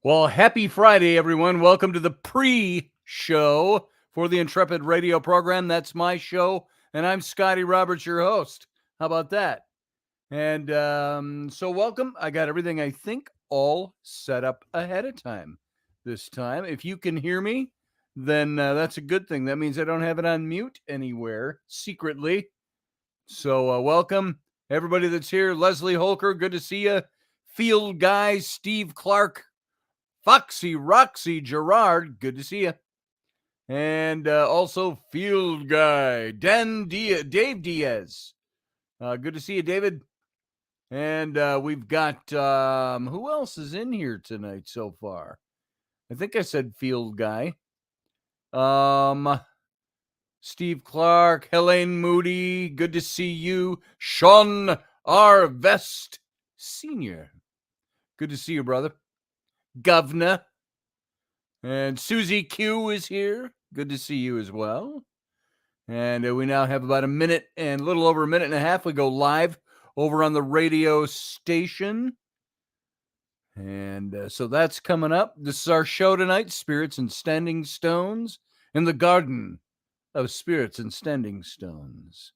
Well, happy Friday, everyone. Welcome to the pre-show for the Intrepid radio program. That's my show, and I'm Scotty Roberts, your host. How about that? And so welcome. I got everything, I think, all set up ahead of time this time. If you can hear me, then that's a good thing. That means I don't have it on mute anywhere secretly. So welcome, everybody that's here. Leslie Holker, good to see you. Field Guy, Steve Clark, Foxy Roxy Gerard, good to see you. And also Field Guy, Dave Diaz. Good to see you, David. And we've got, who else is in here tonight so far? I think I said Field Guy. Steve Clark, Helene Moody, good to see you. Sean R. Vest Sr., good to see you, brother. Governor. And Susie Q is here. Good to see you as well. And we now have about a minute and a little over a minute and a half. We go live over on the radio station. And so that's coming up. This is our show tonight, Spirits and Standing Stones in the Garden of Spirits and Standing Stones.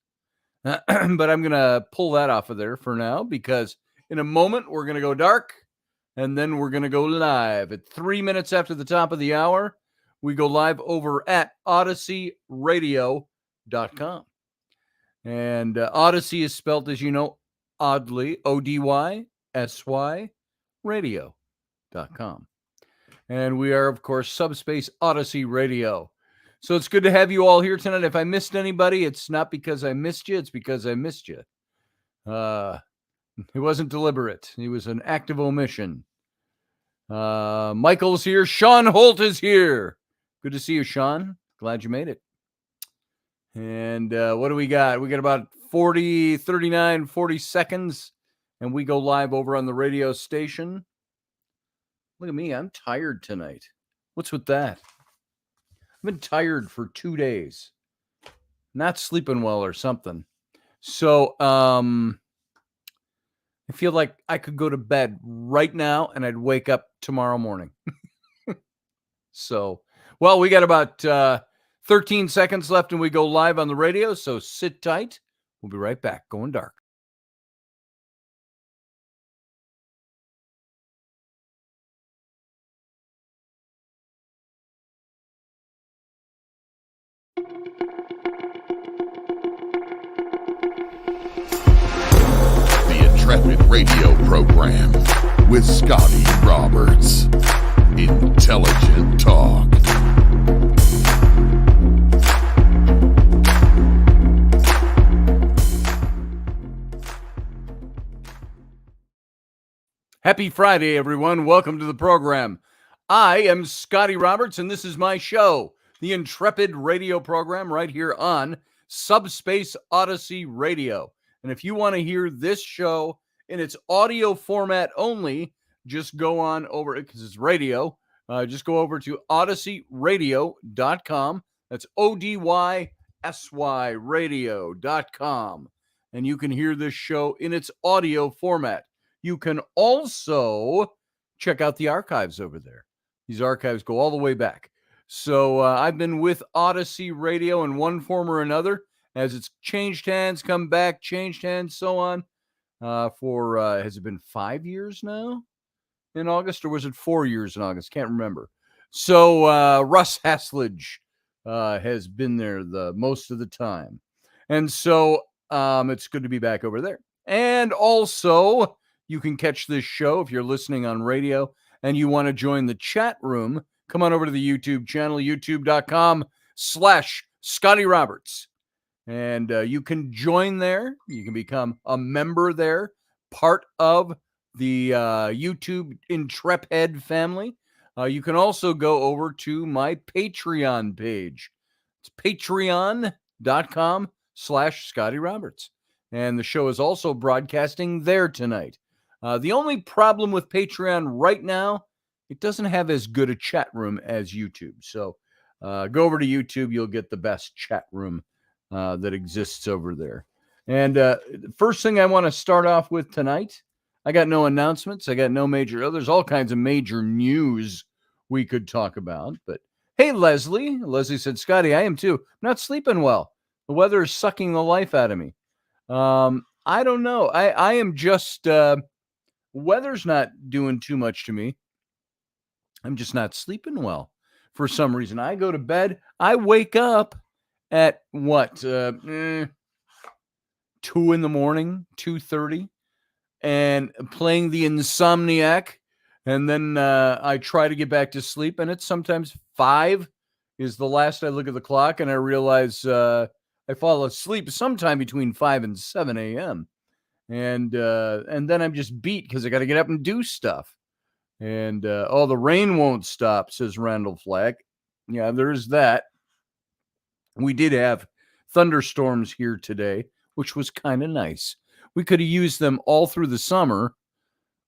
But I'm going to pull that off of there for now because in a moment we're going to go dark. And then we're going to go live at 3 minutes after the top of the hour. We go live over at OdysseyRadio.com. And Odyssey is spelled, as you know, oddly, ODYSY, radio.com. And we are, of course, Subspace Odyssey Radio. So it's good to have you all here tonight. If I missed anybody, it's not because I missed you. It's because I missed you. It wasn't deliberate. It was an act of omission. Michael's here. Sean Holt is here. Good to see you, Sean. Glad you made it. And what do we got? We got about 40 seconds, and we go live over on the radio station. Look at me. I'm tired tonight. What's with that? I've been tired for 2 days. Not sleeping well or something. So, I feel like I could go to bed right now and I'd wake up tomorrow morning. So, well, we got about 13 seconds left and we go live on the radio. So sit tight. We'll be right back. Going dark. Intrepid radio program with Scotty Roberts. Intelligent talk. Happy Friday, everyone. Welcome to the program. I am Scotty Roberts, and this is my show, the Intrepid radio program right here on Subspace Odyssey Radio. And if you want to hear this show in its audio format only, just go on over, because it's radio, just go over to OdysseyRadio.com. That's ODYSY radio.com. And you can hear this show in its audio format. You can also check out the archives over there. These archives go all the way back. So I've been with Odyssey Radio in one form or another as it's changed hands, come back, changed hands, so on. Has it been 5 years now in August, or was it 4 years in August? Can't remember. So Russ Haslage has been there the most of the time. And so it's good to be back over there. And also, you can catch this show if you're listening on radio and you want to join the chat room. Come on over to the YouTube channel, youtube.com/Scotty Roberts. And you can join there. You can become a member there, part of the YouTube Intrepid family. You can also go over to my Patreon page. It's patreon.com/Scotty Roberts. And the show is also broadcasting there tonight. The only problem with Patreon right now, it doesn't have as good a chat room as YouTube. So go over to YouTube. You'll get the best chat room that exists over there. And first thing I want to start off with tonight, I got no announcements. I got no major. There's all kinds of major news we could talk about. But hey, Leslie. Leslie said, Scotty, I am too. I'm not sleeping well. The weather is sucking the life out of me. I don't know. I am just, weather's not doing too much to me. I'm just not sleeping well for some reason. I go to bed. I wake up at what? 2 in the morning, 2:30, and playing the insomniac. And then I try to get back to sleep, and it's sometimes 5 is the last I look at the clock, and I realize I fall asleep sometime between 5 and 7 a.m. And then I'm just beat because I got to get up and do stuff. And the rain won't stop, says Randall Flack. Yeah, there's that. We did have thunderstorms here today, which was kind of nice. We could have used them all through the summer.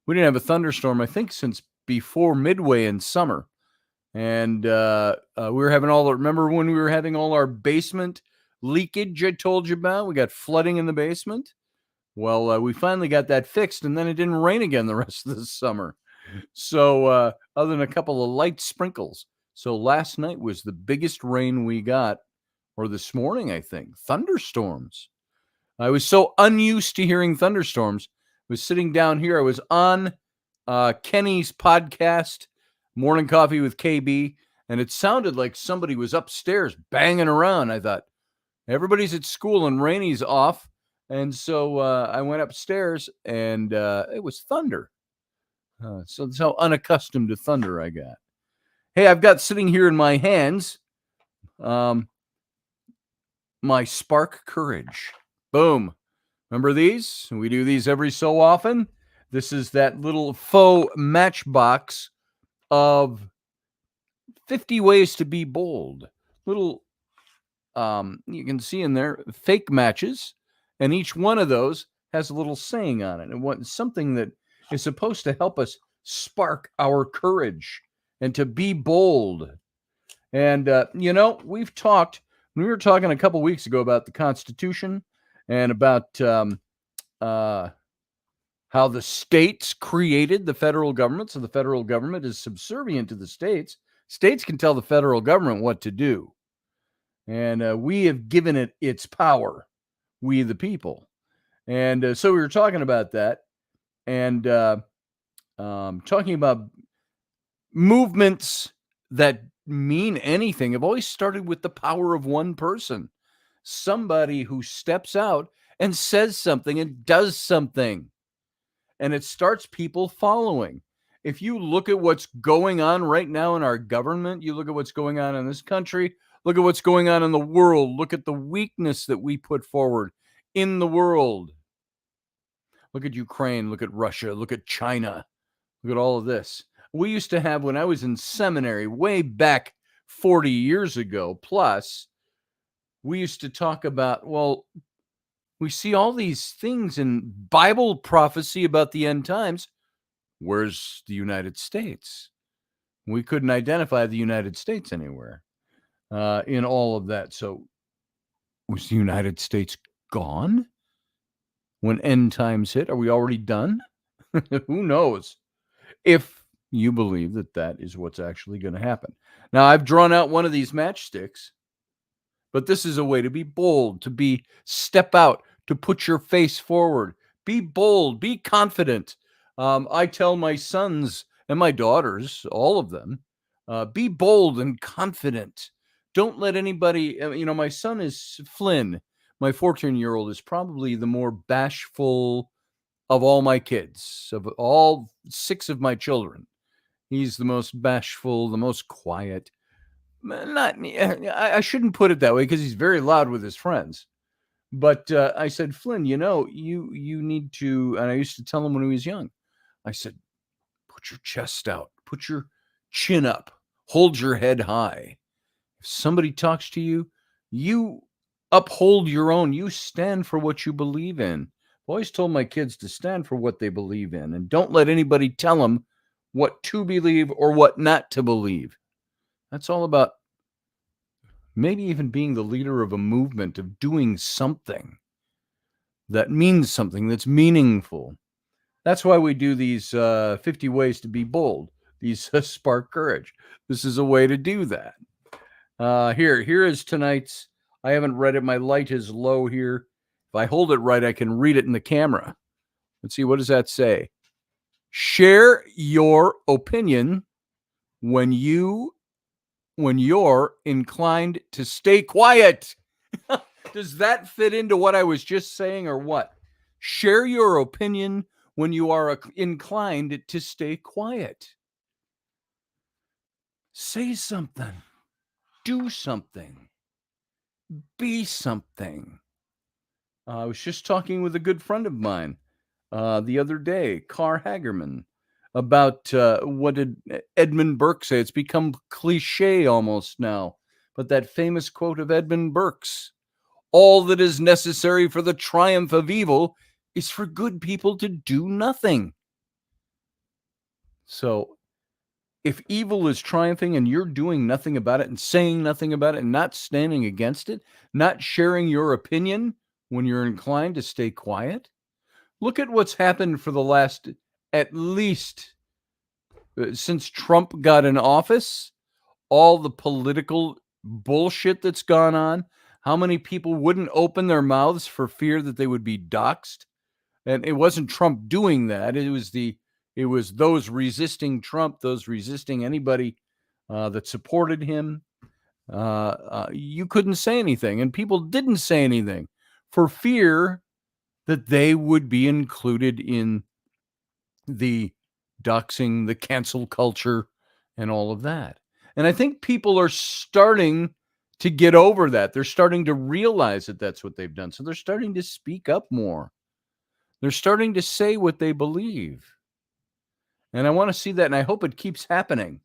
We didn't have a thunderstorm, I think, since before midway in summer. And we were having remember when we were having all our basement leakage I told you about? We got flooding in the basement. Well, we finally got that fixed, and then it didn't rain again the rest of the summer. So other than a couple of light sprinkles. So last night was the biggest rain we got, or this morning, I think. Thunderstorms. I was so unused to hearing thunderstorms. I was sitting down here. I was on Kenny's podcast, Morning Coffee with KB, and it sounded like somebody was upstairs banging around. I thought, everybody's at school and Rainy's off. And so I went upstairs, and it was thunder. So that's how unaccustomed to thunder I got. Hey, I've got sitting here in my hands my Spark Courage. Boom. Remember these? We do these every so often. This is that little faux matchbox of 50 ways to be bold. Little, you can see in there, fake matches. And each one of those has a little saying on it. And something that is supposed to help us spark our courage and to be bold. And, we've talked, we were talking a couple weeks ago about the Constitution and about how the states created the federal government. So the federal government is subservient to the states. States can tell the federal government what to do. And we have given it its power, we the people. And so we were talking about that and talking about movements that mean anything have always started with the power of one person. Somebody who steps out and says something and does something. And it starts people following. If you look at what's going on right now in our government, you look at what's going on in this country, look at what's going on in the world, look at the weakness that we put forward in the world. Look at Ukraine, look at Russia, look at China, look at all of this. We used to have, when I was in seminary, way back 40 years ago plus, we used to talk about, well, we see all these things in Bible prophecy about the end times. Where's the United States? We couldn't identify the United States anywhere in all of that. So was the United States gone when end times hit? Are we already done? Who knows? If you believe that that is what's actually going to happen. Now, I've drawn out one of these matchsticks, but this is a way to be bold, to step out, to put your face forward. Be bold, be confident. I tell my sons and my daughters, all of them, be bold and confident. Don't let anybody, my son is Flynn. My 14-year-old is probably the more bashful of all my kids, of all 6 of my children. He's the most bashful, the most quiet. I shouldn't put it that way because he's very loud with his friends. But I said, Flynn, you need to, and I used to tell him when he was young, I said, put your chest out, put your chin up, hold your head high. If somebody talks to you, you uphold your own, you stand for what you believe in. I've always told my kids to stand for what they believe in and don't let anybody tell them what to believe or what not to believe. That's all about maybe even being the leader of a movement, of doing something that means something, that's meaningful. That's why we do these 50 ways to be bold. These spark courage. This is a way to do that. Here is tonight's. I haven't read it. My light is low here. If I hold it right, I can read it in the camera. Let's see. What does that say? Share your opinion when you're inclined to stay quiet. Does that fit into what I was just saying or what? Share your opinion when you are inclined to stay quiet. Say something. Do something. Be something. I was just talking with a good friend of mine the other day, Carr Hagerman, about what did Edmund Burke say? It's become cliche almost now, but that famous quote of Edmund Burke's, all that is necessary for the triumph of evil is for good people to do nothing. So if evil is triumphing and you're doing nothing about it and saying nothing about it and not standing against it, not sharing your opinion when you're inclined to stay quiet, look at what's happened for the last, at least since Trump got in office, all the political bullshit that's gone on, how many people wouldn't open their mouths for fear that they would be doxxed. And it wasn't Trump doing that. It was those resisting Trump, those resisting anybody that supported him. You couldn't say anything, and people didn't say anything for fear that they would be included in the doxing, the cancel culture, and all of that. And I think people are starting to get over that. They're starting to realize that that's what they've done. So they're starting to speak up more. They're starting to say what they believe. And I want to see that, and I hope it keeps happening.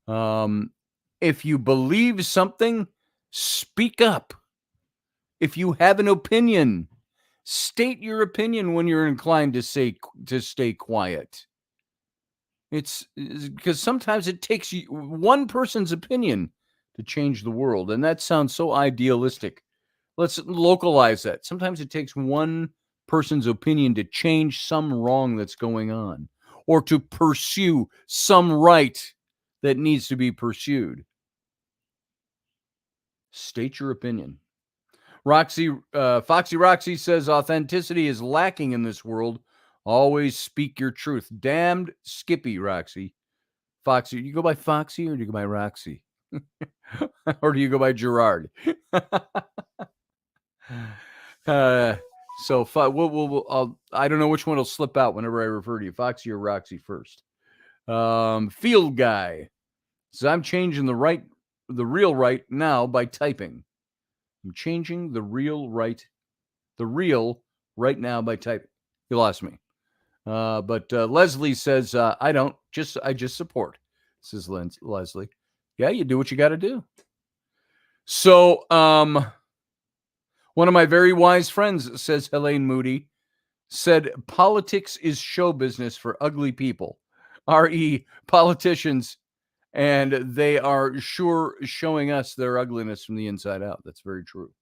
If you believe something, speak up. If you have an opinion, state your opinion when you're inclined to stay quiet. It's because sometimes it takes one person's opinion to change the world, and that sounds so idealistic. Let's localize that. Sometimes it takes one person's opinion to change some wrong that's going on, or to pursue some right that needs to be pursued. State your opinion. Foxy Roxy says authenticity is lacking in this world. Always speak your truth. Damned Skippy, Roxy. Foxy, do you go by Foxy or do you go by Roxy? Or do you go by Gerard? So I don't know which one will slip out whenever I refer to you, Foxy or Roxy first. Field Guy says, I'm changing the real right now by typing. I'm changing the real right now by typing. You lost me. But Leslie says, I just support. Says Leslie. Yeah, you do what you got to do. So, one of my very wise friends, says Helene Moody, said, politics is show business for ugly people, R.E. politicians, and they are sure showing us their ugliness from the inside out. That's very true.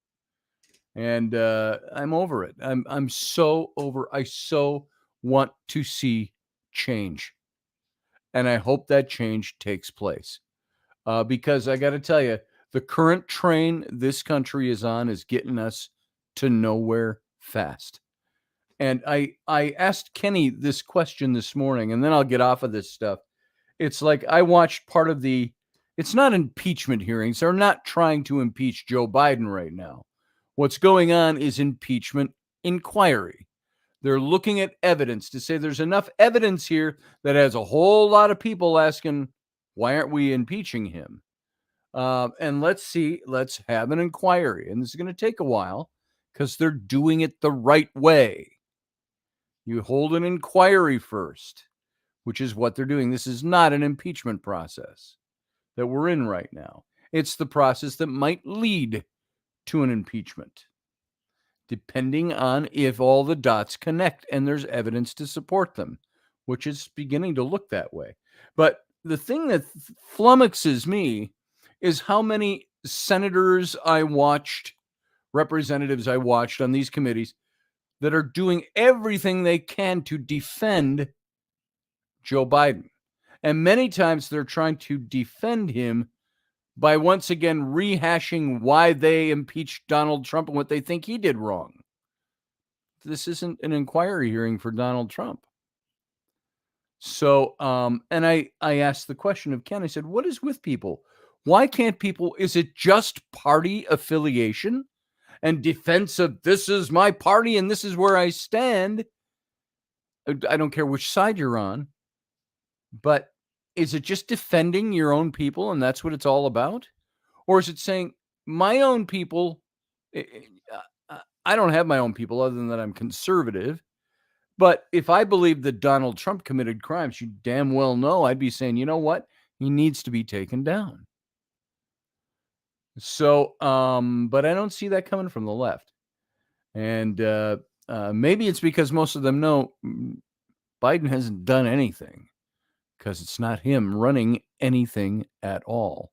And I'm over it. I'm so over. I so want to see change. And I hope that change takes place. Because I got to tell you, the current train this country is on is getting us to nowhere fast. And I asked Kenny this question this morning, and then I'll get off of this stuff. It's like I watched part of it's not impeachment hearings. They're not trying to impeach Joe Biden right now. What's going on is impeachment inquiry. They're looking at evidence to say there's enough evidence here that has a whole lot of people asking, why aren't we impeaching him? And let's have an inquiry. And this is going to take a while because they're doing it the right way. You hold an inquiry first, which is what they're doing. This is not an impeachment process that we're in right now. It's the process that might lead to an impeachment, depending on if all the dots connect and there's evidence to support them, which is beginning to look that way. But the thing that flummoxes me is how many senators I watched, representatives I watched on these committees that are doing everything they can to defend Joe Biden. And many times they're trying to defend him by once again rehashing why they impeached Donald Trump and what they think he did wrong. This isn't an inquiry hearing for Donald Trump. So, and I asked the question of Ken, I said, what is with people? Why can't people, is it just party affiliation and defense of this is my party and this is where I stand? I don't care which side you're on, but is it just defending your own people and that's what it's all about? Or is it saying my own people, I don't have my own people other than that I'm conservative. But if I believe that Donald Trump committed crimes, you damn well know I'd be saying, you know what? He needs to be taken down. So, but I don't see that coming from the left. And maybe it's because most of them know Biden hasn't done anything because it's not him running anything at all.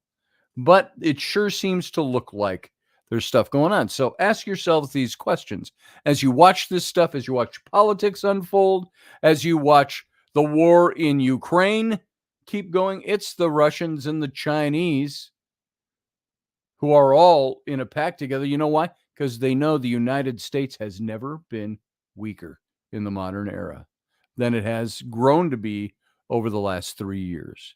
But it sure seems to look like there's stuff going on. So ask yourselves these questions as you watch this stuff, as you watch politics unfold, as you watch the war in Ukraine keep going. It's the Russians and the Chinese who are all in a pact together. You know why? Because they know the United States has never been weaker in the modern era than it has grown to be over the last 3 years.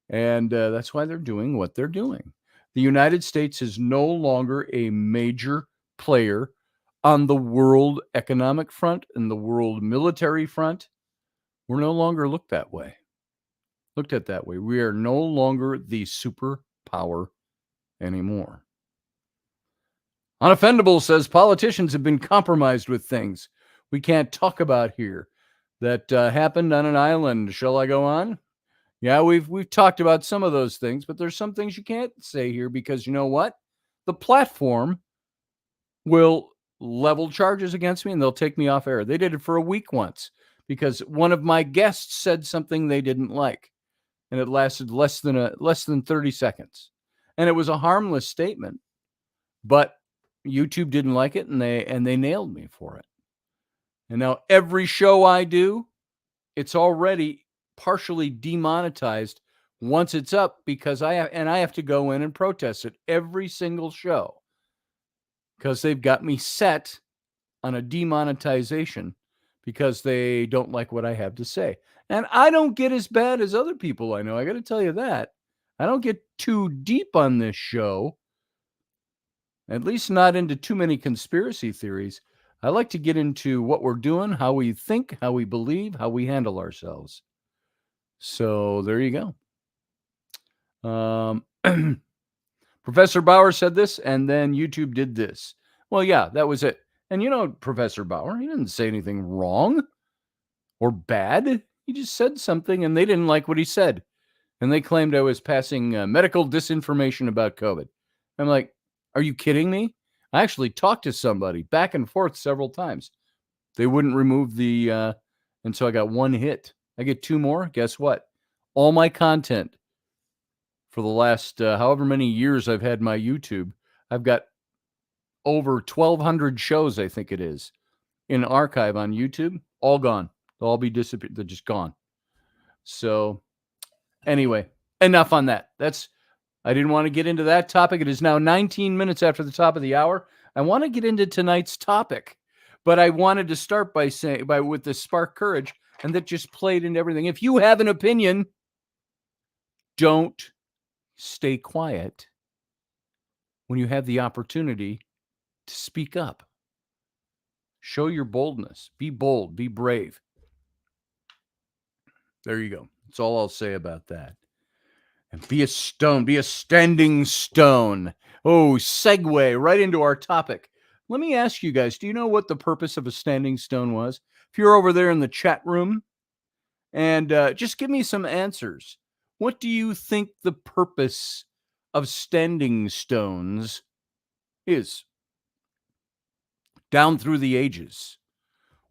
And that's why they're doing what they're doing. The United States is no longer a major player on the world economic front and the world military front. We're no longer looked at that way. We are no longer the superpower anymore. Unoffendable says politicians have been compromised with things we can't talk about here that happened on an island. Shall I go on? Yeah, we've talked about some of those things, but there's some things you can't say here because you know what? The platform will level charges against me and they'll take me off air. They did it for a week once because one of my guests said something they didn't like, and it lasted less than 30 seconds. And it was a harmless statement, but YouTube didn't like it and they nailed me for it. And now every show I do, it's already partially demonetized once it's up because I have to go in and protest it every single show because they've got me set on a demonetization because they don't like what I have to say. And I don't get as bad as other people I know. I got to tell you that. I don't get too deep on this show, at least not into too many conspiracy theories. I like to get into what we're doing, how we think, how we believe, how we handle ourselves. So there you go. Professor Bauer said this, and then YouTube did this. Well, yeah, that was it. And you know, Professor Bauer, he didn't say anything wrong or bad. He just said something, and they didn't like what he said. And they claimed I was passing medical disinformation about COVID. I'm like, are you kidding me? I actually talked to somebody back and forth several times. They wouldn't remove the, and so I got one hit. I get two more. Guess what? All my content for the last however many years I've had my YouTube, I've got over 1,200 shows, I think it is, in archive on YouTube. All gone. They'll all be disappeared. They're just gone. So anyway, enough on that. I didn't want to get into that topic. It is now 19 minutes after the top of the hour. I want to get into tonight's topic, but I wanted to start by saying, with the spark courage, and that just played into everything. If you have an opinion, don't stay quiet when you have the opportunity to speak up. Show your boldness. Be bold. Be brave. There you go. That's all I'll say about that. And be a stone. Be a standing stone. Oh, segue right into our topic. Let me ask you guys, do you know what the purpose of a standing stone was? If you're over there in the chat room, and just give me some answers. What do you think the purpose of standing stones is? Down through the ages,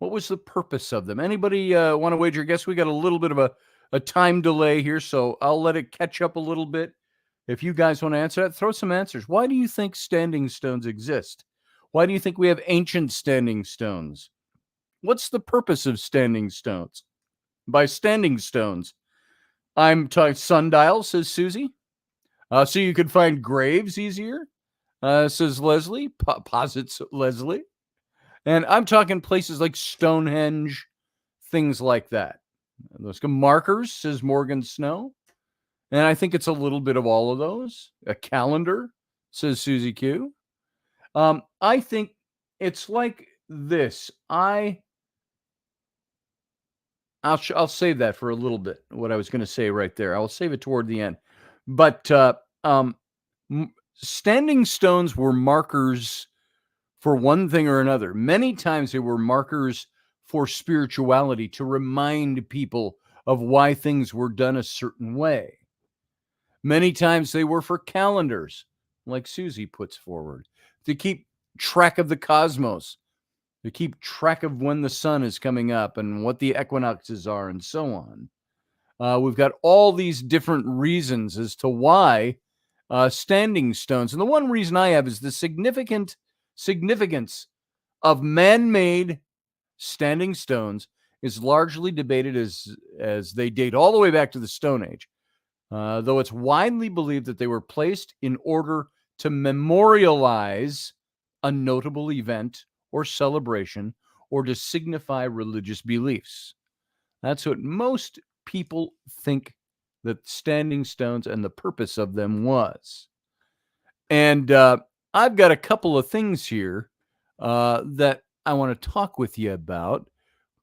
what was the purpose of them? Anybody want to wager? I guess we got a little bit of a time delay here, so I'll let it catch up a little bit. If you guys want to answer that, throw some answers. Why do you think standing stones exist? Why do you think we have ancient standing stones? What's the purpose of standing stones? By standing stones, I'm talking sundial, says Susie. So you could find graves easier, says Leslie, posits Leslie. And I'm talking places like Stonehenge, things like that. Those markers, says Morgan Snow. And I think it's a little bit of all of those. A calendar, says Susie Q. I think it's like this. I'll save that for a little bit, what I was going to say right there. I'll save it toward the end. But standing stones were markers for one thing or another. Many times they were markers for spirituality, to remind people of why things were done a certain way. Many times they were for calendars, like Susie puts forward, to keep track of the cosmos, to keep track of when the sun is coming up and what the equinoxes are and so on. We've got all these different reasons as to why standing stones. And the one reason I have is the significance of man-made standing stones is largely debated as they date all the way back to the Stone Age, though it's widely believed that they were placed in order to memorialize a notable event or celebration, or to signify religious beliefs. That's what most people think that standing stones and the purpose of them was. And I've got a couple of things here that I want to talk with you about.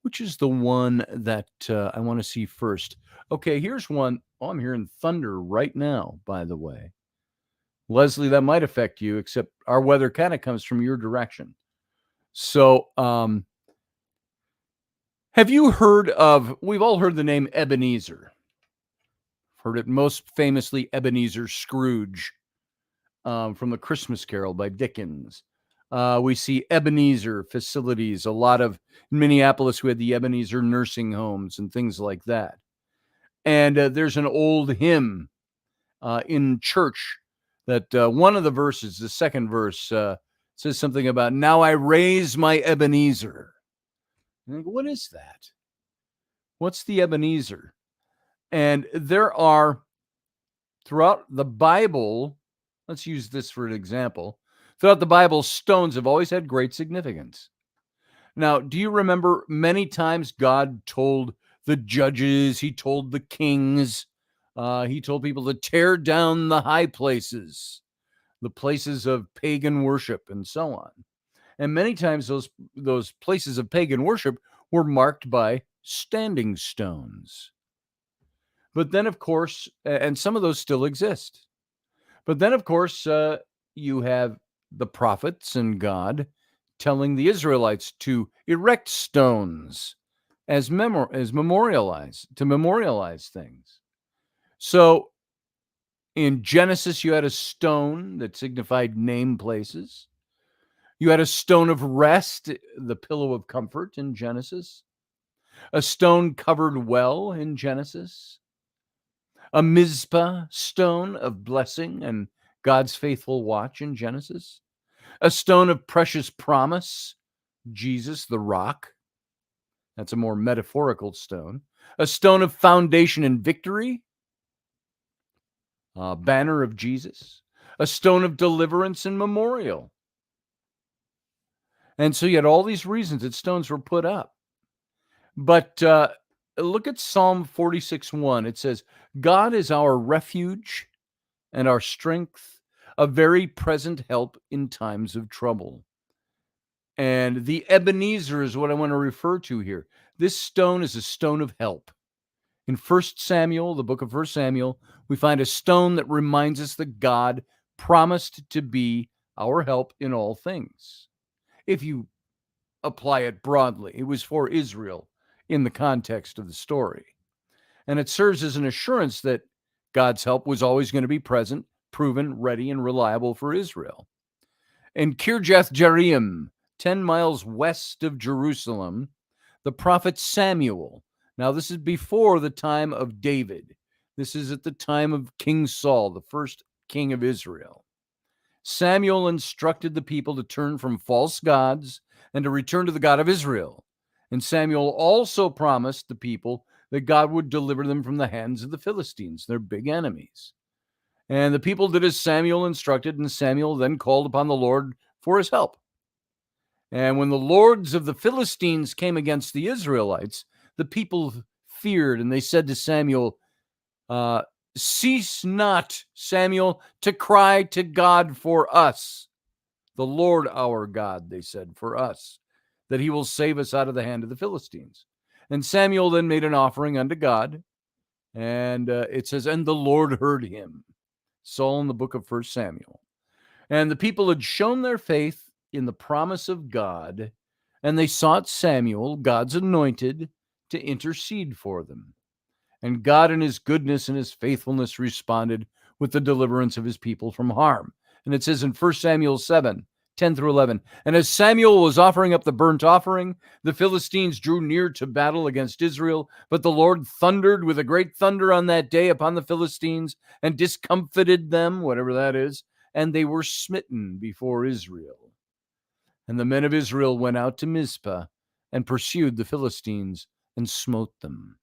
Which is the one that I want to see first? Okay, here's one. Oh, I'm hearing thunder right now, by the way. Leslie, that might affect you, except our weather kind of comes from your direction. So, have you heard of, we've all heard the name Ebenezer. Heard it most famously, Ebenezer Scrooge, from The Christmas Carol by Dickens. We see Ebenezer facilities, a lot of, in Minneapolis, we had the Ebenezer nursing homes and things like that. And there's an old hymn in church that one of the verses, the second verse, says something about, now I raise my Ebenezer. And I go, what is that? What's the Ebenezer? And there are, throughout the Bible, let's use this for an example. Throughout the Bible, stones have always had great significance. Now, do you remember many times God told the judges, he told the kings, he told people to tear down the high places, the places of pagan worship and so on. And many times those places of pagan worship were marked by standing stones. But then, of course, and some of those still exist. But then, of course, you have the prophets and God telling the Israelites to erect stones as memorialize things. So in Genesis, you had a stone that signified name places. You had a stone of rest, the pillow of comfort in Genesis. A stone covered well in Genesis. A Mizpah stone of blessing and God's faithful watch in Genesis. A stone of precious promise, Jesus, the rock. That's a more metaphorical stone. A stone of foundation and victory, a banner of Jesus. A stone of deliverance and memorial. And so you had all these reasons that stones were put up. But look at Psalm 46:1. It says, God is our refuge and our strength, a very present help in times of trouble. And the Ebenezer is what I want to refer to here. This stone is a stone of help. In 1 Samuel, the book of 1 Samuel, we find a stone that reminds us that God promised to be our help in all things. If you apply it broadly, it was for Israel in the context of the story. And it serves as an assurance that God's help was always going to be present, proven, ready, and reliable for Israel. In Kirjath Jearim, 10 miles west of Jerusalem, the prophet Samuel, now this is before the time of David. This is at the time of King Saul, the first king of Israel. Samuel instructed the people to turn from false gods and to return to the God of Israel. And Samuel also promised the people that God would deliver them from the hands of the Philistines, their big enemies. And the people did as Samuel instructed, and Samuel then called upon the Lord for his help. And when the lords of the Philistines came against the Israelites, the people feared, and they said to Samuel, cease not, Samuel, to cry to God for us. The Lord our God, they said, for us, that he will save us out of the hand of the Philistines. And Samuel then made an offering unto God, and it says, and the Lord heard him. It's all in the book of 1 Samuel. And the people had shown their faith in the promise of God, and they sought Samuel, God's anointed, to intercede for them. And God in his goodness and his faithfulness responded with the deliverance of his people from harm. And it says in 1 Samuel 7:10 through 11, and as Samuel was offering up the burnt offering, the Philistines drew near to battle against Israel, but the Lord thundered with a great thunder on that day upon the Philistines and discomfited them, whatever that is, and they were smitten before Israel. And the men of Israel went out to Mizpah and pursued the Philistines and smote them.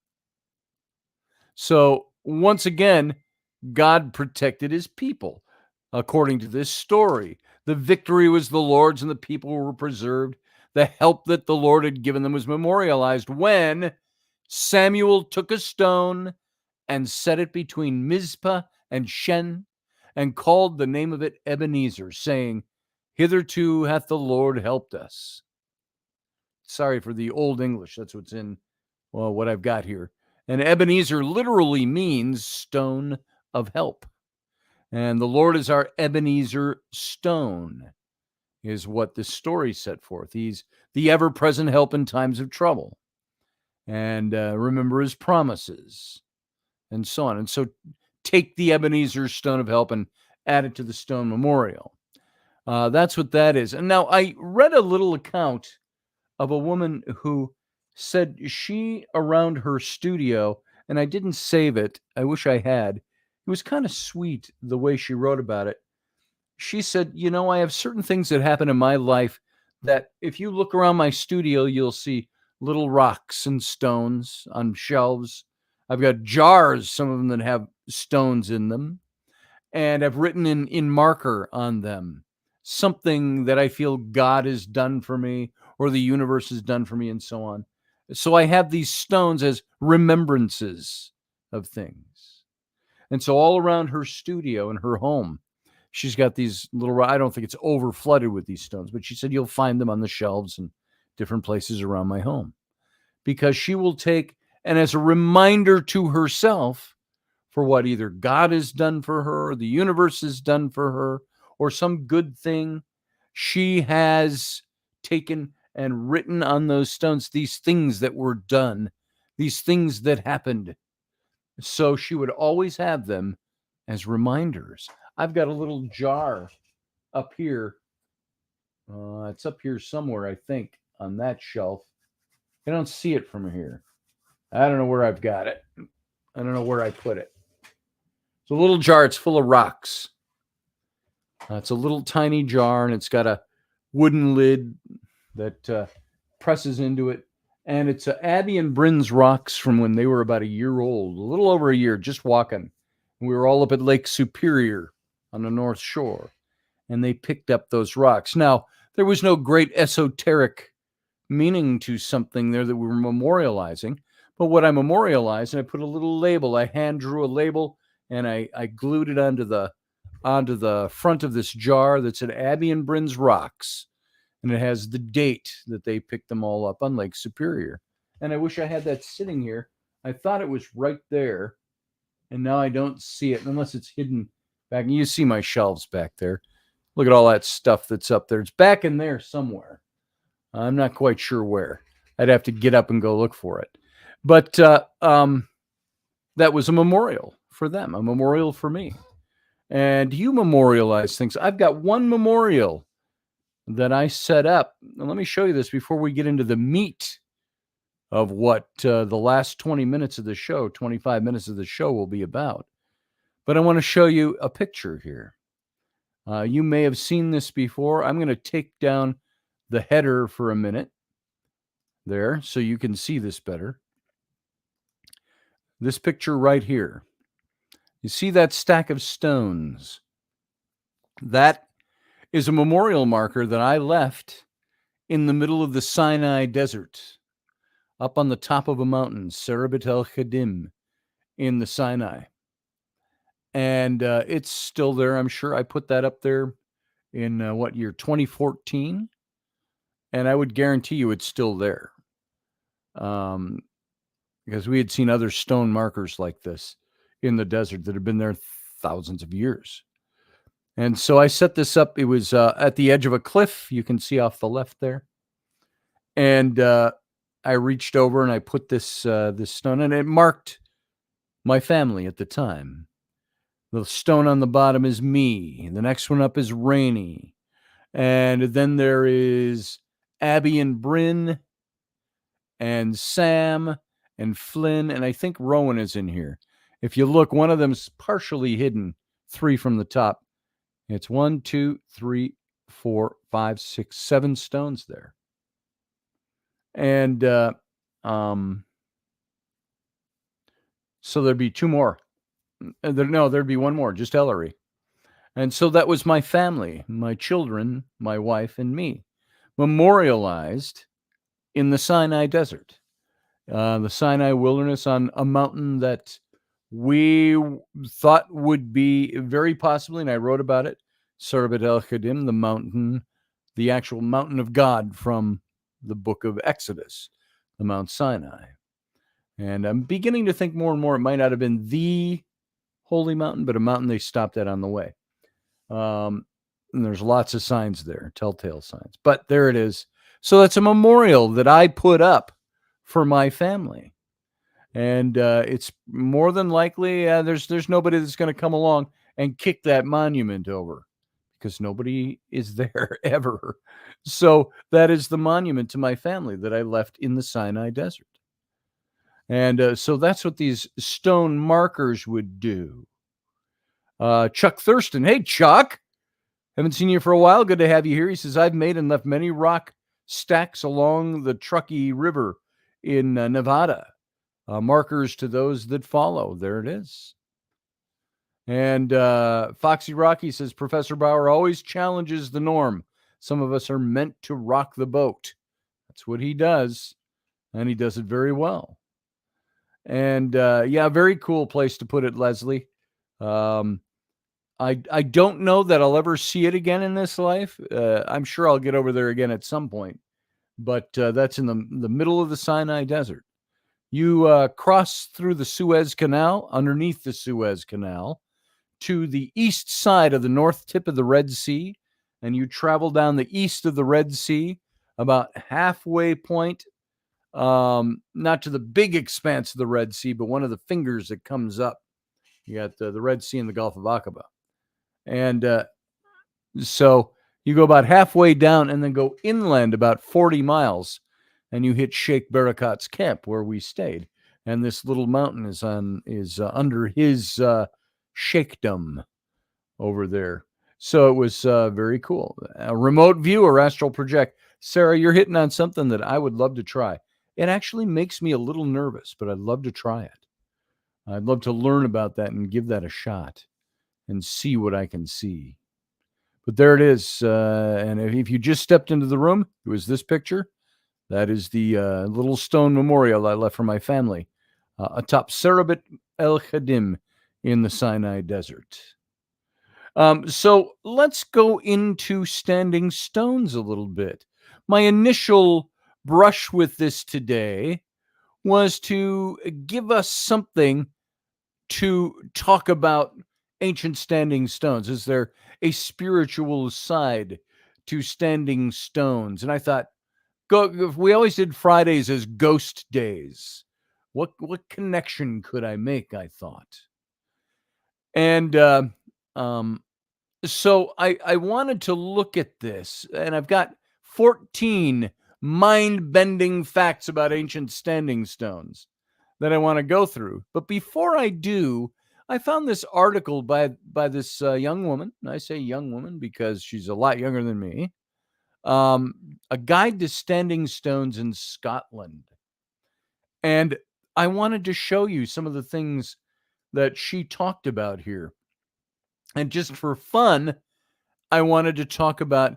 So once again, God protected his people. According to this story, the victory was the Lord's and the people were preserved. The help that the Lord had given them was memorialized when Samuel took a stone and set it between Mizpah and Shen and called the name of it Ebenezer, saying, hitherto hath the Lord helped us. Sorry for the old English. That's what's in, well, what I've got here. And Ebenezer literally means stone of help. And the Lord is our Ebenezer stone, is what this story set forth. He's the ever-present help in times of trouble. And remember his promises, and so on. And so take the Ebenezer stone of help and add it to the stone memorial. That's what that is. And now I read a little account of a woman who said she, around her studio, and I didn't save it. I wish I had. It was kind of sweet the way she wrote about it. She said, I have certain things that happen in my life that if you look around my studio, you'll see little rocks and stones on shelves. I've got jars, some of them that have stones in them. And I've written in marker on them something that I feel God has done for me or the universe has done for me and so on. So I have these stones as remembrances of things. And so all around her studio and her home, she's got these little, I don't think it's over flooded with these stones, but she said, you'll find them on the shelves and different places around my home, because she will take, and as a reminder to herself for what either God has done for her, or the universe has done for her, or some good thing, she has taken and written on those stones these things that were done, these things that happened. So she would always have them as reminders. I've got a little jar up here. It's up here somewhere, I think, on that shelf. I don't see it from here. I don't know where I've got it. I don't know where I put it. It's a little jar. It's full of rocks. It's a little tiny jar, and it's got a wooden lid that presses into it. And it's Abby and Bryn's rocks from when they were about a year old, a little over a year, just walking. We were all up at Lake Superior on the North Shore, and they picked up those rocks. Now, there was no great esoteric meaning to something there that we were memorializing, but what I memorialized, and I put a little label, I hand drew a label, and I glued it onto the front of this jar that said Abby and Bryn's rocks. And it has the date that they picked them all up on Lake Superior. And I wish I had that sitting here. I thought it was right there, and now I don't see it unless it's hidden back. You see my shelves back there. Look at all that stuff that's up there. It's back in there somewhere. I'm not quite sure where. I'd have to get up and go look for it. But that was a memorial for them, a memorial for me. And you memorialize things. I've got one memorial that I set up. Now, let me show you this before we get into the meat of what the last 20 minutes of the show, 25 minutes of the show will be about. But I want to show you a picture here. You may have seen this before. I'm going to take down the header for a minute there so you can see this better. This picture right here. You see that stack of stones? That is a memorial marker that I left in the middle of the Sinai Desert, up on the top of a mountain, Serabit el Khadim, in the Sinai. And it's still there, I'm sure. I put that up there in what year? 2014. And I would guarantee you it's still there. Because we had seen other stone markers like this in the desert that had been there thousands of years. And so I set this up. It was at the edge of a cliff. You can see off the left there. And I reached over and I put this this stone, and it marked my family at the time. The stone on the bottom is me. The next one up is Rainey. And then there is Abby and Bryn and Sam and Flynn. And I think Rowan is in here. If you look, one of them's partially hidden, 3 from the top. It's 1, 2, 3, 4, 5, 6, 7 stones there. And so there'd be 2 more. There'd be 1 more, just Ellery. And so that was my family, my children, my wife, and me, memorialized in the Sinai Desert, the Sinai Wilderness, on a mountain that we thought would be very possibly, and I wrote about it, Serabit el Khadim, the mountain, the actual mountain of God from the book of Exodus, the Mount Sinai. And I'm beginning to think more and more it might not have been the holy mountain, but a mountain they stopped at on the way. And there's lots of signs there, telltale signs. But there it is. So that's a memorial that I put up for my family. And it's more than likely there's nobody that's going to come along and kick that monument over, because nobody is there ever. So that is the monument to my family that I left in the Sinai Desert. And so that's what these stone markers would do. Chuck Thurston. Hey, Chuck. Haven't seen you for a while. Good to have you here. He says, I've made and left many rock stacks along the Truckee River in Nevada. Markers to those that follow. There it is. And Foxy Rocky says, Professor Bauer always challenges the norm. Some of us are meant to rock the boat. That's what he does. And he does it very well. And yeah, very cool place to put it, Leslie. I don't know that I'll ever see it again in this life. I'm sure I'll get over there again at some point. But that's in the middle of the Sinai Desert. You cross through the Suez Canal, underneath the Suez Canal, to the east side of the north tip of the Red Sea, and you travel down the east of the Red Sea, about halfway point, not to the big expanse of the Red Sea, but one of the fingers that comes up. You got the Red Sea and the Gulf of Aqaba. And so you go about halfway down and then go inland about 40 miles, and you hit Sheikh Barakat's camp where we stayed. And this little mountain is under his sheikhdom over there. So it was very cool. A remote view or astral project. Sarah, you're hitting on something that I would love to try. It actually makes me a little nervous, but I'd love to try it. I'd love to learn about that and give that a shot and see what I can see. But there it is. And if you just stepped into the room, it was this picture. That is the little stone memorial I left for my family atop Serabit el Khadim in the Sinai Desert. So let's go into standing stones a little bit. My initial brush with this today was to give us something to talk about ancient standing stones. Is there a spiritual side to standing stones? And I thought, we always did Fridays as ghost days. What connection could I make, I thought. And so I wanted to look at this, and I've got 14 mind-bending facts about ancient standing stones that I want to go through. But before I do, I found this article by this young woman. And I say young woman because she's a lot younger than me. A guide to standing stones in Scotland. And I wanted to show you some of the things that she talked about here. And just for fun, I wanted to talk about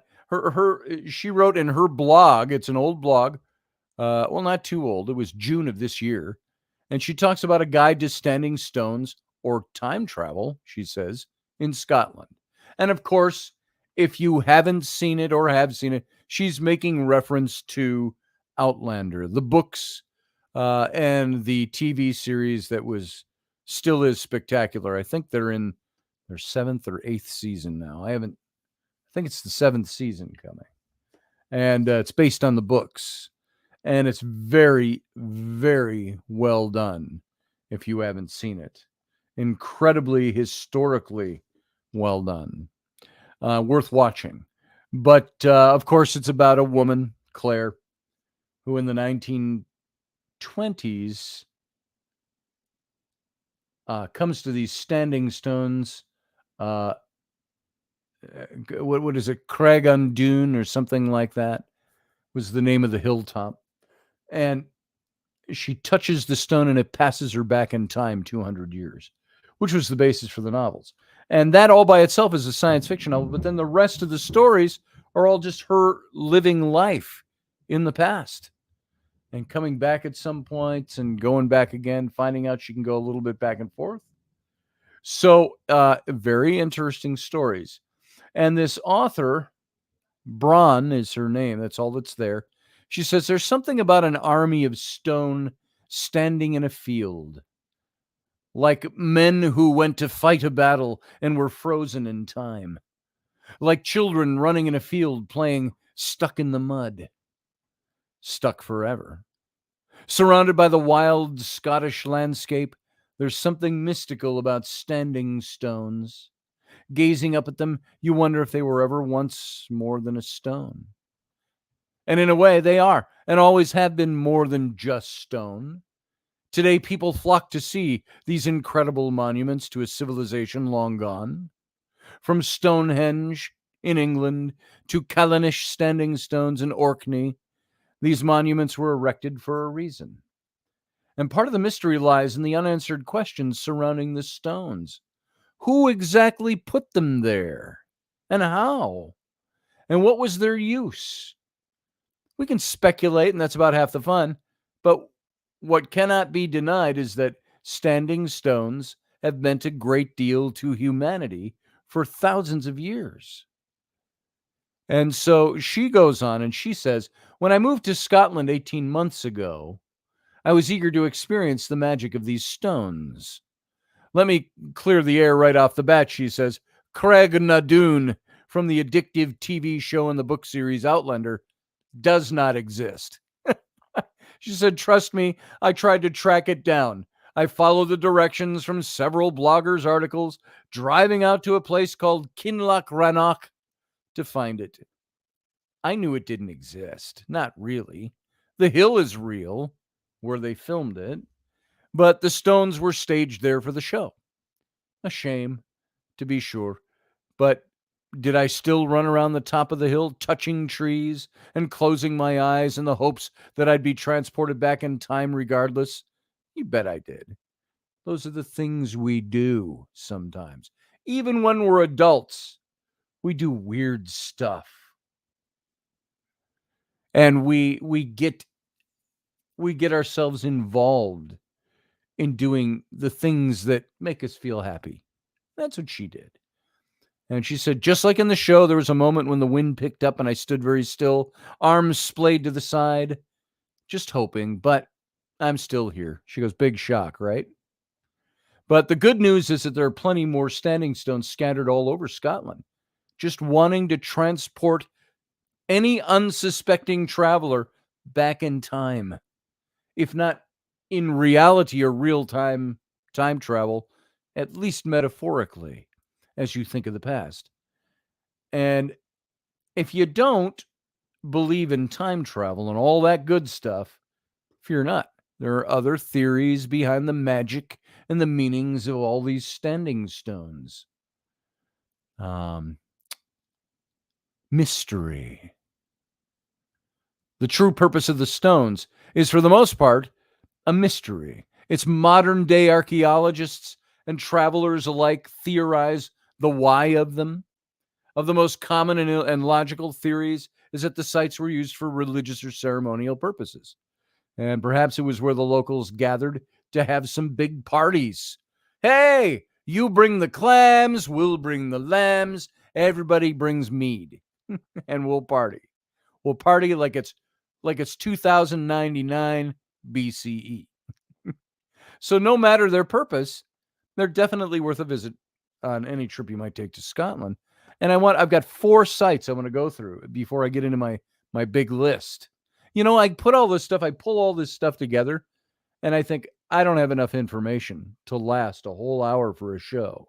she wrote in her blog, it's an old blog, well, not too old. It was June of this year. And she talks about a guide to standing stones or time travel, she says, in Scotland. And of course, if you haven't seen it or have seen it, she's making reference to Outlander, the books, and the TV series that still is spectacular. I think they're in their 7th or 8th season now. I think it's the 7th season coming. And it's based on the books. And it's very, very well done if you haven't seen it. Incredibly historically well done. Worth watching. But, of course, it's about a woman, Claire, who in the 1920s comes to these standing stones. What is it? Craig on Dune or something like that was the name of the hilltop. And she touches the stone and it passes her back in time 200 years, which was the basis for the novels. And that all by itself is a science fiction novel. But then the rest of the stories are all just her living life in the past and coming back at some points and going back again, finding out she can go a little bit back and forth. So very interesting stories. And this author, Braun is her name. That's all that's there. She says there's something about an army of stone standing in a field, like men who went to fight a battle and were frozen in time, like children running in a field playing stuck in the mud, stuck forever. Surrounded by the wild Scottish landscape, there's something mystical about standing stones. Gazing up at them, you wonder if they were ever once more than a stone. And in a way, they are, and always have been more than just stone. Today, people flock to see these incredible monuments to a civilization long gone. From Stonehenge in England to Callanish standing stones in Orkney, these monuments were erected for a reason. And part of the mystery lies in the unanswered questions surrounding the stones. Who exactly put them there? And how? And what was their use? We can speculate, and that's about half the fun. But what cannot be denied is that standing stones have meant a great deal to humanity for thousands of years. And so she goes on and she says, when I moved to Scotland 18 months ago, I was eager to experience the magic of these stones. Let me clear the air right off the bat, she says. Craig na Dun from the addictive TV show and the book series Outlander does not exist. She said, trust me, I tried to track it down. I followed the directions from several bloggers' articles, driving out to a place called Kinloch Rannoch to find it. I knew it didn't exist. Not really. The hill is real, where they filmed it, but the stones were staged there for the show. A shame, to be sure. But did I still run around the top of the hill, touching trees and closing my eyes in the hopes that I'd be transported back in time regardless? You bet I did. Those are the things we do sometimes. Even when we're adults, we do weird stuff. And we get ourselves involved in doing the things that make us feel happy. That's what she did. And she said, just like in the show, there was a moment when the wind picked up and I stood very still, arms splayed to the side, just hoping, but I'm still here. She goes, big shock, right? But the good news is that there are plenty more standing stones scattered all over Scotland, just wanting to transport any unsuspecting traveler back in time, if not in reality or real-time time travel, at least metaphorically, as you think of the past. And if you don't believe in time travel and all that good stuff, fear not. There are other theories behind the magic and the meanings of all these standing stones. Mystery. The true purpose of the stones is, for the most part, a mystery. It's modern day archaeologists and travelers alike theorize the why of them. Of the most common and logical theories is that the sites were used for religious or ceremonial purposes. And perhaps it was where the locals gathered to have some big parties. Hey, you bring the clams, we'll bring the lambs, everybody brings mead, and we'll party. We'll party like it's 2099 BCE. So no matter their purpose, they're definitely worth a visit on any trip you might take to Scotland. And I've got 4 sites I want to go through before I get into my big list. I pull all this stuff together, and I think I don't have enough information to last a whole hour for a show.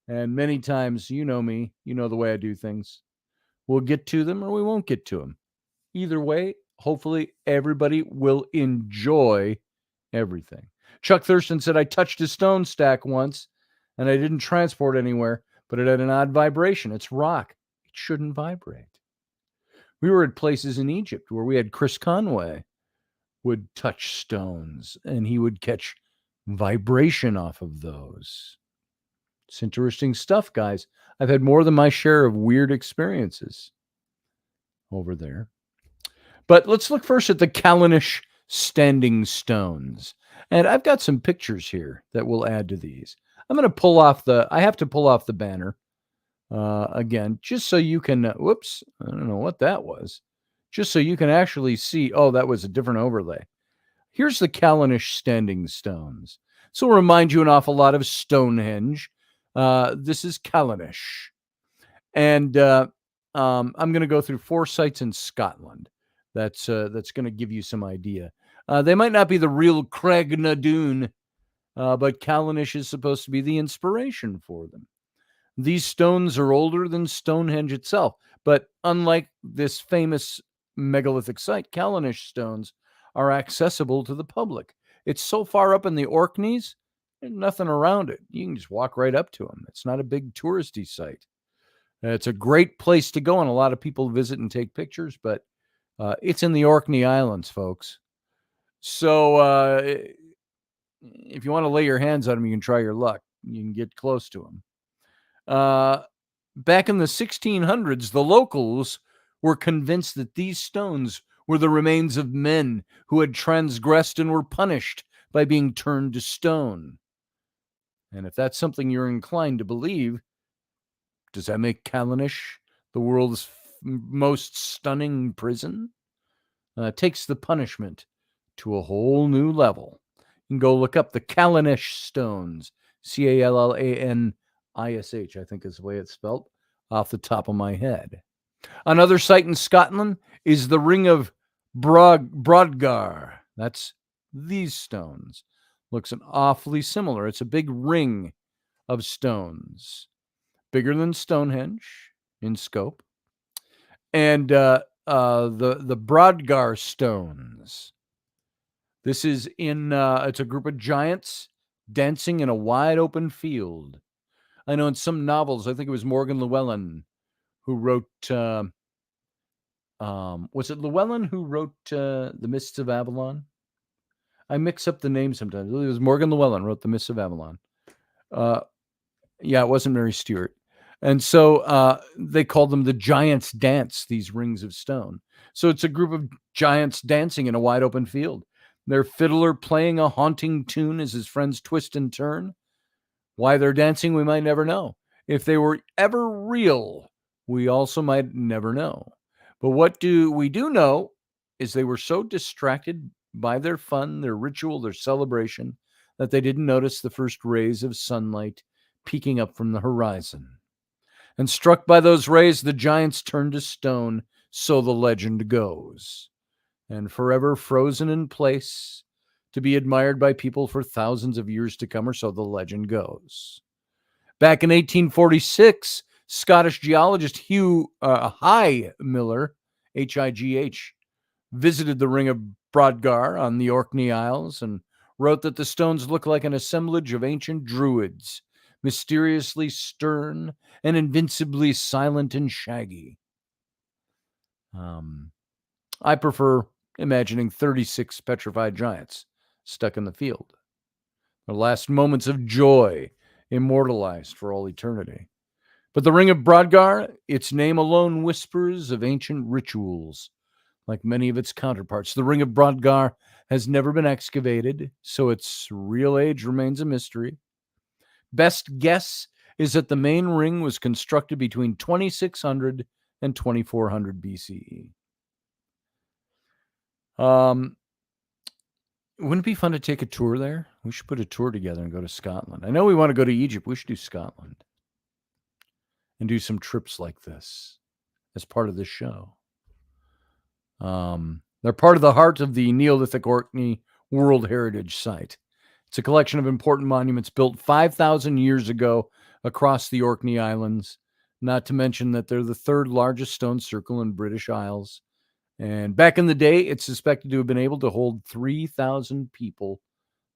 And many times, you know me, you know the way I do things. We'll get to them or we won't get to them. Either way, hopefully everybody will enjoy everything. Chuck Thurston said, I touched a stone stack once and I didn't transport anywhere, but it had an odd vibration. It's rock. It shouldn't vibrate. We were at places in Egypt where we had Chris Conway would touch stones and he would catch vibration off of those. It's interesting stuff, guys. I've had more than my share of weird experiences over there. But let's look first at the Callanish standing stones. And I've got some pictures here that will add to these. I have to pull off the banner again, just so you can, whoops, I don't know what that was. Just so you can actually see, oh, that was a different overlay. Here's the Callanish standing stones. This will remind you an awful lot of Stonehenge. This is Callanish. And I'm going to go through 4 sites in Scotland. That's going to give you some idea. They might not be the real Craig na Dun, but Callanish is supposed to be the inspiration for them. These stones are older than Stonehenge itself, but unlike this famous megalithic site, Callanish stones are accessible to the public. It's so far up in the Orkneys, there's nothing around it. You can just walk right up to them. It's not a big touristy site. It's a great place to go, and a lot of people visit and take pictures, but it's in the Orkney Islands, folks. So if you want to lay your hands on them, you can try your luck. You can get close to them. Back in the 1600s, the locals were convinced that these stones were the remains of men who had transgressed and were punished by being turned to stone. And if that's something you're inclined to believe, does that make Callanish the world's most stunning prison? Takes the punishment to a whole new level. You can go look up the Callanish stones, Callanish, I think is the way it's spelled, off the top of my head. Another site in Scotland is the Ring of Brodgar. That's these stones. Looks awfully similar. It's a big ring of stones, bigger than Stonehenge in scope. And the Brodgar stones. This is it's a group of giants dancing in a wide open field. I know in some novels, I think it was Morgan Llewellyn who wrote, was it Llewellyn who wrote The Mists of Avalon? I mix up the names sometimes. It was Morgan Llewellyn wrote The Mists of Avalon. Yeah, it wasn't Mary Stuart. And so they called them the Giants' Dance, these rings of stone. So it's a group of giants dancing in a wide open field. Their fiddler playing a haunting tune as his friends twist and turn. Why they're dancing, we might never know. If they were ever real, we also might never know. But what we do know is they were so distracted by their fun, their ritual, their celebration, that they didn't notice the first rays of sunlight peeking up from the horizon. And struck by those rays, the giants turned to stone, so the legend goes. And forever frozen in place, to be admired by people for thousands of years to come, or so the legend goes. Back in 1846, Scottish geologist Hugh Miller, High, visited the Ring of Brodgar on the Orkney Isles and wrote that the stones look like an assemblage of ancient druids, mysteriously stern and invincibly silent and shaggy. I prefer imagining 36 petrified giants stuck in the field. Their last moments of joy immortalized for all eternity. But the Ring of Brodgar, its name alone whispers of ancient rituals. Like many of its counterparts, the Ring of Brodgar has never been excavated, so its real age remains a mystery. Best guess is that the main ring was constructed between 2600 and 2400 BCE. Wouldn't it be fun to take a tour there? We should put a tour together and go to Scotland. I know we want to go to Egypt. We should do Scotland and do some trips like this as part of this show. They're part of the heart of the Neolithic Orkney World Heritage Site. It's a collection of important monuments built 5,000 years ago across the Orkney Islands, not to mention that they're the third largest stone circle in British Isles. And back in the day, it's suspected to have been able to hold 3,000 people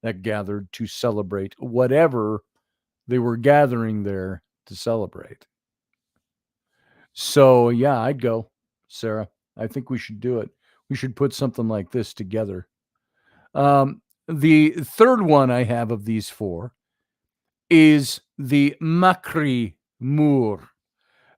that gathered to celebrate whatever they were gathering there to celebrate. So, yeah, I'd go, Sarah. I think we should do it. We should put something like this together. The third one I have of these four is the Macri Moor.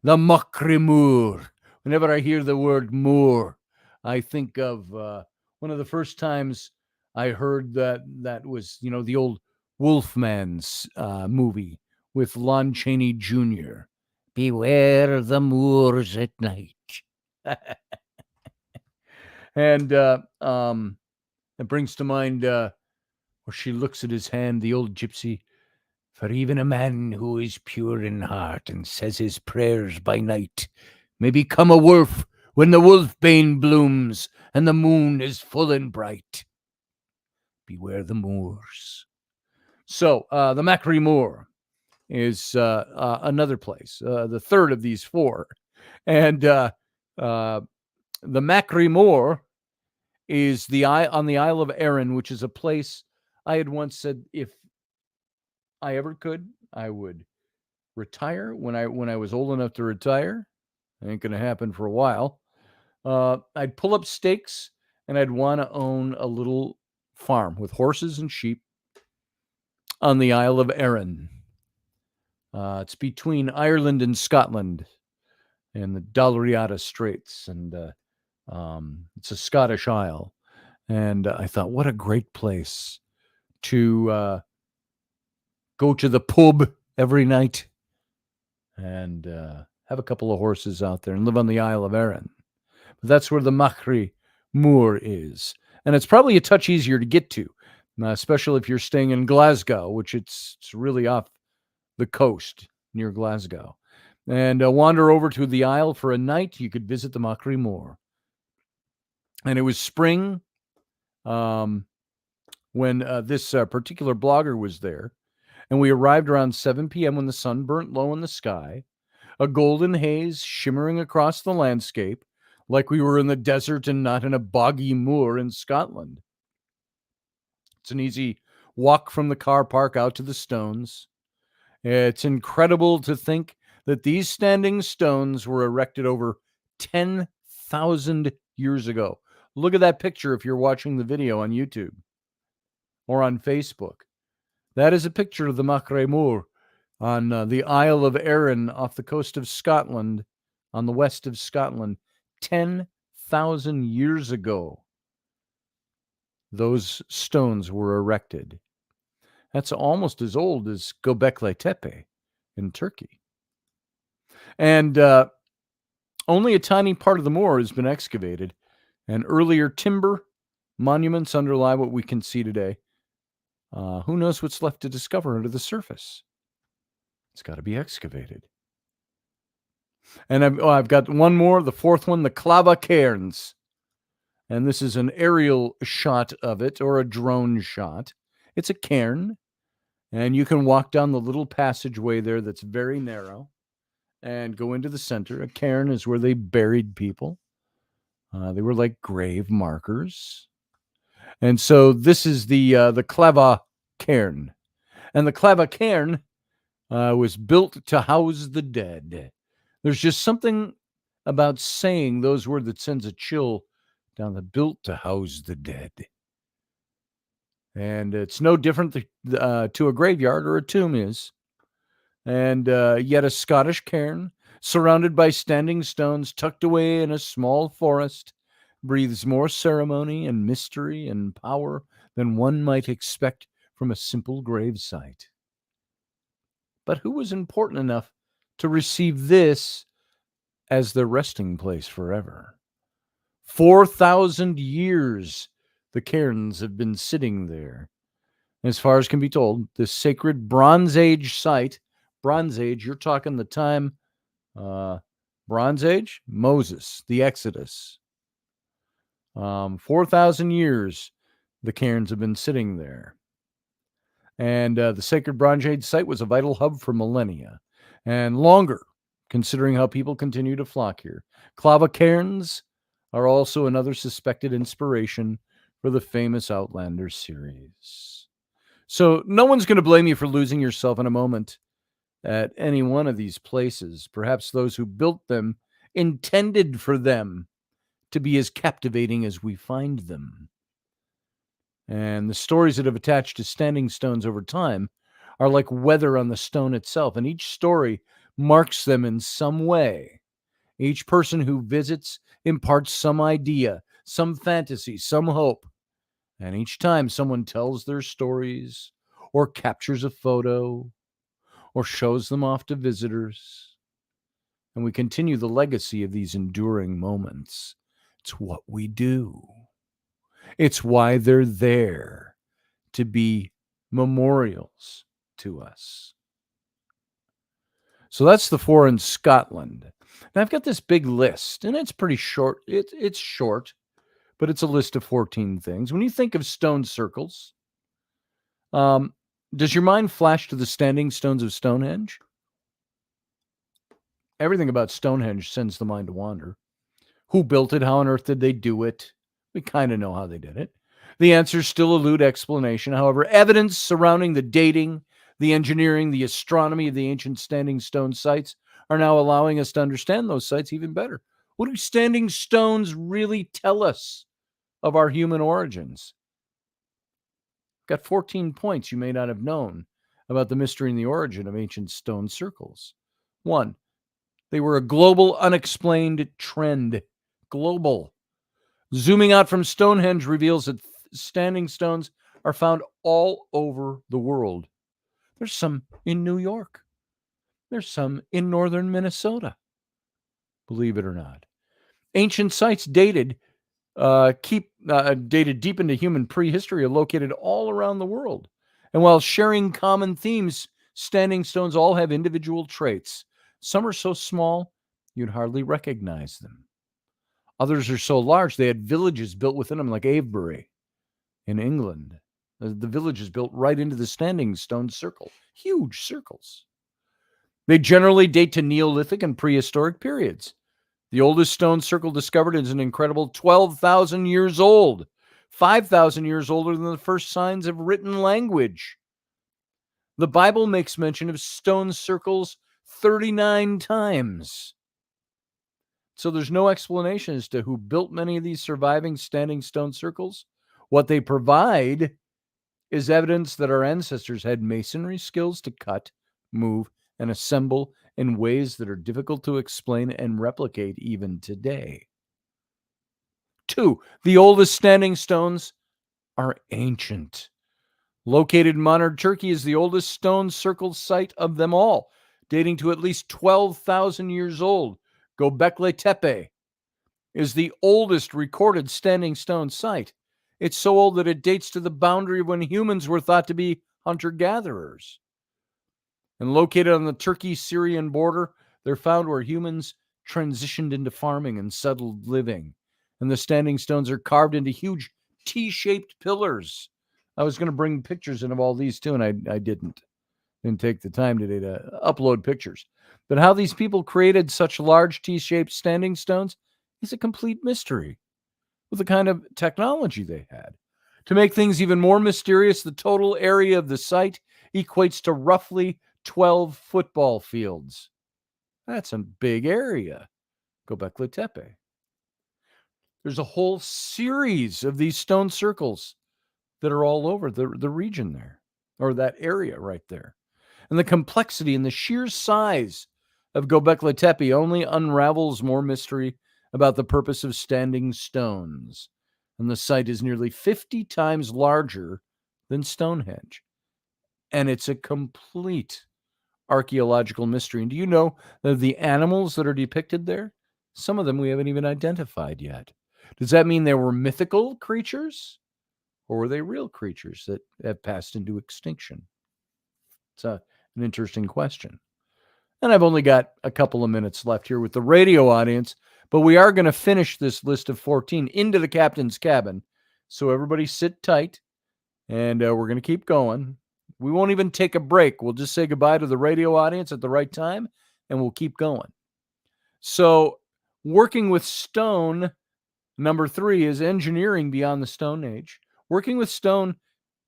The Macri Moor. Whenever I hear the word moor, I think of one of the first times I heard that was, the old Wolfman's movie with Lon Chaney Jr. Beware the moors at night. And it brings to mind where she looks at his hand, the old gypsy. For even a man who is pure in heart and says his prayers by night may become a wolf when the wolfbane blooms and the moon is full and bright. Beware the moors. So the Macri Moor is another place, the third of these four. And the Macri Moor is on the Isle of Arran, which is a place I had once said if I ever could, I would retire when I was old enough to retire. Ain't going to happen for a while. I'd pull up stakes and I'd want to own a little farm with horses and sheep on the Isle of Arran. It's between Ireland and Scotland and the Dalriada Straits, and it's a Scottish isle. And I thought, what a great place to go to the pub every night and have a couple of horses out there and live on the Isle of Arran. But that's where the Macri Moor is. And it's probably a touch easier to get to, especially if you're staying in Glasgow, which it's really off the coast near Glasgow. And wander over to the Isle for a night. You could visit the Macri Moor. And it was spring when this particular blogger was there. And we arrived around 7 p.m. when the sun burnt low in the sky, a golden haze shimmering across the landscape, like we were in the desert and not in a boggy moor in Scotland. It's an easy walk from the car park out to the stones. It's incredible to think that these standing stones were erected over 10,000 years ago. Look at that picture if you're watching the video on YouTube or on Facebook. That is a picture of the Macri Moor on the Isle of Arran off the coast of Scotland, on the west of Scotland, 10,000 years ago. Those stones were erected. That's almost as old as Göbekli Tepe in Turkey. And only a tiny part of the moor has been excavated, and earlier timber monuments underlie what we can see today. Who knows what's left to discover under the surface? It's got to be excavated. And I've got one more, the fourth one, the Clava Cairns. And this is an aerial shot of it, or a drone shot. It's a cairn, and you can walk down the little passageway there that's very narrow and go into the center. A cairn is where they buried people. They were like grave markers. And so this is the Clava cairn. And the Clava cairn was built to house the dead. There's just something about saying those words that sends a chill down the built to house the dead. And it's no different to a graveyard or a tomb is. And yet a Scottish cairn, surrounded by standing stones, tucked away in a small forest, breathes more ceremony and mystery and power than one might expect from a simple gravesite. But who was important enough to receive this as their resting place forever? 4,000 years the cairns have been sitting there. As far as can be told, this sacred Bronze Age site, Bronze Age, you're talking the time, Bronze Age, Moses, the Exodus. 4,000 years the cairns have been sitting there. And the sacred Bronze Age site was a vital hub for millennia and longer, considering how people continue to flock here. Clava cairns are also another suspected inspiration for the famous Outlander series. So no one's going to blame you for losing yourself in a moment at any one of these places. Perhaps those who built them intended for them to be as captivating as we find them. And the stories that have attached to standing stones over time are like weather on the stone itself, and each story marks them in some way. Each person who visits imparts some idea, some fantasy, some hope. And each time someone tells their stories or captures a photo or shows them off to visitors, and we continue the legacy of these enduring moments. It's what we do. It's why they're there, to be memorials to us. So that's the 4 in Scotland. Now I've got this big list, and it's pretty short. It's short, but it's a list of 14 things. When you think of stone circles, does your mind flash to the standing stones of Stonehenge? Everything about Stonehenge sends the mind to wander. Who built it? How on earth did they do it? We kind of know how they did it. The answers still elude explanation. However, evidence surrounding the dating, the engineering, the astronomy of the ancient standing stone sites are now allowing us to understand those sites even better. What do standing stones really tell us of our human origins? Got 14 points you may not have known about the mystery and the origin of ancient stone circles. 1, they were a global, unexplained trend. Global. Zooming out from Stonehenge reveals that standing stones are found all over the world. There's some in New York. There's some in northern Minnesota. Believe it or not. Ancient sites dated deep into human prehistory are located all around the world. And while sharing common themes, standing stones all have individual traits. Some are so small, you'd hardly recognize them. Others are so large, they had villages built within them, like Avebury in England. The village is built right into the standing stone circle. Huge circles. They generally date to Neolithic and prehistoric periods. The oldest stone circle discovered is an incredible 12,000 years old, 5,000 years older than the first signs of written language. The Bible makes mention of stone circles 39 times. So there's no explanation as to who built many of these surviving standing stone circles. What they provide is evidence that our ancestors had masonry skills to cut, move, and assemble in ways that are difficult to explain and replicate even today. 2, the oldest standing stones are ancient. Located in modern Turkey is the oldest stone circle site of them all, dating to at least 12,000 years old. Göbekli Tepe is the oldest recorded standing stone site. It's so old that it dates to the boundary of when humans were thought to be hunter-gatherers. And located on the Turkey-Syrian border, they're found where humans transitioned into farming and settled living. And the standing stones are carved into huge T-shaped pillars. I was going to bring pictures in of all these too, and I didn't take the time today to upload pictures. But how these people created such large T-shaped standing stones is a complete mystery with the kind of technology they had. To make things even more mysterious, the total area of the site equates to roughly 12 football fields. That's a big area. Göbekli Tepe. There's a whole series of these stone circles that are all over the region there, or that area right there. And the complexity and the sheer size of Göbekli Tepe only unravels more mystery about the purpose of standing stones. And the site is nearly 50 times larger than Stonehenge. And it's a complete archaeological mystery. And do you know that the animals that are depicted there, some of them we haven't even identified yet? Does that mean they were mythical creatures? Or were they real creatures that have passed into extinction? It's an interesting question. And I've only got a couple of minutes left here with the radio audience, but we are going to finish this list of 14 into the captain's cabin. So everybody sit tight, and we're going to keep going. We won't even take a break. We'll just say goodbye to the radio audience at the right time, and we'll keep going. So working with stone, number 3 is engineering beyond the Stone Age. Working with stone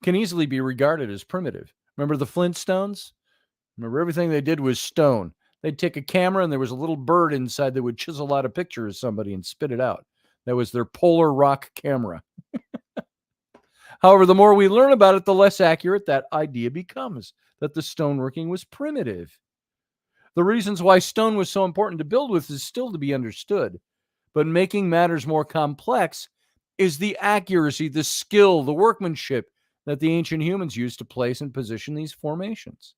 can easily be regarded as primitive. Remember the Flintstones? Remember, everything they did was stone. They'd take a camera and there was a little bird inside that would chisel out a picture of somebody and spit it out. That was their polar rock camera. However, the more we learn about it, the less accurate that idea becomes, that the stoneworking was primitive. The reasons why stone was so important to build with is still to be understood. But making matters more complex is the accuracy, the skill, the workmanship that the ancient humans used to place and position these formations.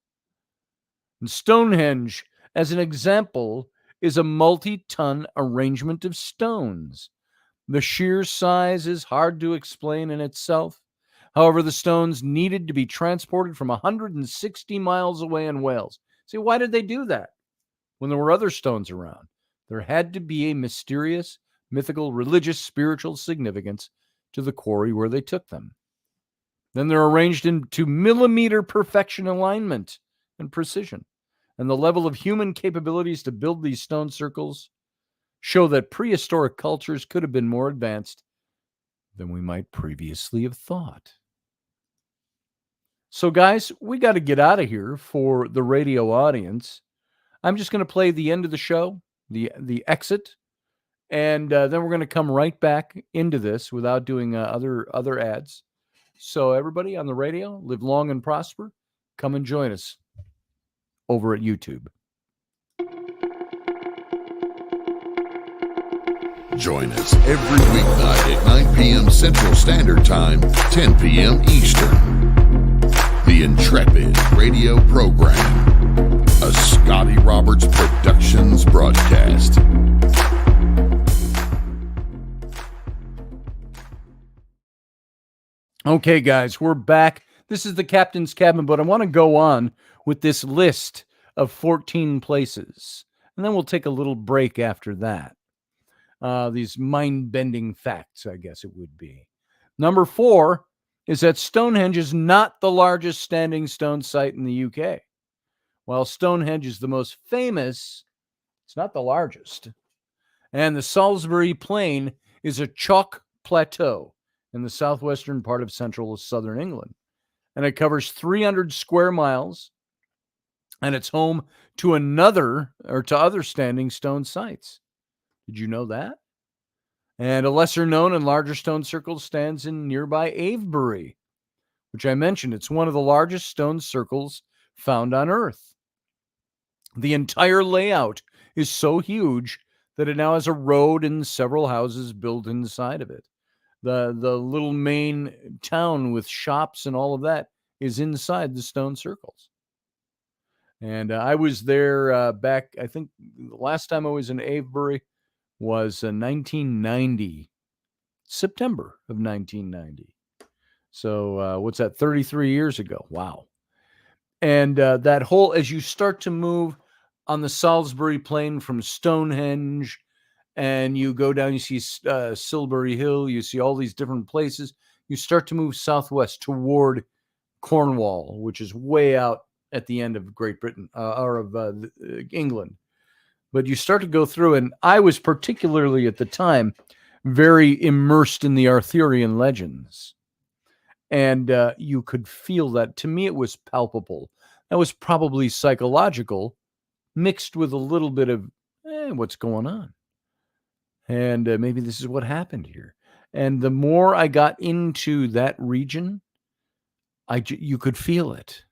And Stonehenge, as an example, is a multi-ton arrangement of stones. The sheer size is hard to explain in itself. However, the stones needed to be transported from 160 miles away in Wales. See, why did they do that when there were other stones around? There had to be a mysterious, mythical, religious, spiritual significance to the quarry where they took them. Then they're arranged into millimeter perfection alignment and precision. And the level of human capabilities to build these stone circles show that prehistoric cultures could have been more advanced than we might previously have thought. So, guys, we got to get out of here for the radio audience. I'm just going to play the end of the show, the exit, and then we're going to come right back into this without doing other ads. So, everybody on the radio, live long and prosper. Come and join us over at YouTube. Join us every weeknight at 9 p.m. Central Standard Time, 10 p.m. Eastern. The Intrepid Radio Program, a Scotty Roberts Productions broadcast. Okay, guys, we're back. This is the captain's cabin, but I want to go on with this list of 14 places, and then we'll take a little break after that. These mind-bending facts, I guess it would be. Number 4 is that Stonehenge is not the largest standing stone site in the UK. While Stonehenge is the most famous, it's not the largest. And the Salisbury Plain is a chalk plateau in the southwestern part of central and southern England. And it covers 300 square miles, and it's home to other standing stone sites. Did you know that? And a lesser known and larger stone circle stands in nearby Avebury, which I mentioned. It's one of the largest stone circles found on Earth. The entire layout is so huge that it now has a road and several houses built inside of it. The little main town with shops and all of that is inside the stone circles. And I was there back, I think the last time I was in Avebury was 1990, September of 1990. So what's that, 33 years ago? Wow. And that whole, as you start to move on the Salisbury Plain from Stonehenge, and you go down, you see Silbury Hill, you see all these different places, you start to move southwest toward Cornwall, which is way out at the end of Great Britain, or of England. But you start to go through, and I was particularly at the time very immersed in the Arthurian legends. And you could feel that. To me, it was palpable. That was probably psychological, mixed with a little bit of what's going on. And maybe this is what happened here. And the more I got into that region, you could feel it.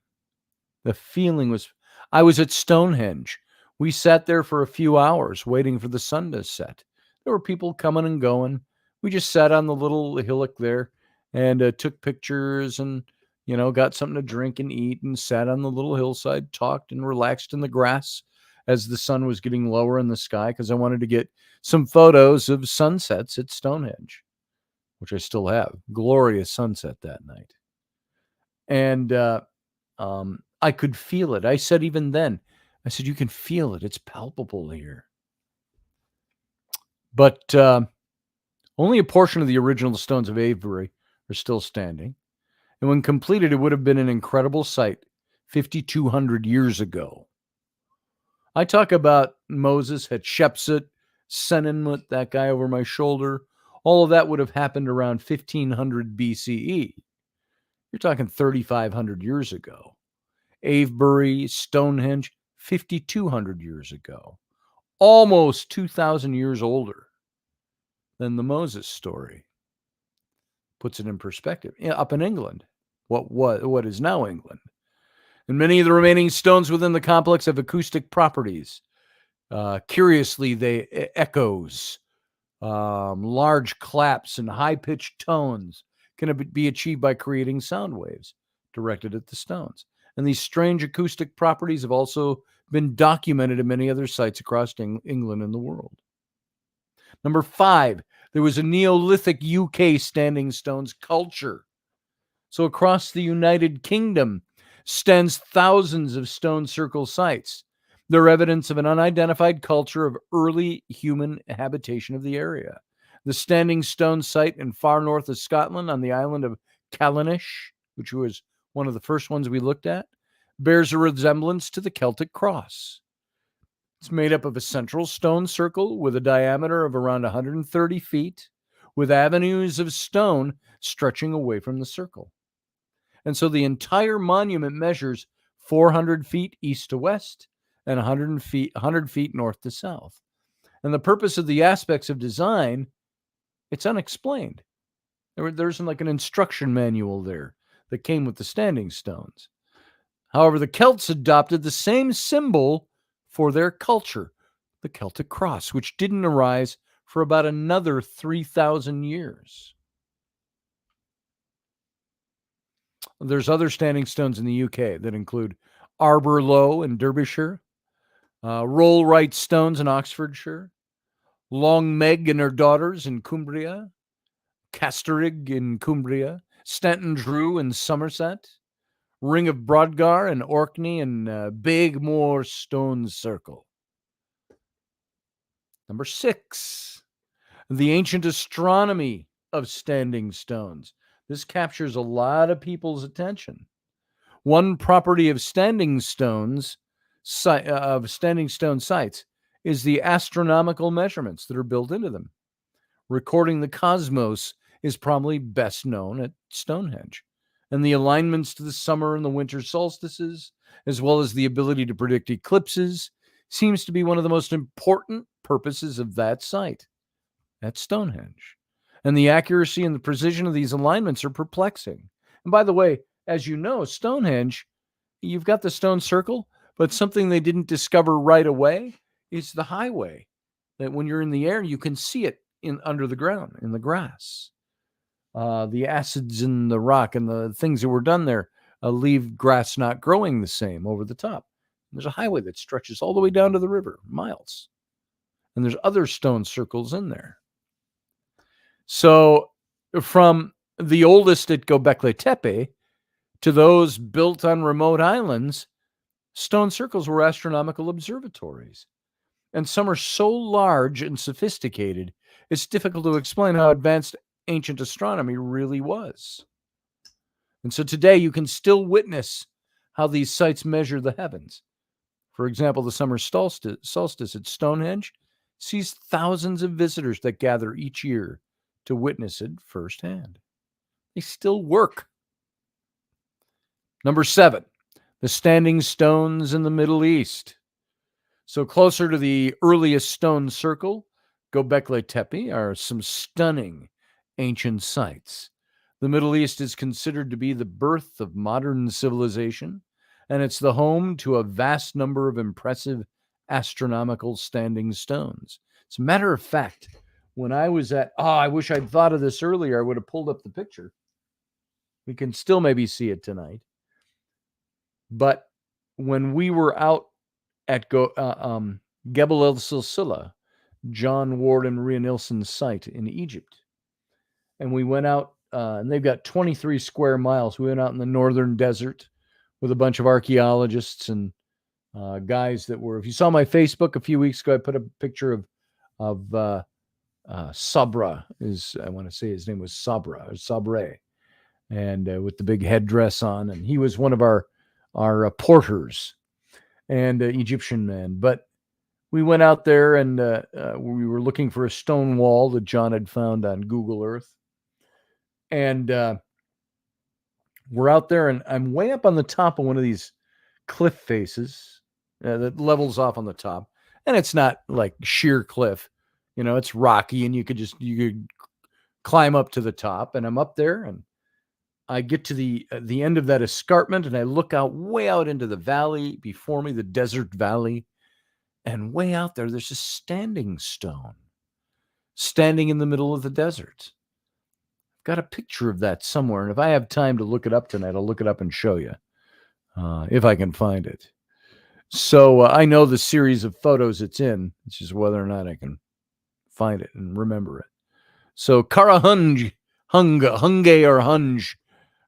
The feeling was, I was at Stonehenge. We sat there for a few hours waiting for the sun to set. There were people coming and going. We just sat on the little hillock there and took pictures and, got something to drink and eat and sat on the little hillside, talked and relaxed in the grass as the sun was getting lower in the sky because I wanted to get some photos of sunsets at Stonehenge, which I still have. Glorious sunset that night. And I could feel it. I said even then, I said, you can feel it. It's palpable here. But only a portion of the original stones of Avebury are still standing. And when completed, it would have been an incredible sight 5,200 years ago. I talk about Moses, Hatshepsut, Senenmut, that guy over my shoulder. All of that would have happened around 1500 BCE. You're talking 3,500 years ago. Avebury, Stonehenge, 5,200 years ago. Almost 2,000 years older than the Moses story. Puts it in perspective. Up in England, what is now England. And many of the remaining stones within the complex have acoustic properties. Curiously, they echoes, large claps, and high-pitched tones can be achieved by creating sound waves directed at the stones. And these strange acoustic properties have also been documented in many other sites across England and the world. Number 5, there was a Neolithic UK standing stones culture. So across the United Kingdom stands thousands of stone circle sites. They're evidence of an unidentified culture of early human habitation of the area. The standing stone site in far north of Scotland on the island of Callanish, which was one of the first ones we looked at, bears a resemblance to the Celtic cross. It's made up of a central stone circle with a diameter of around 130 feet, with avenues of stone stretching away from the circle. And so the entire monument measures 400 feet east to west and 100 feet north to south. And the purpose of the aspects of design, it's unexplained. There's like an instruction manual there that came with the standing stones. However, the Celts adopted the same symbol for their culture, the Celtic cross, which didn't arise for about another 3,000 years. There's other standing stones in the UK that include Arbor Low in Derbyshire, Rollright Stones in Oxfordshire, Long Meg and her daughters in Cumbria, Casterig in Cumbria, Stanton Drew in Somerset, Ring of Brodgar in Orkney, and Begmore Stone Circle. Number 6, the ancient astronomy of standing stones. This captures a lot of people's attention. One property of standing stone sites is the astronomical measurements that are built into them. Recording the cosmos is probably best known at Stonehenge, and the alignments to the summer and the winter solstices, as well as the ability to predict eclipses, seems to be one of the most important purposes of that site at Stonehenge. And the accuracy and the precision of these alignments are perplexing. And by the way, as you know, Stonehenge, you've got the stone circle, but something they didn't discover right away is the highway. That when you're in the air, you can see it under the ground, in the grass. The acids in the rock and the things that were done there leave grass not growing the same over the top. There's a highway that stretches all the way down to the river, miles. And there's other stone circles in there. So from the oldest at Göbekli Tepe to those built on remote islands, stone circles were astronomical observatories. And some are so large and sophisticated, it's difficult to explain how advanced ancient astronomy really was. And so today you can still witness how these sites measure the heavens. For example, the summer solstice at Stonehenge sees thousands of visitors that gather each year to witness it firsthand. They still work Number 7, the standing stones in the Middle East. So closer to the earliest stone circle, Göbekli Tepe, are some stunning ancient sites. The Middle East is considered to be the birth of modern civilization, and it's the home to a vast number of impressive astronomical standing stones. As a matter of fact, when I was I wish I'd thought of this earlier. I would have pulled up the picture. We can still maybe see it tonight. But when we were out at Gebel El Silsila, John Ward and Maria Nilsson's site in Egypt, and we went out, and they've got 23 square miles. We went out in the northern desert with a bunch of archaeologists and guys that were, if you saw my Facebook a few weeks ago, I put a picture of Sabra, I want to say his name was Sabra, or Sabre, and with the big headdress on, and he was one of our porters and Egyptian man. But we went out there, and we were looking for a stone wall that John had found on Google Earth. And we're out there, and I'm way up on the top of one of these cliff faces that levels off on the top. And it's not like sheer cliff. It's rocky, and you could climb up to the top. And I'm up there, and I get to the end of that escarpment, and I look way out into the valley before me, the desert valley. And way out there, there's a standing stone standing in the middle of the desert. I've got a picture of that somewhere, and if I have time to look it up tonight, I'll look it up and show you, if I can find it. So I know the series of photos it's in. It's just whether or not I can find it and remember it. So Karahunj,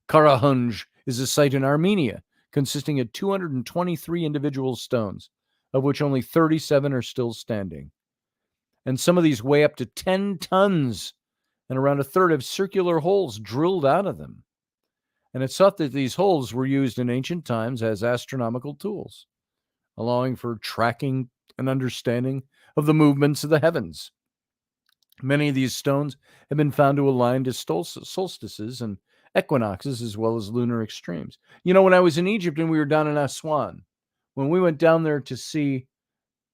Karahunj is a site in Armenia consisting of 223 individual stones, of which only 37 are still standing. And some of these weigh up to 10 tons, and around a third have circular holes drilled out of them. And it's thought that these holes were used in ancient times as astronomical tools, allowing for tracking and understanding of the movements of the heavens. Many of these stones have been found to align to solstices and equinoxes, as well as lunar extremes. When I was in Egypt and we were down in Aswan, when we went down there to see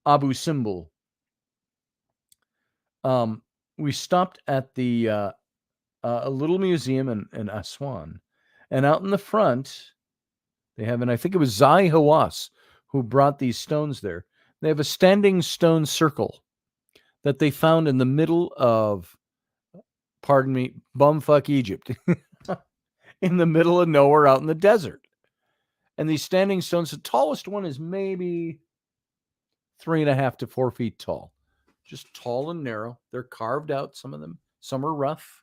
Abu Simbel, we stopped at a little museum in Aswan, and out in the front, they have, and I think it was Zai Hawass who brought these stones there. They have a standing stone circle that they found in the middle of, bumfuck Egypt, in the middle of nowhere out in the desert. And these standing stones, the tallest one is maybe 3.5 to 4 feet tall. Just tall and narrow. They're carved out, some of them. Some are rough.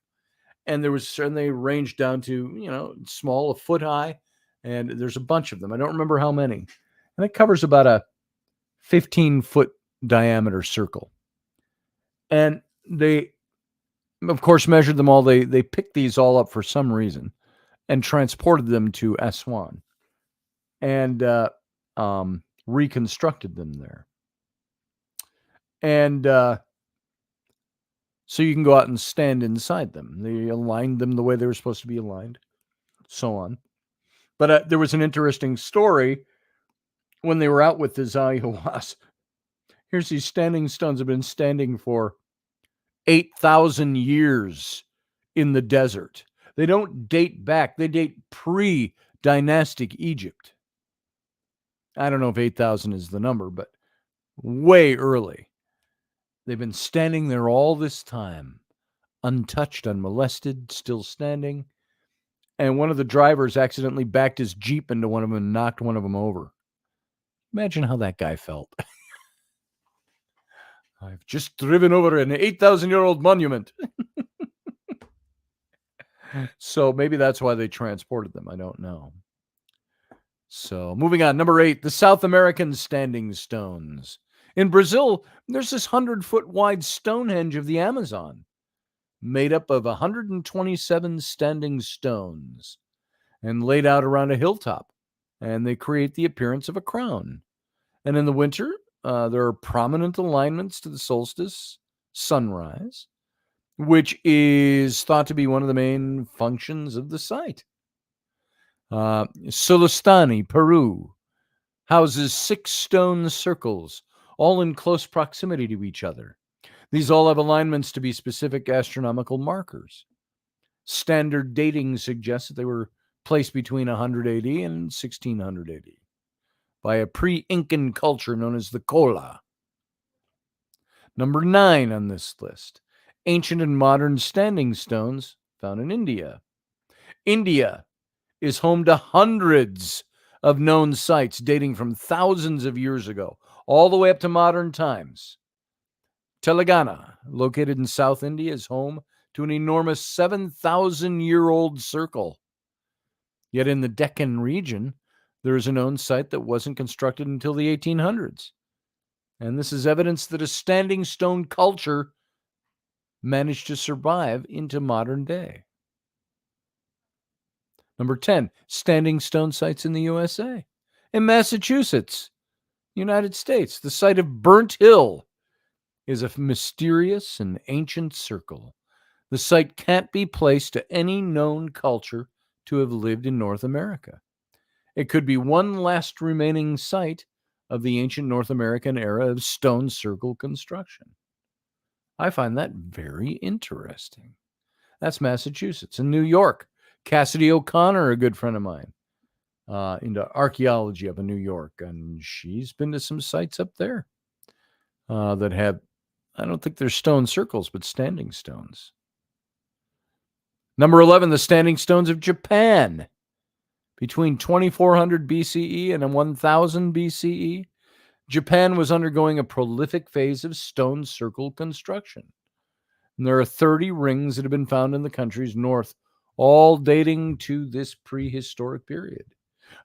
And they range down to, small, a foot high. And there's a bunch of them. I don't remember how many. And it covers about a 15-foot diameter circle. And they, of course, measured them all. They picked these all up for some reason and transported them to Aswan and reconstructed them there. And so you can go out and stand inside them. They aligned them the way they were supposed to be aligned, so on. But there was an interesting story when they were out with the Zai Hawass. Here's these standing stones have been standing for 8,000 years in the desert. They don't date back. They date pre-dynastic Egypt. I don't know if 8,000 is the number, but way early. They've been standing there all this time, untouched, unmolested, still standing. And one of the drivers accidentally backed his Jeep into one of them and knocked one of them over. Imagine how that guy felt. I've just driven over an 8,000-year-old monument. So maybe that's why they transported them. I don't know. So moving on. Number 8, the South American standing stones. In Brazil, there's this 100-foot wide Stonehenge of the Amazon, made up of 127 standing stones and laid out around a hilltop. And they create the appearance of a crown. And in the winter, there are prominent alignments to the solstice, sunrise, which is thought to be one of the main functions of the site. Solostani, Peru, houses 6 stone circles, all in close proximity to each other. These all have alignments to be specific astronomical markers. Standard dating suggests that they were placed between 100 AD and 1600 AD by a pre-Incan culture known as the Kola. Number 9 on this list, ancient and modern standing stones found in India. India is home to hundreds of known sites dating from thousands of years ago, all the way up to modern times. Telangana, located in South India, is home to an enormous 7,000-year-old circle. Yet in the Deccan region, there is a known site that wasn't constructed until the 1800s. And this is evidence that a standing stone culture managed to survive into modern day. Number 10, standing stone sites in the USA. In Massachusetts, United States, the site of Burnt Hill is a mysterious and ancient circle. The site can't be placed to any known culture to have lived in North America. It could be one last remaining site of the ancient North American era of stone circle construction. I find that very interesting. That's Massachusetts. In New York, Cassidy O'Connor, a good friend of mine, into archaeology up in New York, and she's been to some sites up there that have, I don't think they're stone circles, but standing stones. Number 11, the standing stones of Japan. Between 2400 BCE and 1000 BCE, Japan was undergoing a prolific phase of stone circle construction. And there are 30 rings that have been found in the country's north, all dating to this prehistoric period.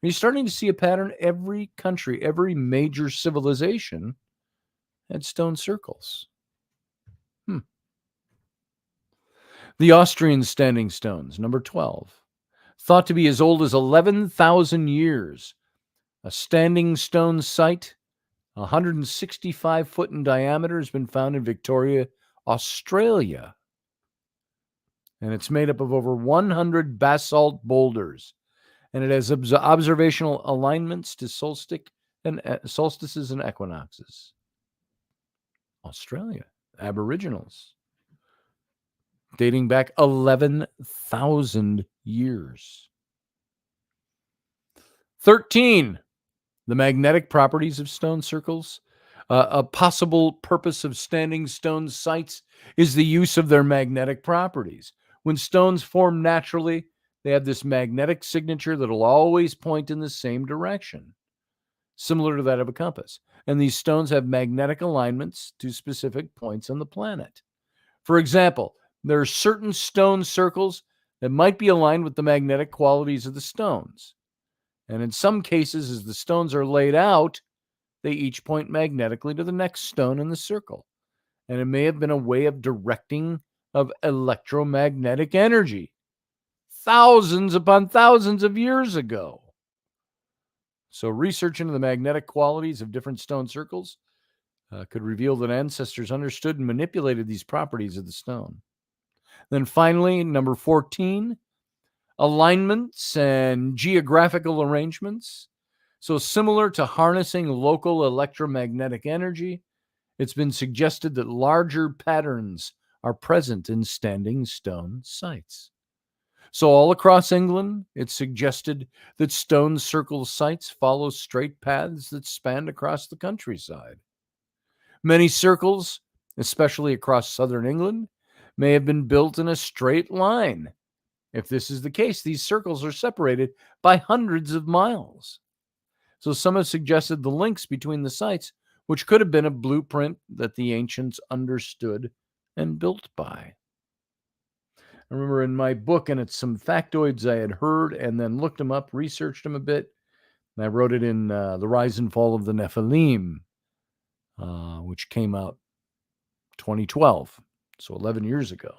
You're starting to see a pattern. Every country, every major civilization had stone circles. The Austrian standing stones, number 12, thought to be as old as 11,000 years. A standing stone site, 165 foot in diameter, has been found in Victoria, Australia. And it's made up of over 100 basalt boulders. And it has observational alignments to solstices and equinoxes. Australia, Aboriginals, dating back 11,000 years. 13, the magnetic properties of stone circles. A possible purpose of standing stone sites is the use of their magnetic properties. When stones form naturally, they have this magnetic signature that will always point in the same direction, similar to that of a compass. And these stones have magnetic alignments to specific points on the planet. For example, there are certain stone circles that might be aligned with the magnetic qualities of the stones. And in some cases, as the stones are laid out, they each point magnetically to the next stone in the circle. And it may have been a way of directing of electromagnetic energy thousands upon thousands of years ago. So research into the magnetic qualities of different stone circles could reveal that ancestors understood and manipulated these properties of the stone. Then finally, number 14, alignments and geographical arrangements. So similar to harnessing local electromagnetic energy, it's been suggested that larger patterns are present in standing stone sites. So all across England, it's suggested that stone circle sites follow straight paths that span across the countryside. Many circles, especially across southern England, may have been built in a straight line. If this is the case, these circles are separated by hundreds of miles. So some have suggested the links between the sites, which could have been a blueprint that the ancients understood and built by. I remember in my book, and it's some factoids I had heard and then looked them up, researched them a bit, and I wrote it in The Rise and Fall of the Nephilim, which came out 2012, so 11 years ago.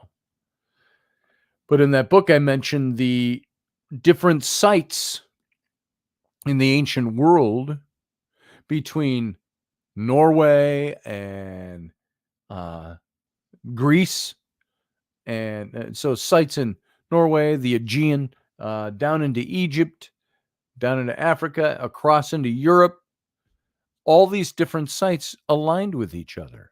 But in that book, I mentioned the different sites in the ancient world between Norway and Greece. And so sites in Norway, the Aegean, down into Egypt, down into Africa, across into Europe. All these different sites aligned with each other.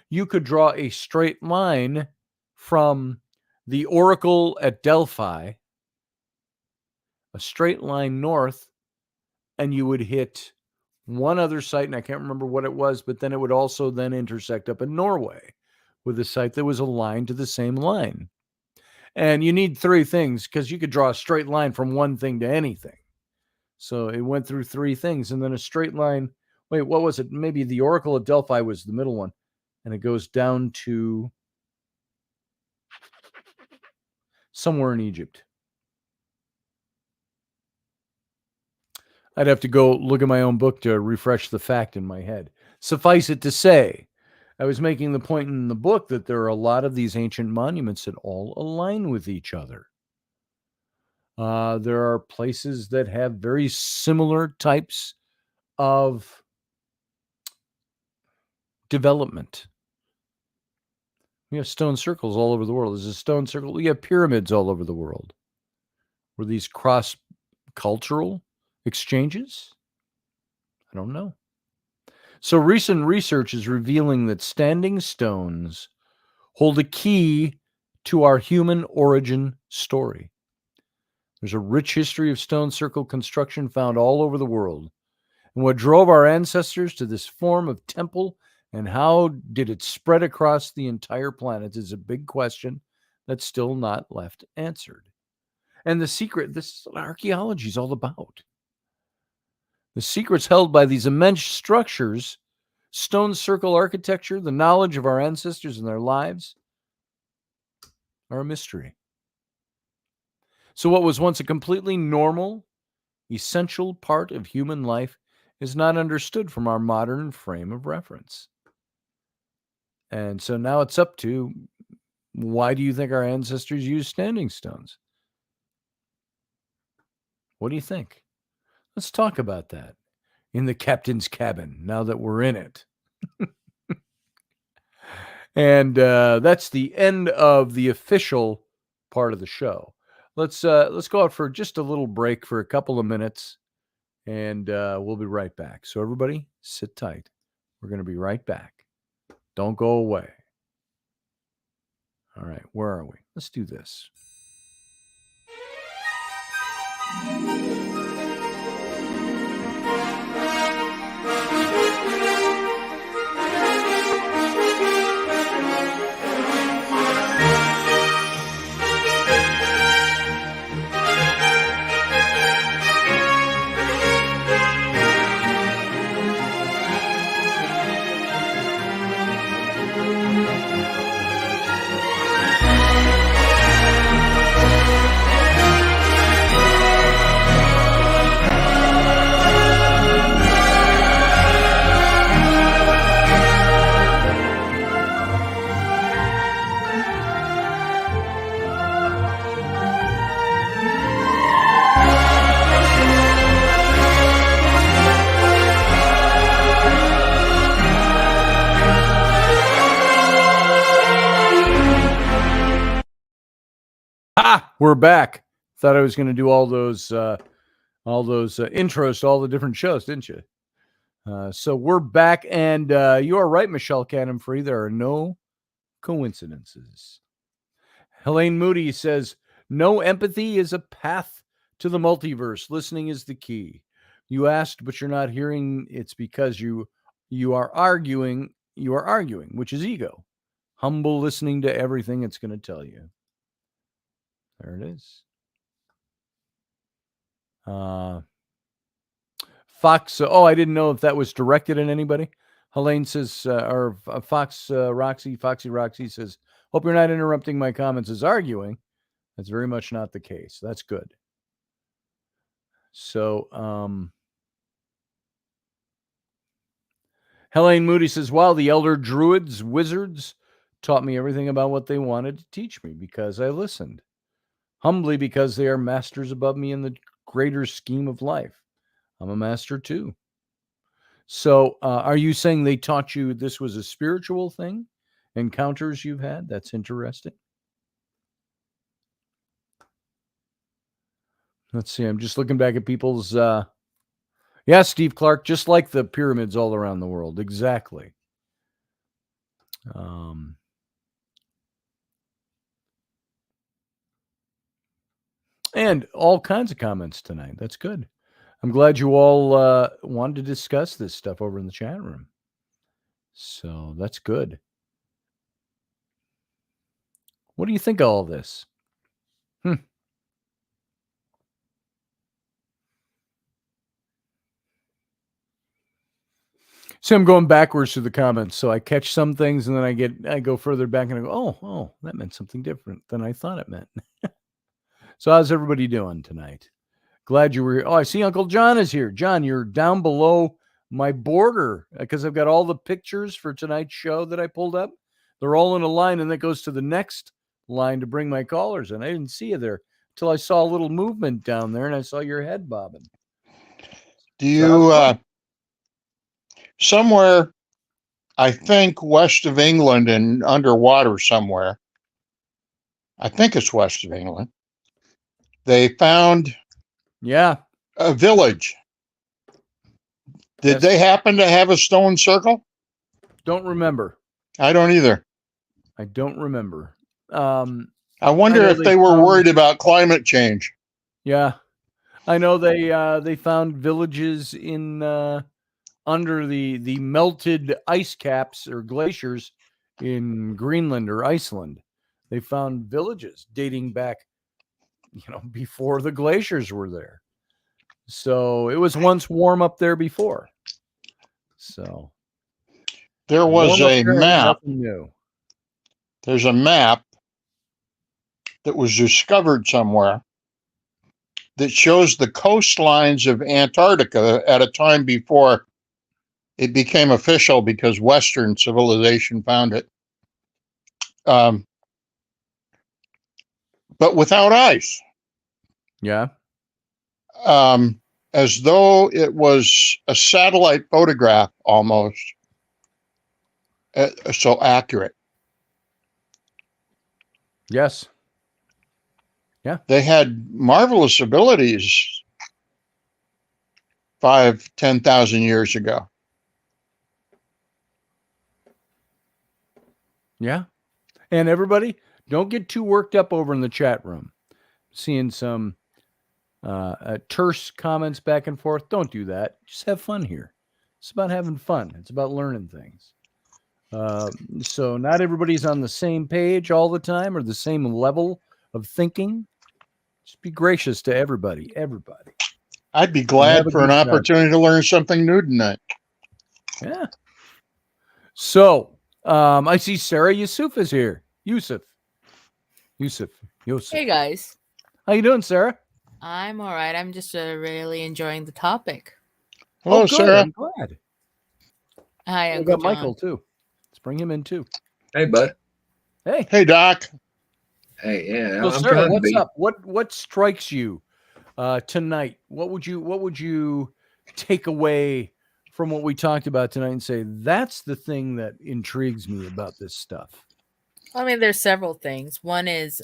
You could draw a straight line from the oracle at Delphi, a straight line north, and you would hit one other site, and I can't remember what it was, but then it would also then intersect up in Norway with a site that was aligned to the same line. And you need three things because you could draw a straight line from one thing to anything. So it went through three things, and then a straight line. Wait, what was it? Maybe the oracle at Delphi was the middle one, and it goes down to somewhere in Egypt. I'd have to go look at my own book to refresh the fact in my head. Suffice it to say, I was making the point in the book that there are a lot of these ancient monuments that all align with each other. There are places that have very similar types of development. We have stone circles all over the world. There's a stone circle. We have pyramids all over the world. Were these cross-cultural exchanges? I don't know. So recent research is revealing that standing stones hold a key to our human origin story. There's a rich history of stone circle construction found all over the world. And what drove our ancestors to this form of temple and how did it spread across the entire planet is a big question that's still not left answered. And the secret, this is what archaeology is all about. The secrets held by these immense structures, stone circle architecture, the knowledge of our ancestors and their lives, are a mystery. So what was once a completely normal, essential part of human life is not understood from our modern frame of reference. And so now it's up to, why do you think our ancestors used standing stones? What do you think? Let's talk about that in the captain's cabin now that we're in it. And that's the end of the official part of the show. Let's go out for just a little break for a couple of minutes, and we'll be right back. So everybody, sit tight. We're going to be right back. Don't go away. All right, where are we? Let's do this. We're back. Thought I was going to do all those intros to all the different shows, didn't you? So we're back, and you are right, Michelle Cannon-Free. There are no coincidences. Helene Moody says, no empathy is a path to the multiverse. Listening is the key. You asked, but you're not hearing. It's because you are arguing. You are arguing, which is ego. Humble listening to everything it's going to tell you. There it is. Fox. I didn't know if that was directed at anybody. Helene says, or Foxy Roxy says, hope you're not interrupting my comments as arguing. That's very much not the case. That's good. So, Helene Moody says, wow, the elder druids, wizards taught me everything about what they wanted to teach me because I listened. Humbly, because they are masters above me in the greater scheme of life. I'm a master too. So are you saying they taught you this was a spiritual thing? Encounters you've had? That's interesting. Let's see. I'm just looking back at people's. Yeah, Steve Clark, just like the pyramids all around the world. Exactly. And all kinds of comments tonight. That's good. I'm glad you all wanted to discuss this stuff over in the chat room. So that's good. What do you think of all this? See, I'm going backwards through the comments, so I catch some things, and then I go further back, and I go, oh, that meant something different than I thought it meant. So how's everybody doing tonight? Glad you were here. Oh, I see Uncle John is here. John, you're down below my border because I've got all the pictures for tonight's show that I pulled up. They're all in a line, and that goes to the next line to bring my callers in. I didn't see you there until I saw a little movement down there, and I saw your head bobbing. Do you somewhere, I think west of England and underwater somewhere, I think it's west of England, they found a village. Did they happen to have a stone circle? Don't remember. I don't either. I don't remember. I wonder if they were worried about climate change. Yeah. I know they found villages in under the melted ice caps or glaciers in Greenland or Iceland. They found villages dating back, before the glaciers were there. So it was once warm up there before. So there was a map. New. There's a map that was discovered somewhere that shows the coastlines of Antarctica at a time before it became official because Western civilization found it. But without ice. Yeah. As though it was a satellite photograph almost. So accurate. Yes. Yeah. They had marvelous abilities 5,000-10,000 years ago. Yeah. And everybody, don't get too worked up over in the chat room. Seeing some terse comments back and forth. Don't do that. Just have fun here. It's about having fun. It's about learning things. So not everybody's on the same page all the time or the same level of thinking. Just be gracious to everybody. Everybody. I'd be glad for an opportunity to learn something new tonight. Yeah. So I see Sarah Yusuf is here. Yusuf. Hey guys. How you doing, Sarah? I'm all right. I'm just really enjoying the topic. Hello, Sarah. I'm glad. Hi, We've got Michael too. Let's bring him in too. Hey, bud. Hey, Doc. Hey, yeah. So, Sarah, what's up? What strikes you tonight? What would you take away from what we talked about tonight and say that's the thing that intrigues me about this stuff? I mean, there's several things. One is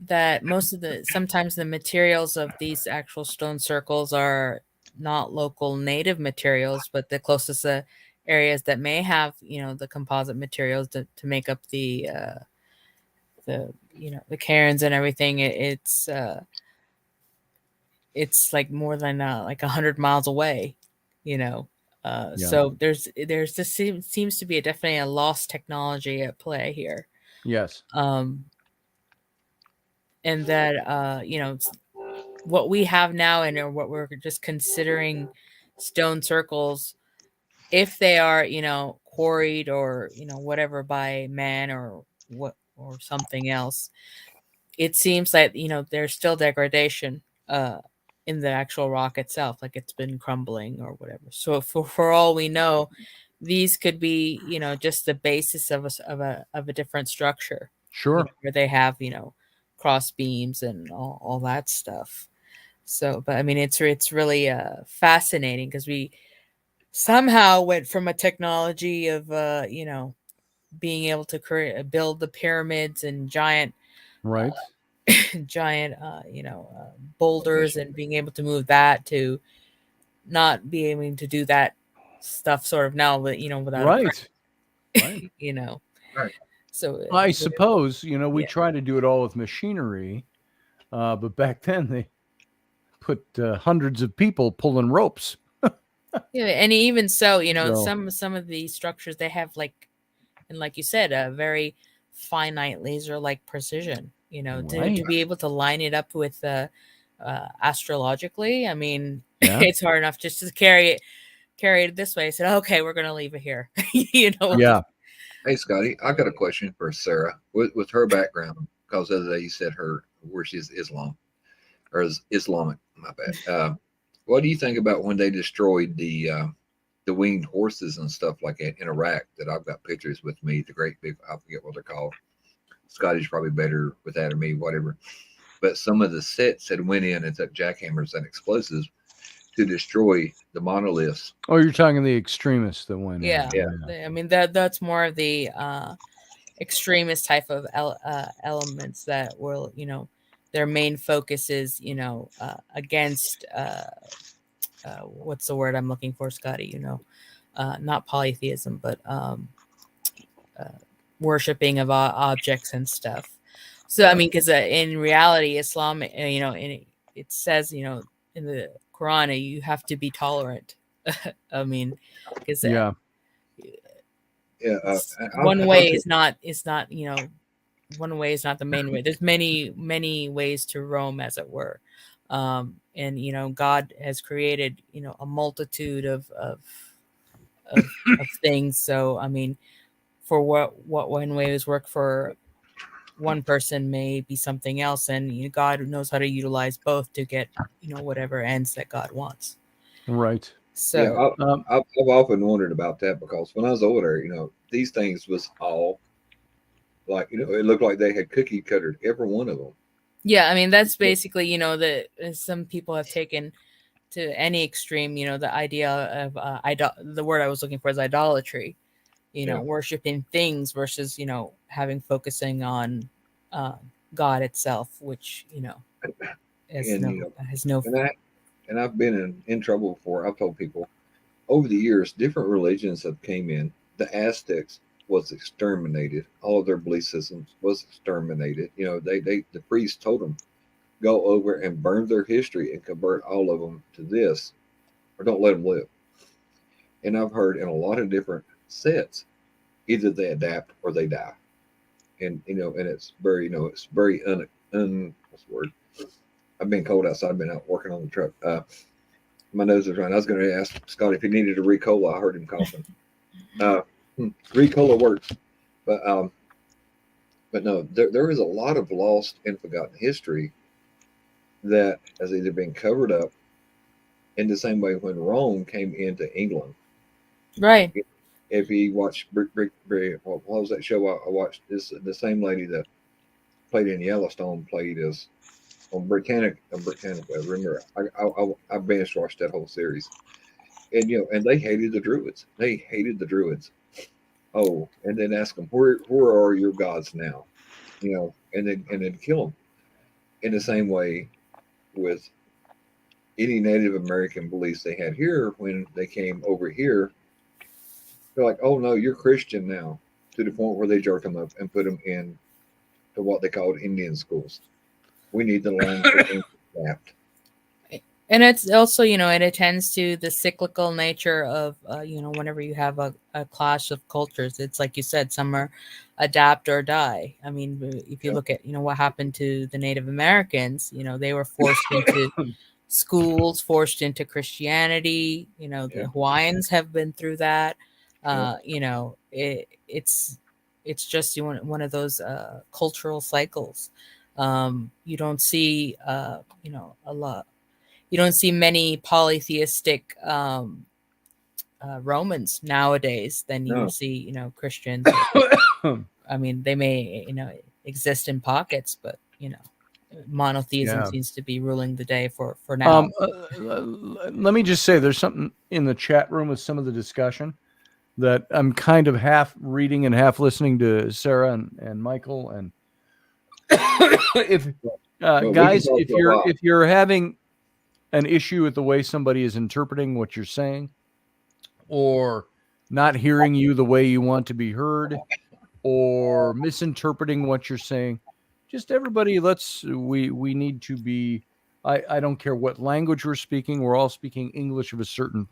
that sometimes the materials of these actual stone circles are not local native materials, but the closest areas that may have, the composite materials to make up the cairns and everything. It's like more than like 100 miles away, So there's this seems to be definitely a lost technology at play here. Yes. And that what we have now and what we're just considering stone circles, if they are quarried or whatever by man or something else, it seems like there's still degradation in the actual rock itself, like it's been crumbling or whatever. So for all we know, these could be just the basis of a different structure. Sure. Where they have cross beams and all that stuff. So, but I mean, it's really fascinating because we somehow went from a technology of being able to build the pyramids and giant giant, boulders and being able to move that to not be able to do that stuff sort of now, but without a Right. Right. Right. So I suppose, we Yeah. try to do it all with machinery, but back then they put hundreds of people pulling ropes. yeah, and even so, So- some of the structures they have and like you said, a very finite laser like precision. To Right. be able to line it up with astrologically. I mean, Yeah. it's hard enough just to carry it this way. I said, okay, we're gonna leave it here. Yeah. Hey, Scotty, I got a question for Sarah with her background because the other day you said where she's Islam or is Islamic. My bad. What do you think about when they destroyed the winged horses and stuff like that in Iraq? That I've got pictures with me. The great big, I forget what they're called. Scotty's probably better with that or me, whatever. But some of the sets had went in and took jackhammers and explosives to destroy the monoliths. Oh, you're talking the extremists that went Yeah. in. I mean that's more of the extremist type of elements that will, their main focus is, against what's the word I'm looking for, Scotty? Not polytheism, but worshiping of objects and stuff. So I mean, because in reality, Islam, and it says, in the Quran, you have to be tolerant. I mean, because Yeah. one way is not one way is not the main way. There's many ways to Rome, as it were. And God has created a multitude of things. So I mean, for what one way is work for one person may be something else, and God knows how to utilize both to get whatever ends that God wants. Right. So I've often wondered about that because when I was older, these things was all like, it looked like they had cookie cuttered every one of them. yeah, I mean that's basically that some people have taken to any extreme. The idea of the word I was looking for is idolatry. Worshiping things versus focusing on God itself, which has no. And I've been in trouble before. I've told people over the years, different religions have came in. The Aztecs was exterminated. All of their belief systems was exterminated. The priests told them, go over and burn their history and convert all of them to this, or don't let them live. And I've heard in a lot of different sets, either they adapt or they die. And and it's very it's very what's the word? I've been cold outside. I've been out working on the truck. My nose is running. I was going to ask Scotty if he needed a Ricola. I heard him coughing. Ricola works, but no, there is a lot of lost and forgotten history that has either been covered up in the same way when Rome came into England. Right. If you watch what was that show I watched? The same lady that played in Yellowstone played as on Britannica. Remember, I binge watched that whole series, and and they hated the Druids. Oh, and then ask them where are your gods now, and then kill them. In the same way with any Native American beliefs they had here when they came over here, they're like, oh no, you're Christian now, to the point where they jerk them up and put them in to what they called Indian schools. We need to learn to adapt. And it's also, it attends to the cyclical nature of, whenever you have a clash of cultures, it's like you said, some are adapt or die. I mean, if you look at, what happened to the Native Americans, they were forced into schools, forced into Christianity. The Hawaiians have been through that. It's just one of those cultural cycles. You don't see, a lot. You don't see many polytheistic Romans nowadays than you see, Christians. I mean, they may, exist in pockets, but, monotheism seems to be ruling the day for now. Let me just say there's something in the chat room with some of the discussion that I'm kind of half reading and half listening to Sarah and Michael. And if Well, we guys, can talk for a while. if you're having an issue with the way somebody is interpreting what you're saying, or not hearing you the way you want to be heard, or misinterpreting what you're saying, just everybody, we need to be. I don't care what language we're speaking. We're all speaking English of a certain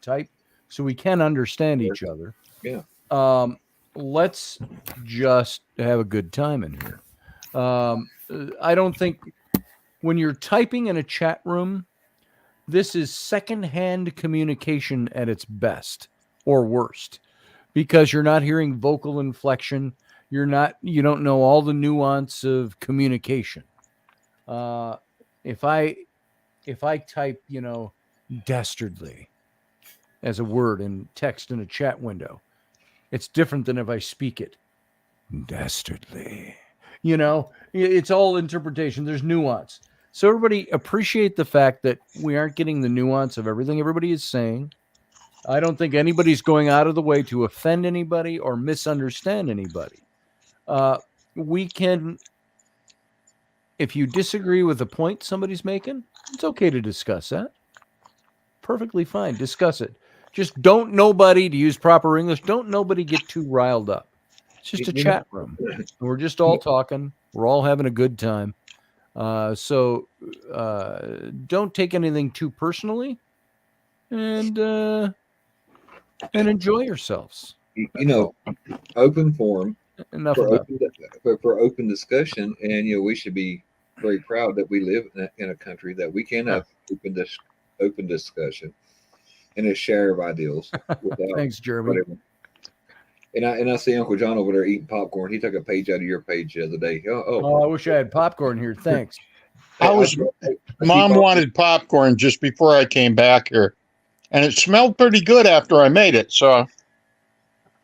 type, so we can understand each other. Yeah. Let's just have a good time in here. I don't think when you're typing in a chat room, this is secondhand communication at its best or worst, because you're not hearing vocal inflection. You don't know all the nuance of communication. If I type, dastardly as a word in text in a chat window, it's different than if I speak it dastardly. It's all interpretation. There's nuance. So everybody appreciate the fact that we aren't getting the nuance of everything everybody is saying. I don't think anybody's going out of the way to offend anybody or misunderstand anybody. We can, if you disagree with the point somebody's making, it's okay to discuss that. Perfectly fine. Discuss it. Just don't nobody, to use proper English, don't nobody get too riled up. It's just a chat room. And we're just all talking. We're all having a good time. So don't take anything too personally, and enjoy yourselves. Open forum Enough for about open discussion, and we should be very proud that we live in a country that we can have open discussion and a share of ideals. Without Thanks, Jeremy. whatever. And I see Uncle John over there eating popcorn. He took a page out of your page the other day. Oh, I wish I had popcorn here. Thanks. Mom wanted popcorn just before I came back here, and it smelled pretty good after I made it, so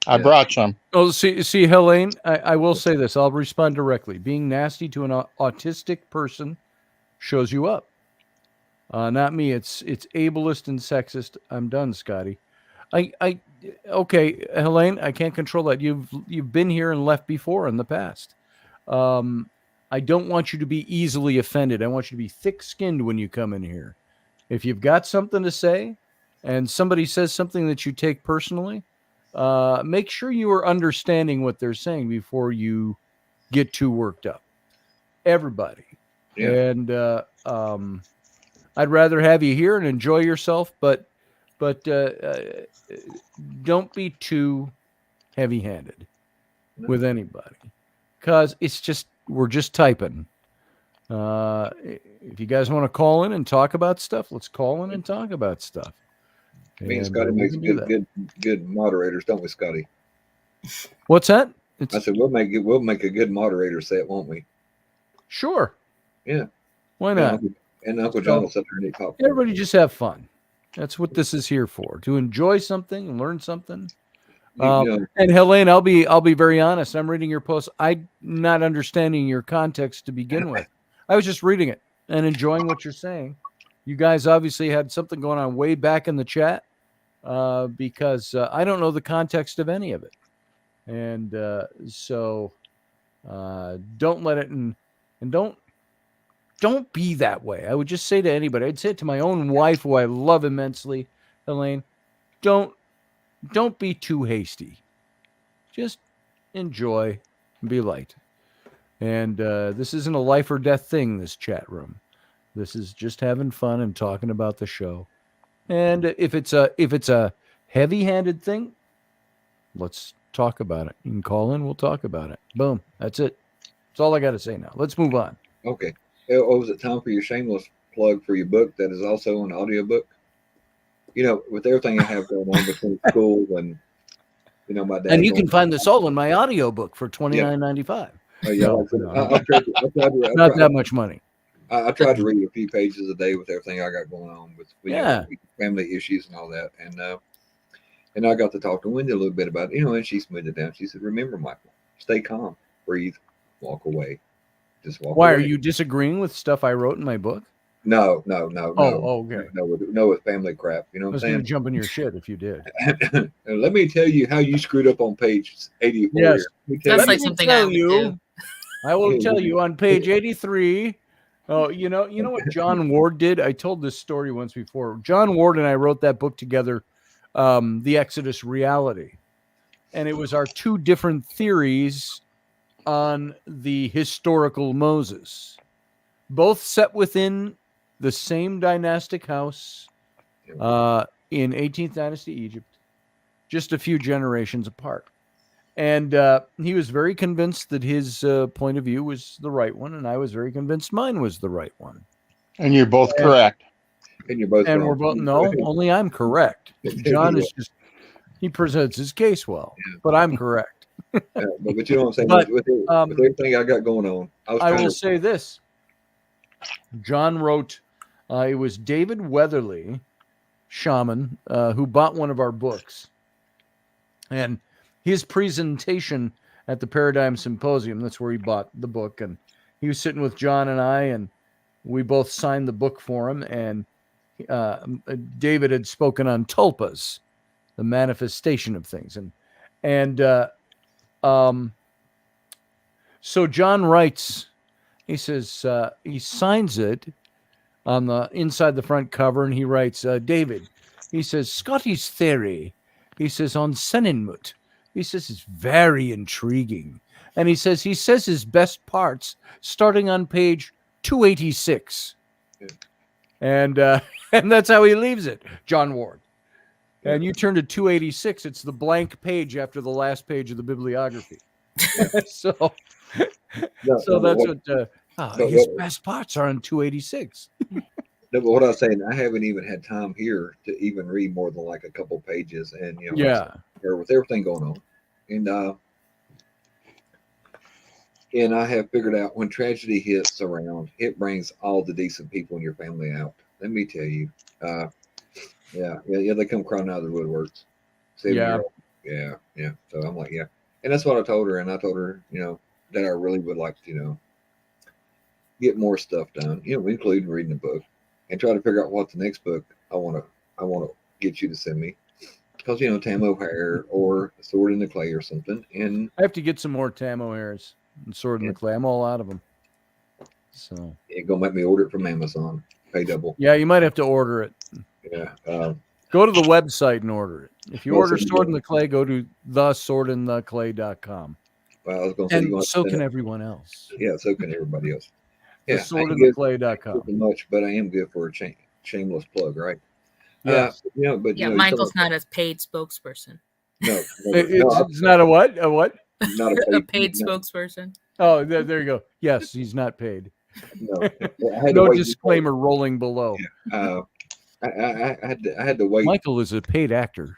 I brought some. Oh, see, Helene, I will say this. I'll respond directly. Being nasty to an autistic person shows you up. Not me. It's ableist and sexist. I'm done, Scotty. Okay, Helene, I can't control that. You've been here and left before in the past. I don't want you to be easily offended. I want you to be thick-skinned when you come in here. If you've got something to say and somebody says something that you take personally, make sure you are understanding what they're saying before you get too worked up. Everybody. Yeah. And I'd rather have you here and enjoy yourself, but don't be too heavy-handed with anybody, because we're just typing. If you guys want to call in and talk about stuff, let's call in and talk about stuff. Me and Scotty makes good moderators, don't we, Scotty? What's that? I said we'll make a good moderator set, won't we? Sure. Yeah. Why not? And Uncle John will sit there and eat popcorn. Everybody just have fun. That's what this is here for, to enjoy something and learn something. And Helene, I'll be very honest. I'm reading your post. I'm not understanding your context to begin with. I was just reading it and enjoying what you're saying. You guys obviously had something going on way back in the chat, because I don't know the context of any of it. And so don't let it and don't be that way. I would just say to anybody, I'd say it to my own wife, who I love immensely, Helene, don't be too hasty. Just enjoy and be light. And this isn't a life or death thing, this chat room. This is just having fun and talking about the show. And if it's a heavy-handed thing, let's talk about it. You can call in, we'll talk about it. Boom. That's it. That's all I got to say now. Let's move on. Okay. Oh, is it time for your shameless plug for your book that is also an audiobook? With everything I have going on between school and, my dad. And you can find this all in my audiobook for $29.95. Oh, yeah. Not that much money. I tried to read a few pages a day with everything I got going on with family issues and all that. And I got to talk to Wendy a little bit about it, and she smoothed it down. She said, remember, Michael, stay calm, breathe, walk away. Just walk Why, away. are you disagreeing with stuff I wrote in my book? No. Oh, okay. No, with family crap. You know what I'm saying? I was jump in your shit if you did. Let me tell you how you screwed up on page 84. Yes. That's like something I would do. I will tell you on page 83. Oh, you know what John Ward did? I told this story once before. John Ward and I wrote that book together, The Exodus Reality. And it was our two different theories on the historical Moses, both set within the same dynastic house in 18th dynasty Egypt, just a few generations apart. And he was very convinced that his point of view was the right one, and I was very convinced mine was the right one. And you're both correct. And you're both And wrong. we're both no, only I'm correct. John is just he presents his case well, but I'm correct. But you know what I'm saying? But, with everything I got going on, I will say this. John wrote, it was David Weatherly, shaman, who bought one of our books. And his presentation at the Paradigm Symposium, that's where he bought the book. And he was sitting with John and I, and we both signed the book for him. And David had spoken on tulpas, the manifestation of things. So John writes, he says, he signs it on the inside the front cover, and he writes, David, he says, Scotty's theory, he says, on Senenmut, he says, it's very intriguing. And he says his best parts starting on page 286. Yeah. And that's how he leaves it, John Ward. And you turn to 286, it's the blank page after the last page of the bibliography. So that's what his best parts are on 286. No, but what I was saying, I haven't even had time here to even read more than like a couple pages, and with everything going on, and I have figured out when tragedy hits around, it brings all the decent people in your family out. Let me tell you, they come crawling out of the woodworks. Yeah. So I'm like, and that's what I told her, and I told her, that I really would like to, get more stuff done, including reading a book, and try to figure out what the next book I want to get you to send me, because Tam O'Hare or Sword in the Clay or something. And I have to get some more Tam O'Hares and Sword in the Clay. I'm all out of them. So you're gonna make me order it from Amazon, pay double. Yeah, you might have to order it. Yeah. Go to the website and order it. If you order Sword in the Clay, go to theswordintheclay.com. Well, I was going to say, and so can everyone else. Yeah, so can everybody else. Yeah, theswordintheclay.com. Much, but I am good for a shameless plug, right? Yes. Michael's not a paid spokesperson. No, it's not a what? A what? Not a paid spokesperson. Oh, there you go. Yes, he's not paid. No, no disclaimer rolling below. Yeah. I had to wait. Michael is a paid actor.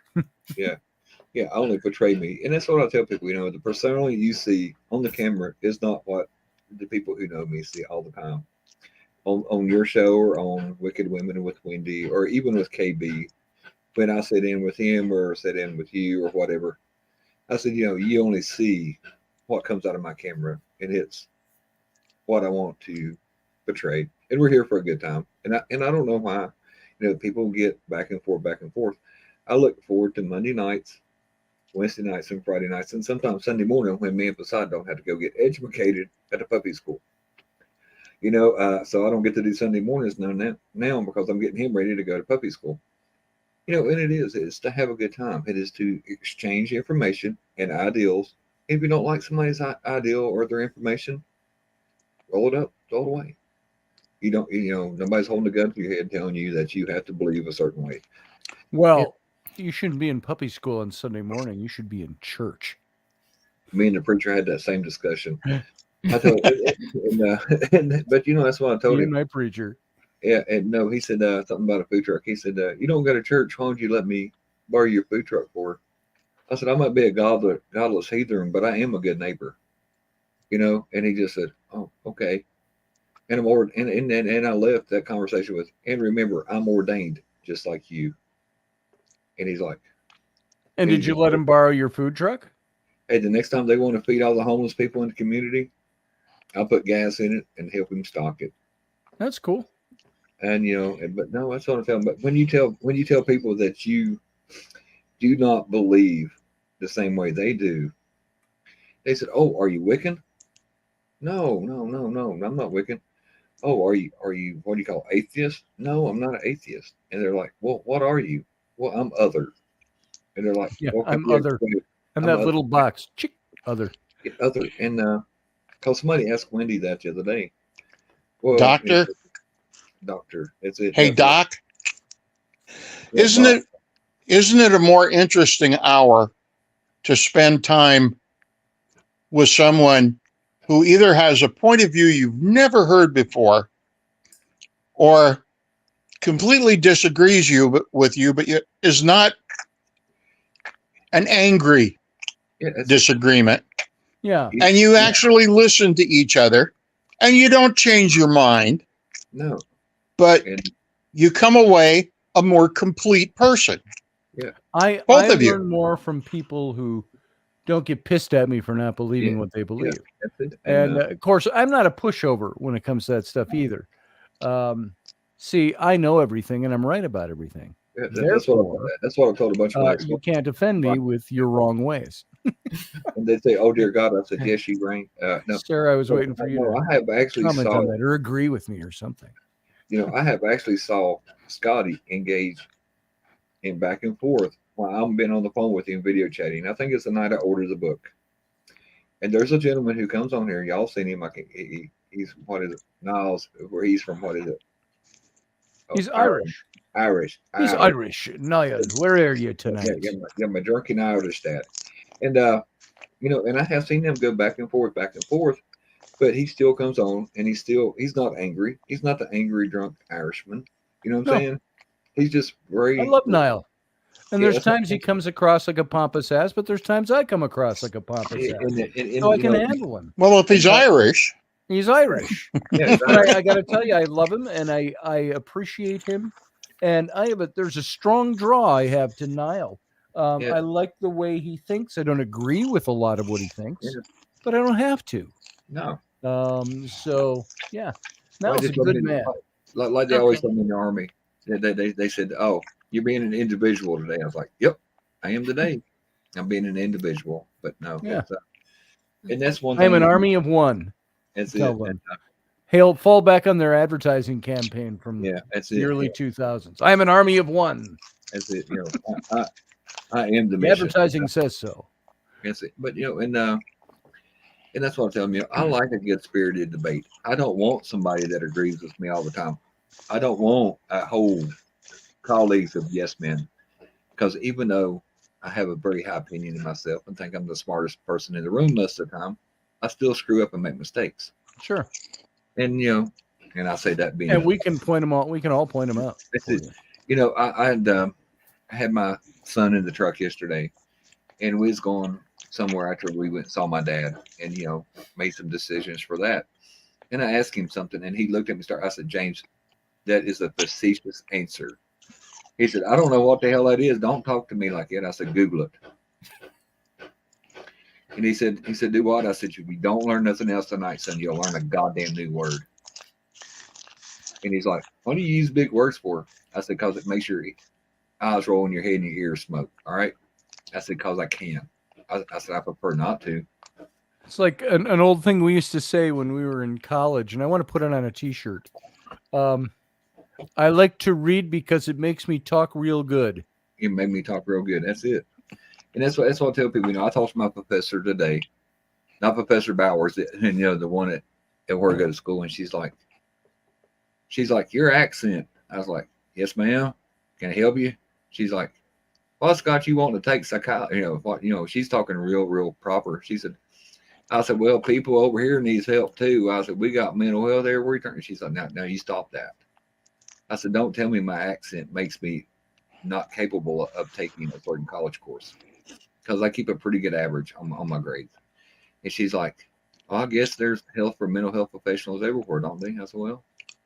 Yeah, only portray me, and that's what I tell people. The persona you see on the camera is not what the people who know me see all the time. On your show, or on Wicked Women with Wendy, or even with KB, when I sit in with him or sit in with you or whatever, I said, you only see what comes out of my camera, and it's what I want to portray. And we're here for a good time, and I don't know why. People get back and forth. I look forward to Monday nights, Wednesday nights, and Friday nights, and sometimes Sunday morning when me and Poseidon don't have to go get educated at a puppy school. So I don't get to do Sunday mornings now because I'm getting him ready to go to puppy school. And it's to have a good time. It is to exchange information and ideals. If you don't like somebody's ideal or their information, roll it up, throw it away. Nobody's holding a gun to your head telling you that you have to believe a certain way. Well, you shouldn't be in puppy school on Sunday morning. You should be in church. Me and the preacher had that same discussion. I told, but that's what I told him. My preacher. Yeah, and no, he said something about a food truck. He said, "You don't go to church. Why don't you let me borrow your food truck for?" I said, "I might be a godless heathen, but I am a good neighbor." And he just said, "Oh, okay." And I left that conversation with, and remember, I'm ordained just like you. And he's like, and did you let him borrow your food truck? Hey, the next time they want to feed all the homeless people in the community, I'll put gas in it and help him stock it. That's cool. And but no, that's what I'm telling. But when you tell people that you do not believe the same way they do, they said, "Oh, are you Wiccan?" No, no, no, no. I'm not Wiccan. Oh, are you what do you call atheist? No, I'm not an atheist. And they're like, well, what are you? Well, I'm other. And they're like, Yeah, well, can I'm you other. explain it? I'm I'm that other. little box. Chick, other. Yeah, other. And cause somebody asked Wendy that the other day. Well, Doctor, doctor, it's it. hey That's what. doc, Yeah, isn't doc. it a more interesting hour to spend time with someone who either has a point of view you've never heard before or completely disagrees with you, but is not an angry Yeah, that's it. disagreement, Yeah. and you Yeah. actually listen to each other, and you don't change your mind, No. but And you come away a more complete person. I Both of you. learn more from people who don't get pissed at me for not believing what they believe. that's it. And of course, I'm not a pushover when it comes to that stuff either. See, I know everything and I'm right about everything. That's what I told a bunch of my ex. You can't offend me with your wrong ways. And they say, "Oh dear God," I said, "Yes, you right." No, Sarah, I was waiting for you no, to I have actually comment saw. on that or agree with me or something. I have actually saw Scotty engage in back and forth while I'm been on the phone with him, video chatting. I think it's the night I ordered the book. And there's a gentleman who comes on here. Y'all seen him? He's what is it? Niles, where he's from? What is it? Oh, He's Irish. Irish. He's Irish. Niall, where are you tonight? Yeah, my drunken Irish dad. And and I have seen them go back and forth, but he still comes on, and he's not angry. He's not the angry drunk Irishman. You know what I'm saying? He's just very. I love Niall. And Yeah, there's times he comes across like a pompous ass, but there's times I come across like a pompous ass. So I can handle him. Well, if he's Irish. He's Irish. Yeah, But I got to tell you, I love him and I appreciate him. And there's a strong draw I have to Niall. I like the way he thinks. I don't agree with a lot of what he thinks, but I don't have to. No. So yeah, Niall's a good man. Like they always told me in the army. They said, "Oh, you're being an individual today." I was like, "Yep, I am today. I'm being an individual." But no, and that's one thing. I am an army of one. That's Tell it. them. Hail, fall back on their advertising campaign from that's the early 2000s. I am an army of one. That's it. I am the The mission. advertising says so. That's it. But and that's what I'm telling you. I like a good spirited debate. I don't want somebody that agrees with me all the time. I don't want a whole colleagues of yes men, because even though I have a very high opinion of myself and think I'm the smartest person in the room most of the time, I still screw up and make mistakes. Sure. And and I say that being. And we can point them out. We can all point them out. I had my son in the truck yesterday, and we was going somewhere after we went and saw my dad, and made some decisions for that. And I asked him something, and he looked at me. I said, "James, that is a facetious answer." He said, "I don't know what the hell that is. Don't talk to me like that." I said, "Google it." And he said, "Do what?" I said, "If you don't learn nothing else tonight, son, you'll learn a goddamn new word." And he's like, "What do you use big words for?" I said, "Because it makes your eyes roll in your head and your ears smoke." All right. I said, "Because I can." I said, "I prefer not to." It's like an old thing we used to say when we were in college, and I want to put it on a T-shirt. I like to read because it makes me talk real good. It made me talk real good. That's it. And that's what I tell people. I talked to my professor today, not Professor Bowers, and the one at where I go to school, and she's like, "Your accent." I was like, "Yes, ma'am. Can I help you?" She's like, "Well, Scott, you want to take psychology?" She's talking real proper. I said, "Well, people over here needs help too." I said, "We got mental health everywhere." She's like, "No, you stop that." I said, "Don't tell me my accent makes me not capable of taking a certain college course, because I keep a pretty good average on my grades." And she's like, "Well, I guess there's help for mental health professionals everywhere, don't they?" I said, "Well,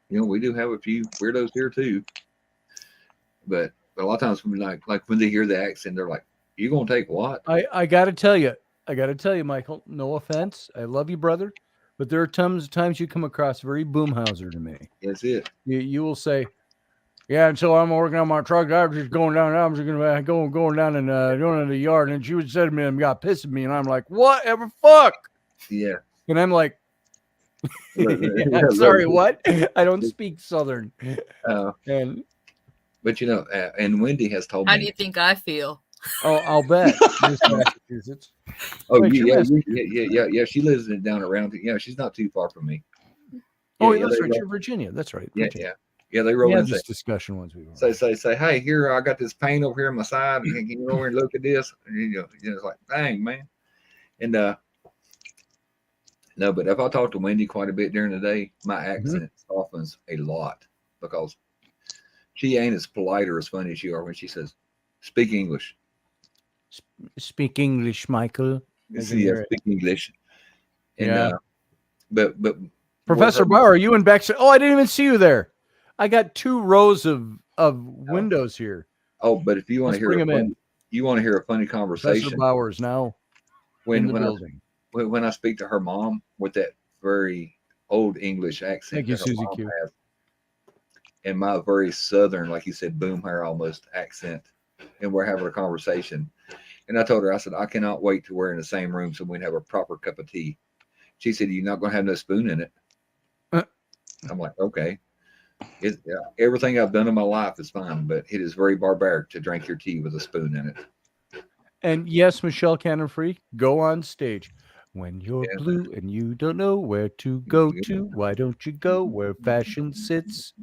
we do have a few weirdos here too, but a lot of times when when they hear the accent, they're like, "You gonna take what?" I got to tell you, Michael. No offense, I love you, brother, but there are times you come across very Boomhauser to me. That's it. You will say, "Yeah, and so I'm working on my truck. I was just going down. I was going down and going in the yard." And she would say to me, "And got pissed at me," and I'm like, "Whatever, fuck." Yeah. And I'm like, I'm sorry, what? I don't speak Southern. And But and Wendy has told How me. do you think I feel? oh, I'll bet. Miss Massachusetts. Oh, Wait, you're yeah. She lives down around. Yeah, she's not too far from me. Oh, Yeah, that's they right. roll- You're Virginia. That's right. Yeah, Virginia. yeah. They We roll in had and this discussion once before. say, hey, here, I got this pain over here on my side. Can you go over and look at this? And, it's like, dang, man. And no, but if I talk to Wendy quite a bit during the day, my accent softens a lot because she ain't as polite or as funny as you are when she says, "Speak English." Speak English, Michael. Speak English. And Yeah. but Professor Bauer, are you in backstage? Oh, I didn't even see you there. I got 2 rows of windows here. Oh, but if you want to hear a funny Professor conversation, Bauer is now in the when building. I speak to her mom with that very old English accent, Thank you, that her Susie mom Q. has, and my very southern, like you said, boom hair almost accent, and we're having a conversation, and I told her, I said, I cannot wait till we're in the same room so we can have a proper cup of tea. She said, "You're not going to have no spoon in it." I'm like, okay. Everything I've done in my life is fine, but it is very barbaric to drink your tea with a spoon in it. And yes, Michelle Cannon Free, go on stage. When you're blue and you don't know where to go to, why don't you go where fashion sits?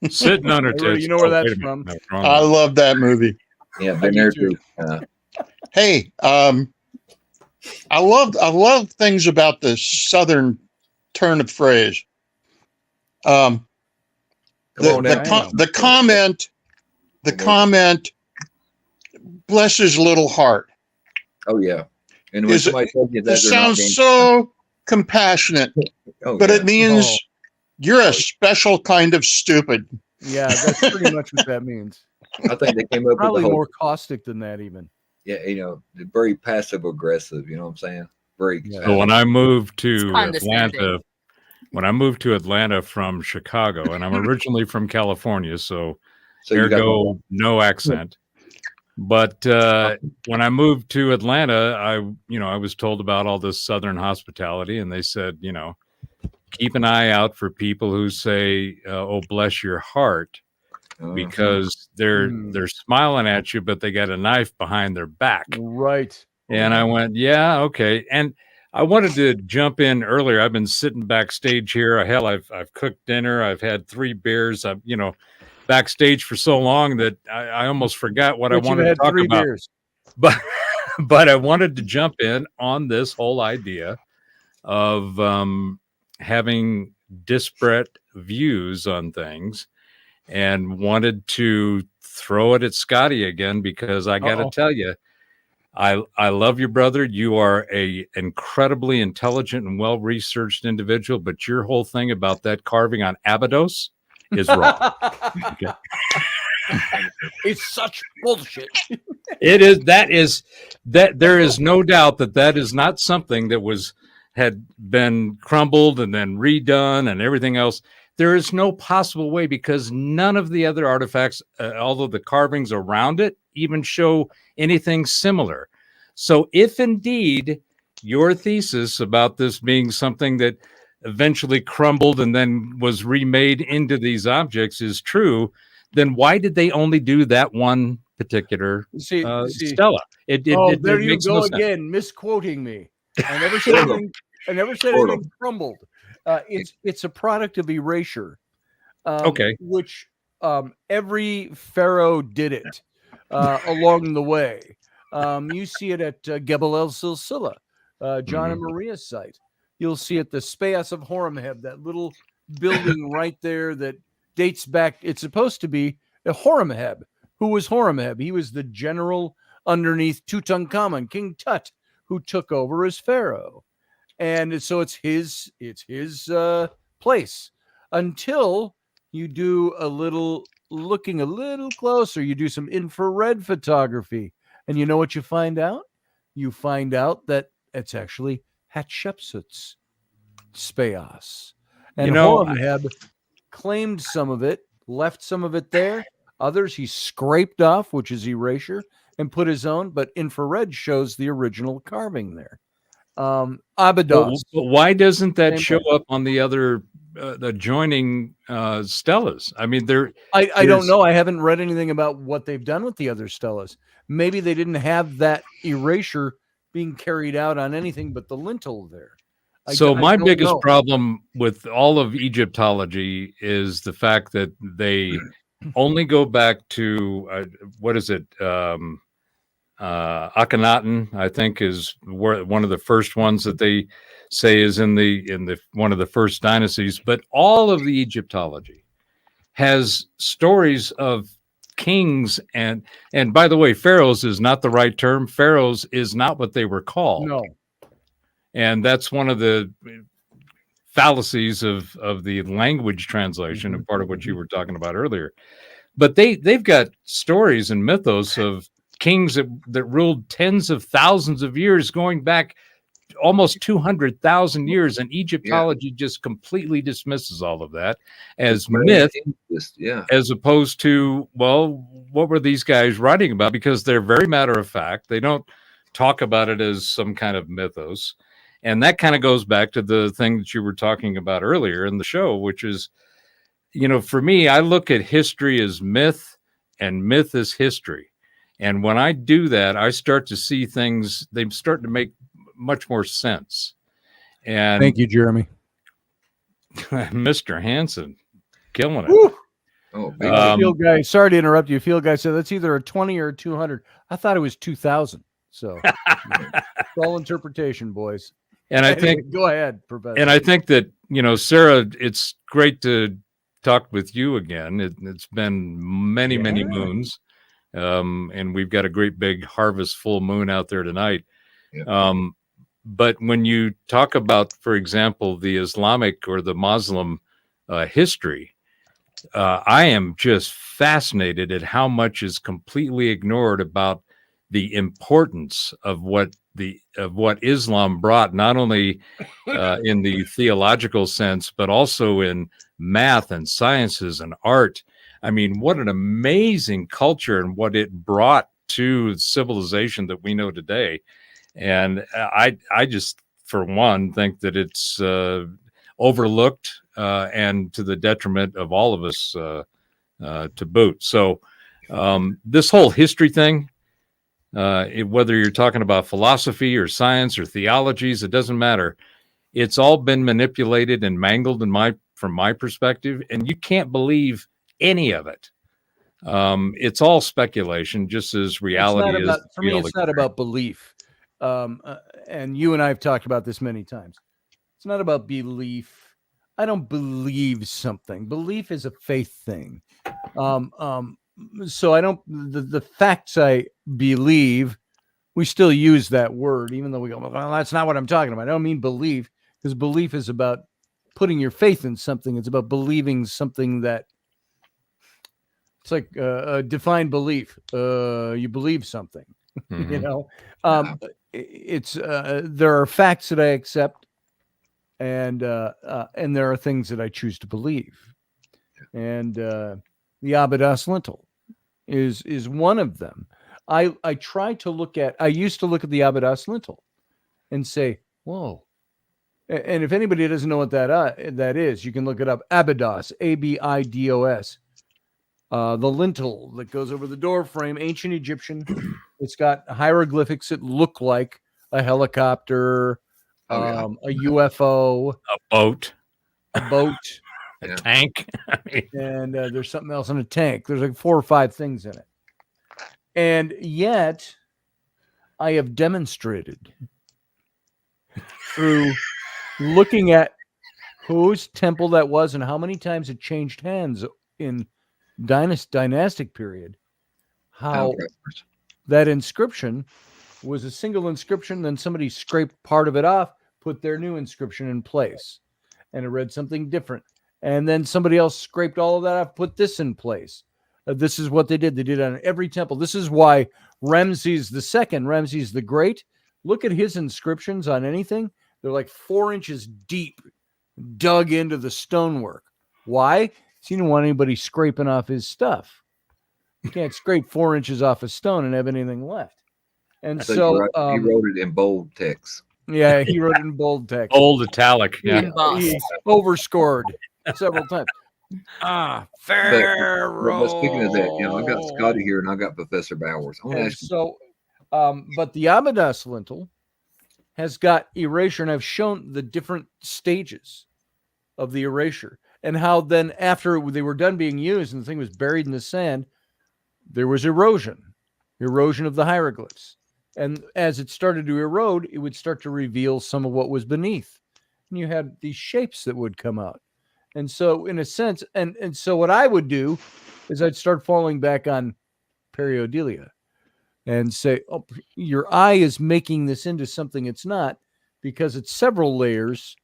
Sitting on her tits. You know where Oh, that's wait a minute. from. No, wrong I one. love that movie. Yeah, been there too. Hey, I love things about the Southern turn of phrase. The comment, bless his little heart. Oh yeah, and when somebody tells you that, it sounds so compassionate, but it means you're a special kind of stupid. Yeah, that's pretty much what that means. I think they came up probably with the whole, more caustic than that even. Yeah, very passive aggressive. You know what I'm saying? Very. So when I moved to Atlanta from Chicago, and I'm originally from California, so ergo no accent. But when I moved to Atlanta, I was told about all this Southern hospitality, and they said, keep an eye out for people who say, "Oh, bless your heart," because they're smiling at you, but they got a knife behind their back. Right. And I went, yeah, okay. And I wanted to jump in earlier. I've been sitting backstage here. Hell, I've cooked dinner. I've had 3 beers. I've backstage for so long that I almost forgot what I wanted to talk about. Beers. But I wanted to jump in on this whole idea of having disparate views on things, and wanted to throw it at Scotty again, because I got to tell you, I love you, brother. You are a incredibly intelligent and well-researched individual, but your whole thing about that carving on Abydos is wrong. Okay. It's such bullshit. It is. That there is no doubt that is not something that had been crumbled and then redone and everything else. There is no possible way, because none of the other artifacts, although the carvings around it, even show anything similar. So if indeed your thesis about this being something that eventually crumbled and then was remade into these objects is true, then why did they only do that one particular stela? There you go again, misquoting me. I never said anything crumbled. It's a product of erasure. Which every pharaoh did it along the way. You see it at Gebel El Silsila, John and Maria's site. You'll see it the Speas of Horemheb, that little building right there that dates back. It's supposed to be a Horemheb. Who was Horemheb? He was the general underneath Tutankhamun, King Tut, who took over as pharaoh. And so it's his place until you do looking a little closer. You do some infrared photography, and you know what you find out? You find out that it's actually Hatshepsut's Speas. And Horemheb claimed some of it, left some of it there. Others he scraped off, which is erasure, and put his own. But infrared shows the original carving there. Abydos. But why doesn't that Same show thing. up on the other the adjoining stelas? I mean, I don't there's- know. I haven't read anything about what they've done with the other stelas. Maybe they didn't have that erasure being carried out on anything but the lintel there. So I my don't biggest know. problem with all of Egyptology is the fact that they only go back to what is it? Akhenaten, I think, is one of the first ones that they say is in the one of the first dynasties. But all of the Egyptology has stories of kings and by the way, pharaohs is not the right term. Pharaohs is not what they were called. No. And that's one of the fallacies of the language translation and part of what you were talking about earlier. But they've got stories and mythos of kings that ruled tens of thousands of years, going back almost 200,000 years, and Egyptology just completely dismisses all of that as myth, as opposed to, well, what were these guys writing about? Because they're very matter of fact. They don't talk about it as some kind of mythos. And that kind of goes back to the thing that you were talking about earlier in the show, which is, for me, I look at history as myth and myth as history. And when I do that, I start to see things, they start to make much more sense. And Thank you, Jeremy. Mr. Hansen, killing it. Woo! Oh, Field guy, sorry to interrupt you. Field guy said that's either a 20 or a 200. I thought it was 2,000. So it's all interpretation, boys. And I Anyway, think, go ahead, Professor. and I think that, Sarah, it's great to talk with you again. It's been many, many moons. And we've got a great big harvest full moon out there tonight. Yeah. But when you talk about, for example, the Islamic or the Muslim history, I am just fascinated at how much is completely ignored about the importance of what Islam brought, not only in the theological sense, but also in math and sciences and art. I mean, what an amazing culture and what it brought to civilization that we know today. And I just, for one, think that it's overlooked and to the detriment of all of us to boot. So this whole history thing, whether you're talking about philosophy or science or theologies, it doesn't matter. It's all been manipulated and mangled from my perspective, and you can't believe any of it. It's all speculation, just as reality is. For me, it's not about belief. And you and I have talked about this many times. It's not about belief. I don't believe something. Belief is a faith thing. So I don't, the facts I believe, we still use that word, even though we go, well, that's not what I'm talking about. I don't mean belief, because belief is about putting your faith in something. It's about believing something that, it's like a defined belief. You believe something, Mm-hmm. It's there are facts that I accept, and there are things that I choose to believe. And the Abydos lintel is one of them. I used to look at the Abydos lintel and say, whoa. And if anybody doesn't know what that is, you can look it up. Abydos, Abidos. The lintel that goes over the door frame, ancient Egyptian. It's got hieroglyphics that look like a helicopter, a UFO, A boat, a Yeah. tank. and there's something else in a tank. There's like 4 or 5 things in it. And yet, I have demonstrated through looking at whose temple that was and how many times it changed hands in dynastic period, how that inscription was a single inscription, then somebody scraped part of it off, put their new inscription in place, and it read something different, and then somebody else scraped all of that off, put this in place. This is what they did on every temple. This is why Ramses the Great, look at his inscriptions on anything. They're like 4 inches deep, dug into the stonework. Why? He didn't want anybody scraping off his stuff. You can't scrape 4 inches off a stone and have anything left. And so he wrote it in bold text. Yeah, he wrote it in bold text. Old italic. Yeah. Embossed. He overscored several times. Pharaoh. But speaking of that, I got Scotty here and I got Professor Bowers. I want to And ask you, so, but the Amadas lintel has got erasure, and I've shown the different stages of the erasure and how then after they were done being used and the thing was buried in the sand, there was erosion of the hieroglyphs. And as it started to erode, it would start to reveal some of what was beneath. And you had these shapes that would come out. And so in a sense, and so what I would do is I'd start falling back on periodelia and say, oh, your eye is making this into something it's not, because it's several layers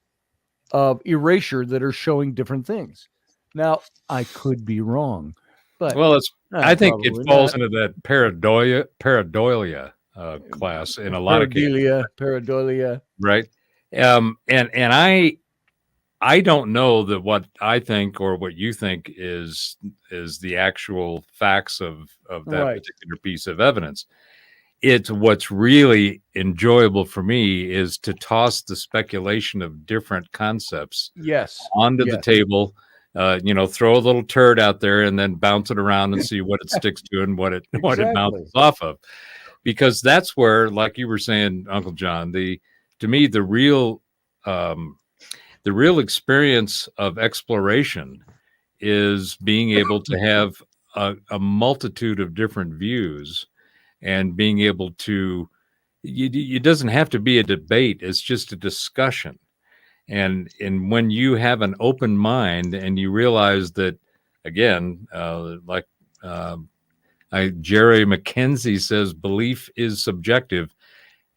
of erasure that are showing different things. Now, I could be wrong, but Well, I think it probably falls not. into that pareidolia class in a lot of cases, Pareidolia. right? And I don't know that what I think or what you think is the actual facts of that Right. particular piece of evidence. It's what's really enjoyable for me is to toss the speculation of different concepts Yes. onto the Yes. table, throw a little turd out there and then bounce it around and see what it sticks to and what it Exactly. bounces off of. Because that's where, like you were saying, Uncle John, to me the real experience of exploration is being able to have a multitude of different views and being able to, it doesn't have to be a debate. It's just a discussion. And when you have an open mind and you realize that, again, Jerry McKenzie says, belief is subjective.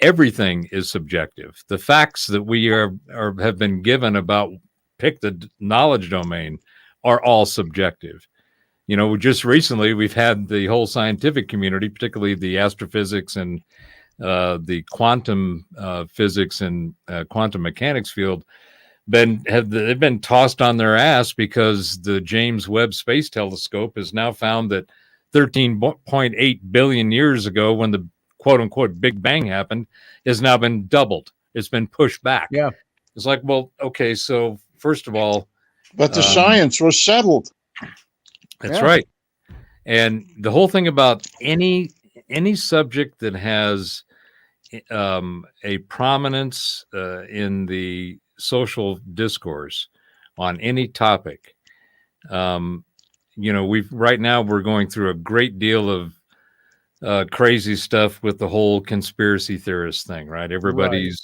Everything is subjective. The facts that we have been given about pick the knowledge domain are all subjective. Just recently we've had the whole scientific community, particularly the astrophysics and the quantum physics and quantum mechanics field, they've been tossed on their ass because the James Webb Space Telescope has now found that 13.8 billion years ago, when the quote unquote Big Bang happened, has now been doubled. It's been pushed back. Yeah. It's like, well, okay, so first of all, But the science was settled. that's right. And the whole thing about any subject that has a prominence in the social discourse on any topic, right now we're going through a great deal of crazy stuff with the whole conspiracy theorist thing, right? Everybody's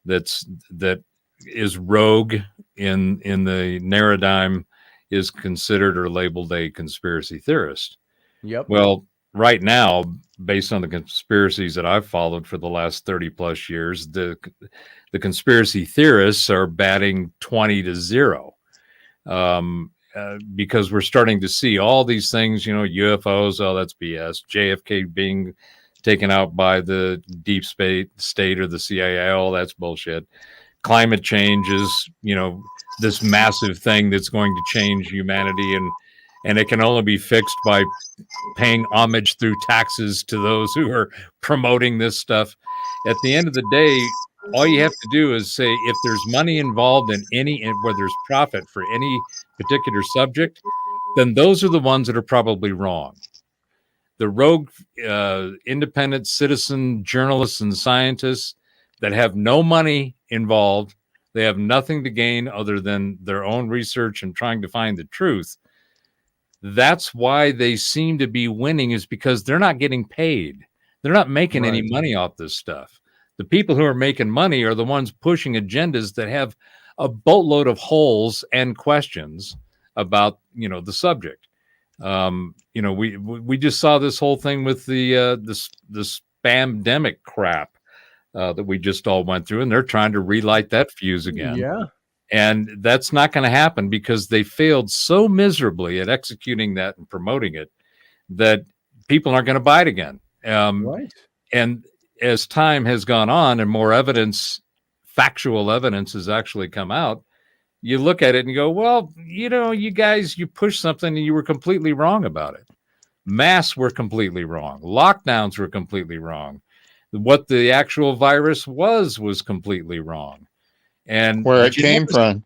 that is rogue in the paradigm is considered or labeled a conspiracy theorist. Yep. Well, right now, based on the conspiracies that I've followed for the last 30 plus years, the conspiracy theorists are batting 20-0. Because we're starting to see all these things, UFOs, oh, that's BS. JFK being taken out by the deep state or the CIA, oh, that's bullshit. Climate change is, this massive thing that's going to change humanity, and it can only be fixed by paying homage through taxes to those who are promoting this stuff. At the end of the day, all you have to do is say, if there's money involved in where there's profit for any particular subject, then those are the ones that are probably wrong. The rogue independent citizen journalists and scientists that have no money involved, they have nothing to gain other than their own research and trying to find the truth. That's why they seem to be winning, is because they're not getting paid. They're not making any money off this stuff. The people who are making money are the ones pushing agendas that have a boatload of holes and questions about, the subject. We just saw this whole thing with the spamdemic crap that we just all went through, and they're trying to relight that fuse again. Yeah. And that's not going to happen because they failed so miserably at executing that and promoting it that people aren't going to buy it again. Right. And as time has gone on and more evidence, factual evidence has actually come out, you look at it and you go, well, you guys, you pushed something and you were completely wrong about it. Masks were completely wrong. Lockdowns were completely wrong. What the actual virus was completely wrong. And Where it came from.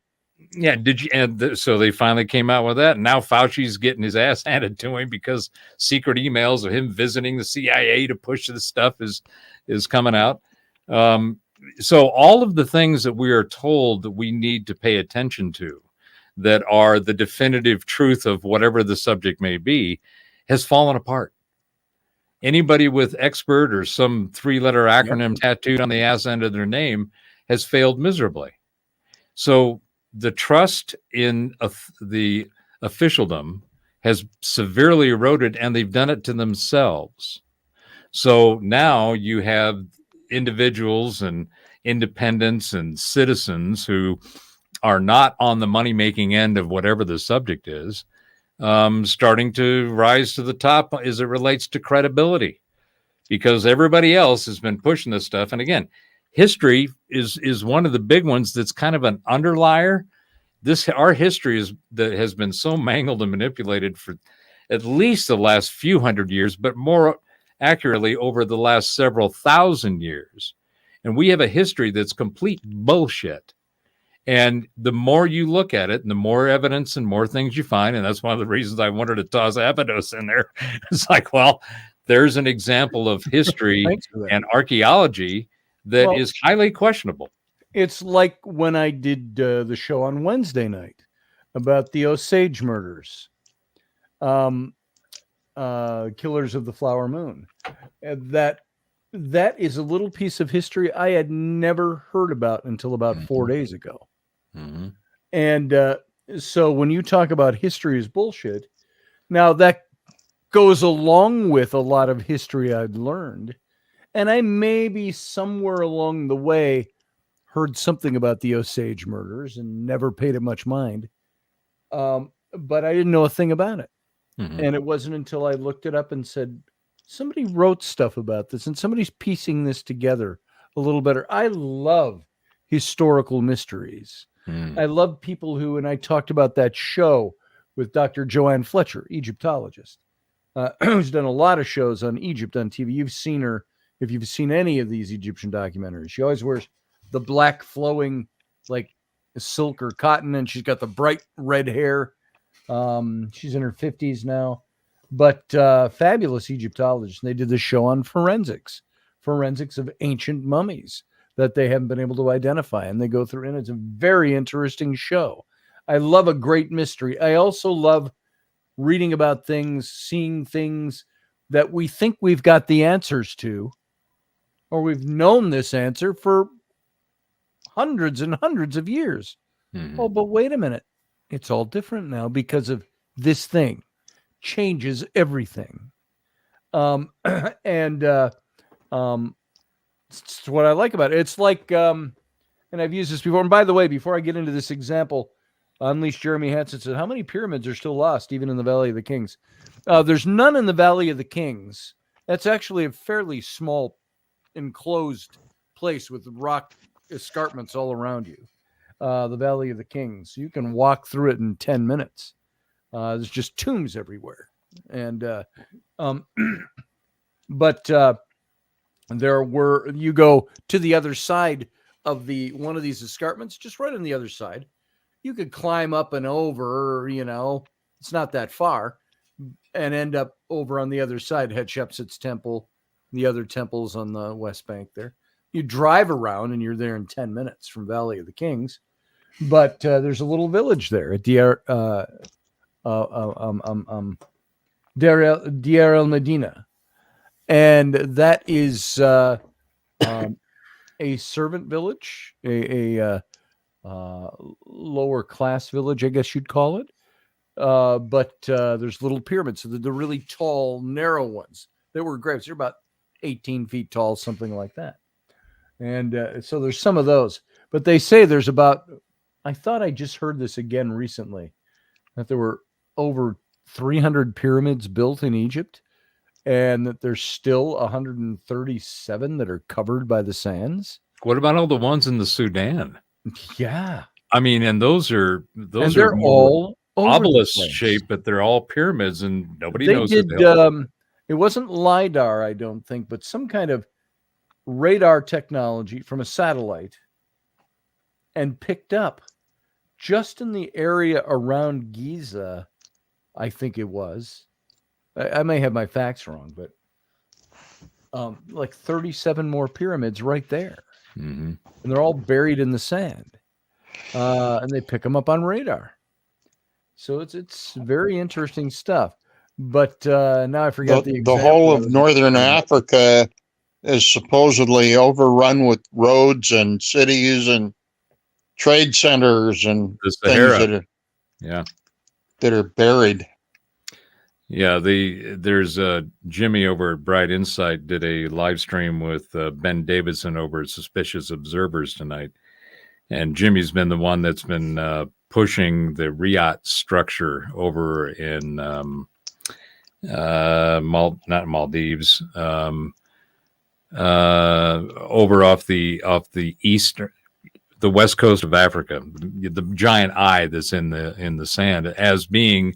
Yeah, did you? And so they finally came out with that. And now Fauci's getting his ass handed to him because secret emails of him visiting the CIA to push this stuff is coming out. So all of the things that we are told that we need to pay attention to, that are the definitive truth of whatever the subject may be, has fallen apart. Anybody with expert or some 3-letter acronym tattooed on the ass end of their name has failed miserably. So the trust in the officialdom has severely eroded, and they've done it to themselves. So now you have individuals and independents and citizens who are not on the money-making end of whatever the subject is, starting to rise to the top as it relates to credibility, because everybody else has been pushing this stuff. And again, history is one of the big ones that's kind of an underlier. Our history has been so mangled and manipulated for at least the last few hundred years, but more accurately over the last several thousand years. And we have a history that's complete bullshit. And the more you look at it, and the more evidence and more things you find, and that's one of the reasons I wanted to toss Abydos in there. It's like, well, there's an example of history and archaeology that is highly questionable. It's like when I did the show on Wednesday night about the Osage murders, Killers of the Flower Moon. That is a little piece of history I had never heard about until about 4 days ago. Mm-hmm. And so when you talk about history is bullshit, now that goes along with a lot of history I'd learned. And I maybe somewhere along the way heard something about the Osage murders and never paid it much mind. But I didn't know a thing about it. Mm-hmm. And it wasn't until I looked it up and said, somebody wrote stuff about this and somebody's piecing this together a little better. I love historical mysteries. I love people who, and I talked about that show with Dr. Joanne Fletcher, Egyptologist, who's done a lot of shows on Egypt on TV. You've seen her, if you've seen any of these Egyptian documentaries. She always wears the black flowing like silk or cotton, and she's got the bright red hair. She's in her 50s now, but fabulous Egyptologist. And they did this show on forensics of ancient mummies that they haven't been able to identify. And they go through, and it's a very interesting show. I love a great mystery. I also love reading about things, seeing things that we think we've got the answers to, or we've known this answer for hundreds and hundreds of years. Oh, but wait a minute. It's all different now because of this thing. Changes everything. It's what I like about it. It's like, and I've used this before. And by the way, before I get into this example, Unleashed Jeremy Hansen said, how many pyramids are still lost, even in the Valley of the Kings? There's none in the Valley of the Kings. That's actually a fairly small enclosed place with rock escarpments all around you. The Valley of the Kings. You can walk through it in 10 minutes. There's just tombs everywhere. And, there were, you go to the other side of one of these escarpments, just right on the other side. You could climb up and over, it's not that far, and end up over on the other side, Hatshepsut's temple, the other temples on the West Bank there. You drive around and you're there in 10 minutes from Valley of the Kings. But there's a little village there at Deir el Medina. And that is a servant village, a lower class village, I guess you'd call it. But there's little pyramids, so the really tall, narrow ones. They were graves. They're about 18 feet tall, something like that. And so there's some of those. But they say there's about, I thought I just heard this again recently, that there were over 300 pyramids built in Egypt, and that there's still 137 that are covered by the sands. What about all the ones in the Sudan? Yeah. I mean, and those are all obelisk shaped, but they're all pyramids, and nobody knows. It wasn't LIDAR, I don't think, but some kind of radar technology from a satellite and picked up just in the area around Giza, I think it was. I may have my facts wrong, but like 37 more pyramids right there. Mm-hmm. And they're all buried in the sand. And they pick them up on radar. So it's very interesting stuff. But now I forgot the example. The whole of northern Africa is supposedly overrun with roads and cities and trade centers and The things Sahara. that are buried. Yeah, there's Jimmy over at Bright Insight did a live stream with Ben Davidson over at Suspicious Observers tonight, and Jimmy's been the one that's been pushing the Riat structure over in not Maldives, over off the east, the west coast of Africa, the giant eye that's in the sand, as being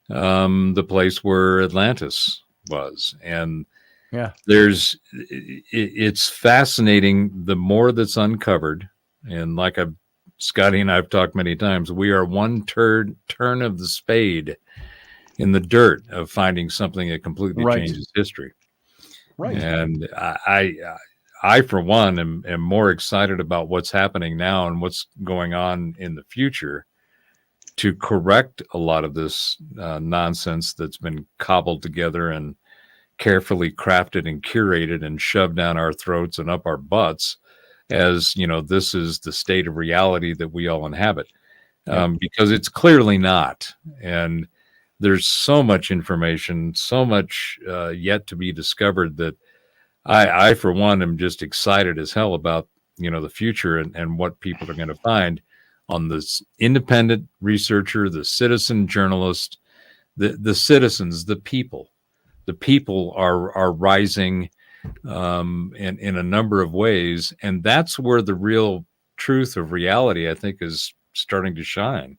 the place where Atlantis was. And yeah, it's fascinating the more that's uncovered. And like Scotty and I've talked many times, we are one turn of the spade in the dirt of finding something that completely changes history. Right. And I for one am more excited about what's happening now and what's going on in the future to correct a lot of this nonsense that's been cobbled together and carefully crafted and curated and shoved down our throats and up our butts, as you know, this is the state of reality that we all inhabit, because it's clearly not. And there's so much information, so much yet to be discovered, that I for one am just excited as hell about, you know, the future and what people are going to find on this independent researcher, the citizen journalist, the citizens, the people. The people are rising in a number of ways, and that's where the real truth of reality, I think, is starting to shine.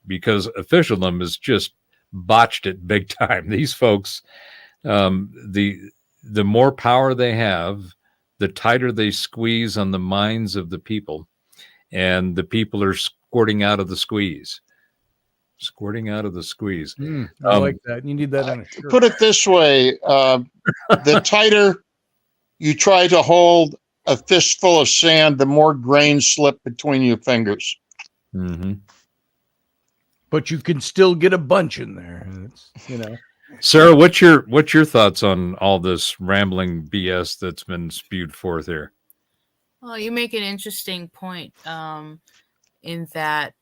Because officialdom has just botched it big time. These folks, the more power they have, the tighter they squeeze on the minds of the people, and the people are squirting out of the squeeze. I like that. You need that on a shirt. Put it this way: the tighter you try to hold a fistful of sand, the more grains slip between your fingers. Mm-hmm. But you can still get a bunch in there. It's, you know. Sarah, what's your thoughts on all this rambling BS that's been spewed forth here? Well, you make an interesting point in that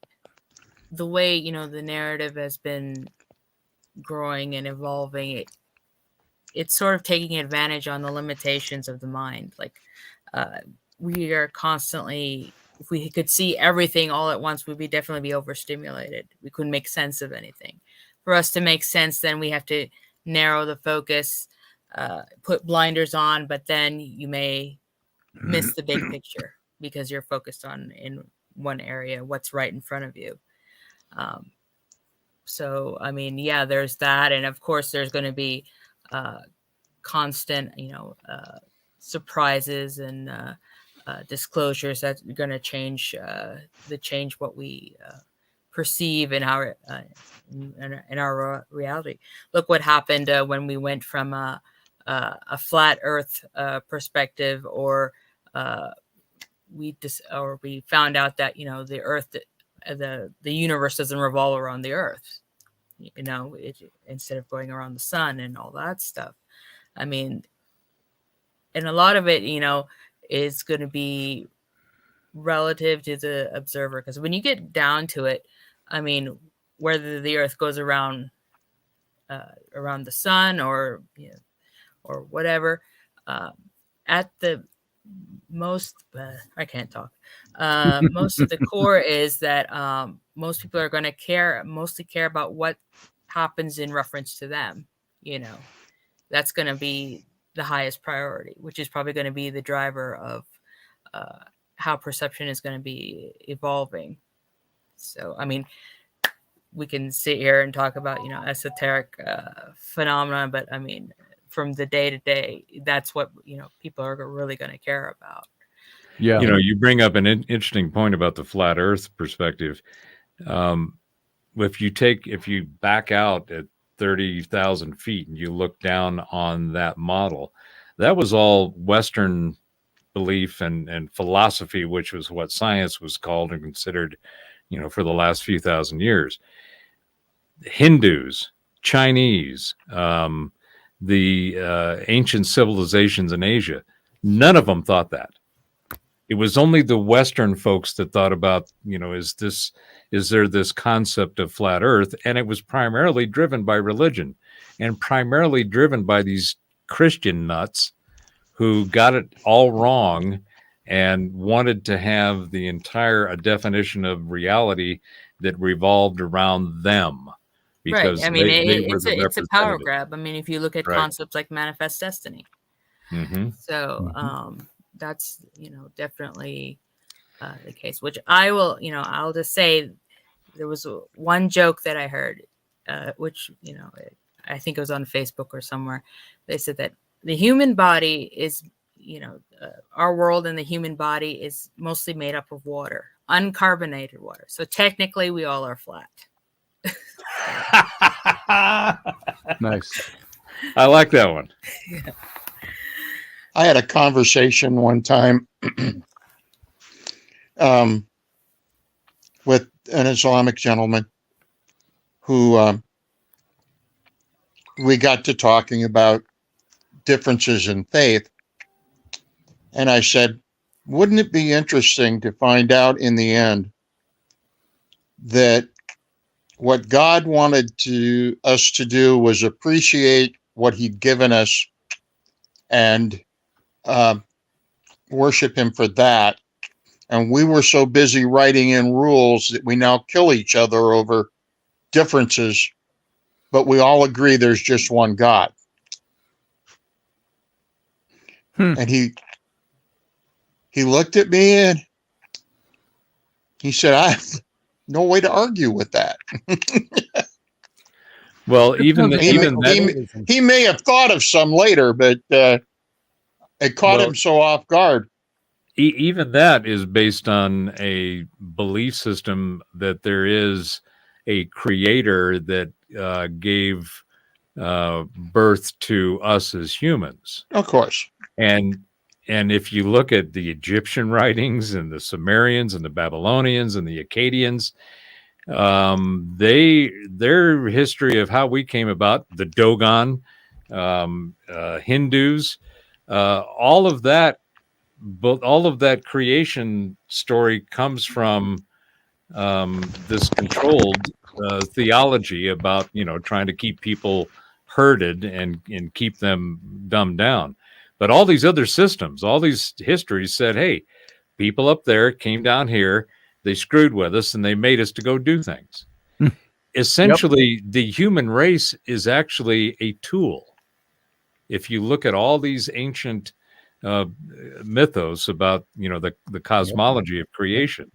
the way, you know, the narrative has been growing and evolving, it's sort of taking advantage on the limitations of the mind. Like we are constantly, if we could see everything all at once, we'd definitely be overstimulated. We couldn't make sense of anything. For us to make sense, then we have to narrow the focus, put blinders on, but then you may miss the big picture because you're focused on in one area, what's right in front of you. So, I mean, yeah, there's that. And of course, there's going to be constant, you know, surprises and disclosures that are going to change what we perceive in our reality. Look what happened when we went from a flat Earth perspective, or we found out that, you know, the Earth, the universe doesn't revolve around the Earth. You know, instead of going around the sun and all that stuff. I mean, and a lot of it, you know, is going to be relative to the observer, because when you get down to it, I mean, whether the Earth goes around the sun or, you know, or whatever, at the most, I can't talk. Most of the core is that most people are going to mostly care about what happens in reference to them. You know, that's going to be the highest priority, which is probably going to be the driver of how perception is going to be evolving. So, I mean, we can sit here and talk about, you know, esoteric phenomena, but I mean, from the day to day, that's what, people are really going to care about. Yeah. You bring up an interesting point about the flat Earth perspective. If you back out at 30,000 feet and you look down on that model, that was all Western belief and philosophy, which was what science was called and considered, for the last few thousand years. Hindus, Chinese, the ancient civilizations in Asia, none of them thought that. It was only the Western folks that thought about, is there this concept of flat Earth? And it was primarily driven by religion and primarily driven by these Christian nuts who got it all wrong and wanted to have the entire definition of reality that revolved around them. Because right. I mean, they were the it's a power representative. grab. I mean, if you look at Right. concepts like manifest destiny. Mm-hmm. So that's, definitely the case, which I will, I'll just say there was one joke that I heard, which, I think it was on Facebook or somewhere. They said that the human body is, our world and the human body is mostly made up of water, uncarbonated water. So technically we all are flat. Nice. I like that one. Yeah. I had a conversation one time with an Islamic gentleman who we got to talking about differences in faith. And I said, wouldn't it be interesting to find out in the end that what God wanted us to do was appreciate what he'd given us and worship him for that. And we were so busy writing in rules that we now kill each other over differences, but we all agree there's just one God. And he looked at me and he said, I have no way to argue with that. Well, he may have thought of some later, but it caught him so off guard. Even that is based on a belief system that there is a creator that gave birth to us as humans. Of course. And if you look at the Egyptian writings and the Sumerians and the Babylonians and the Akkadians, their history of how we came about, the Dogon, Hindus, all of that creation story comes from this controlled theology about, trying to keep people herded and keep them dumbed down. But all these other systems, all these histories said, hey, people up there came down here, they screwed with us, and they made us to go do things. Essentially, the human race is actually a tool. If you look at all these ancient mythos about, the cosmology of creation,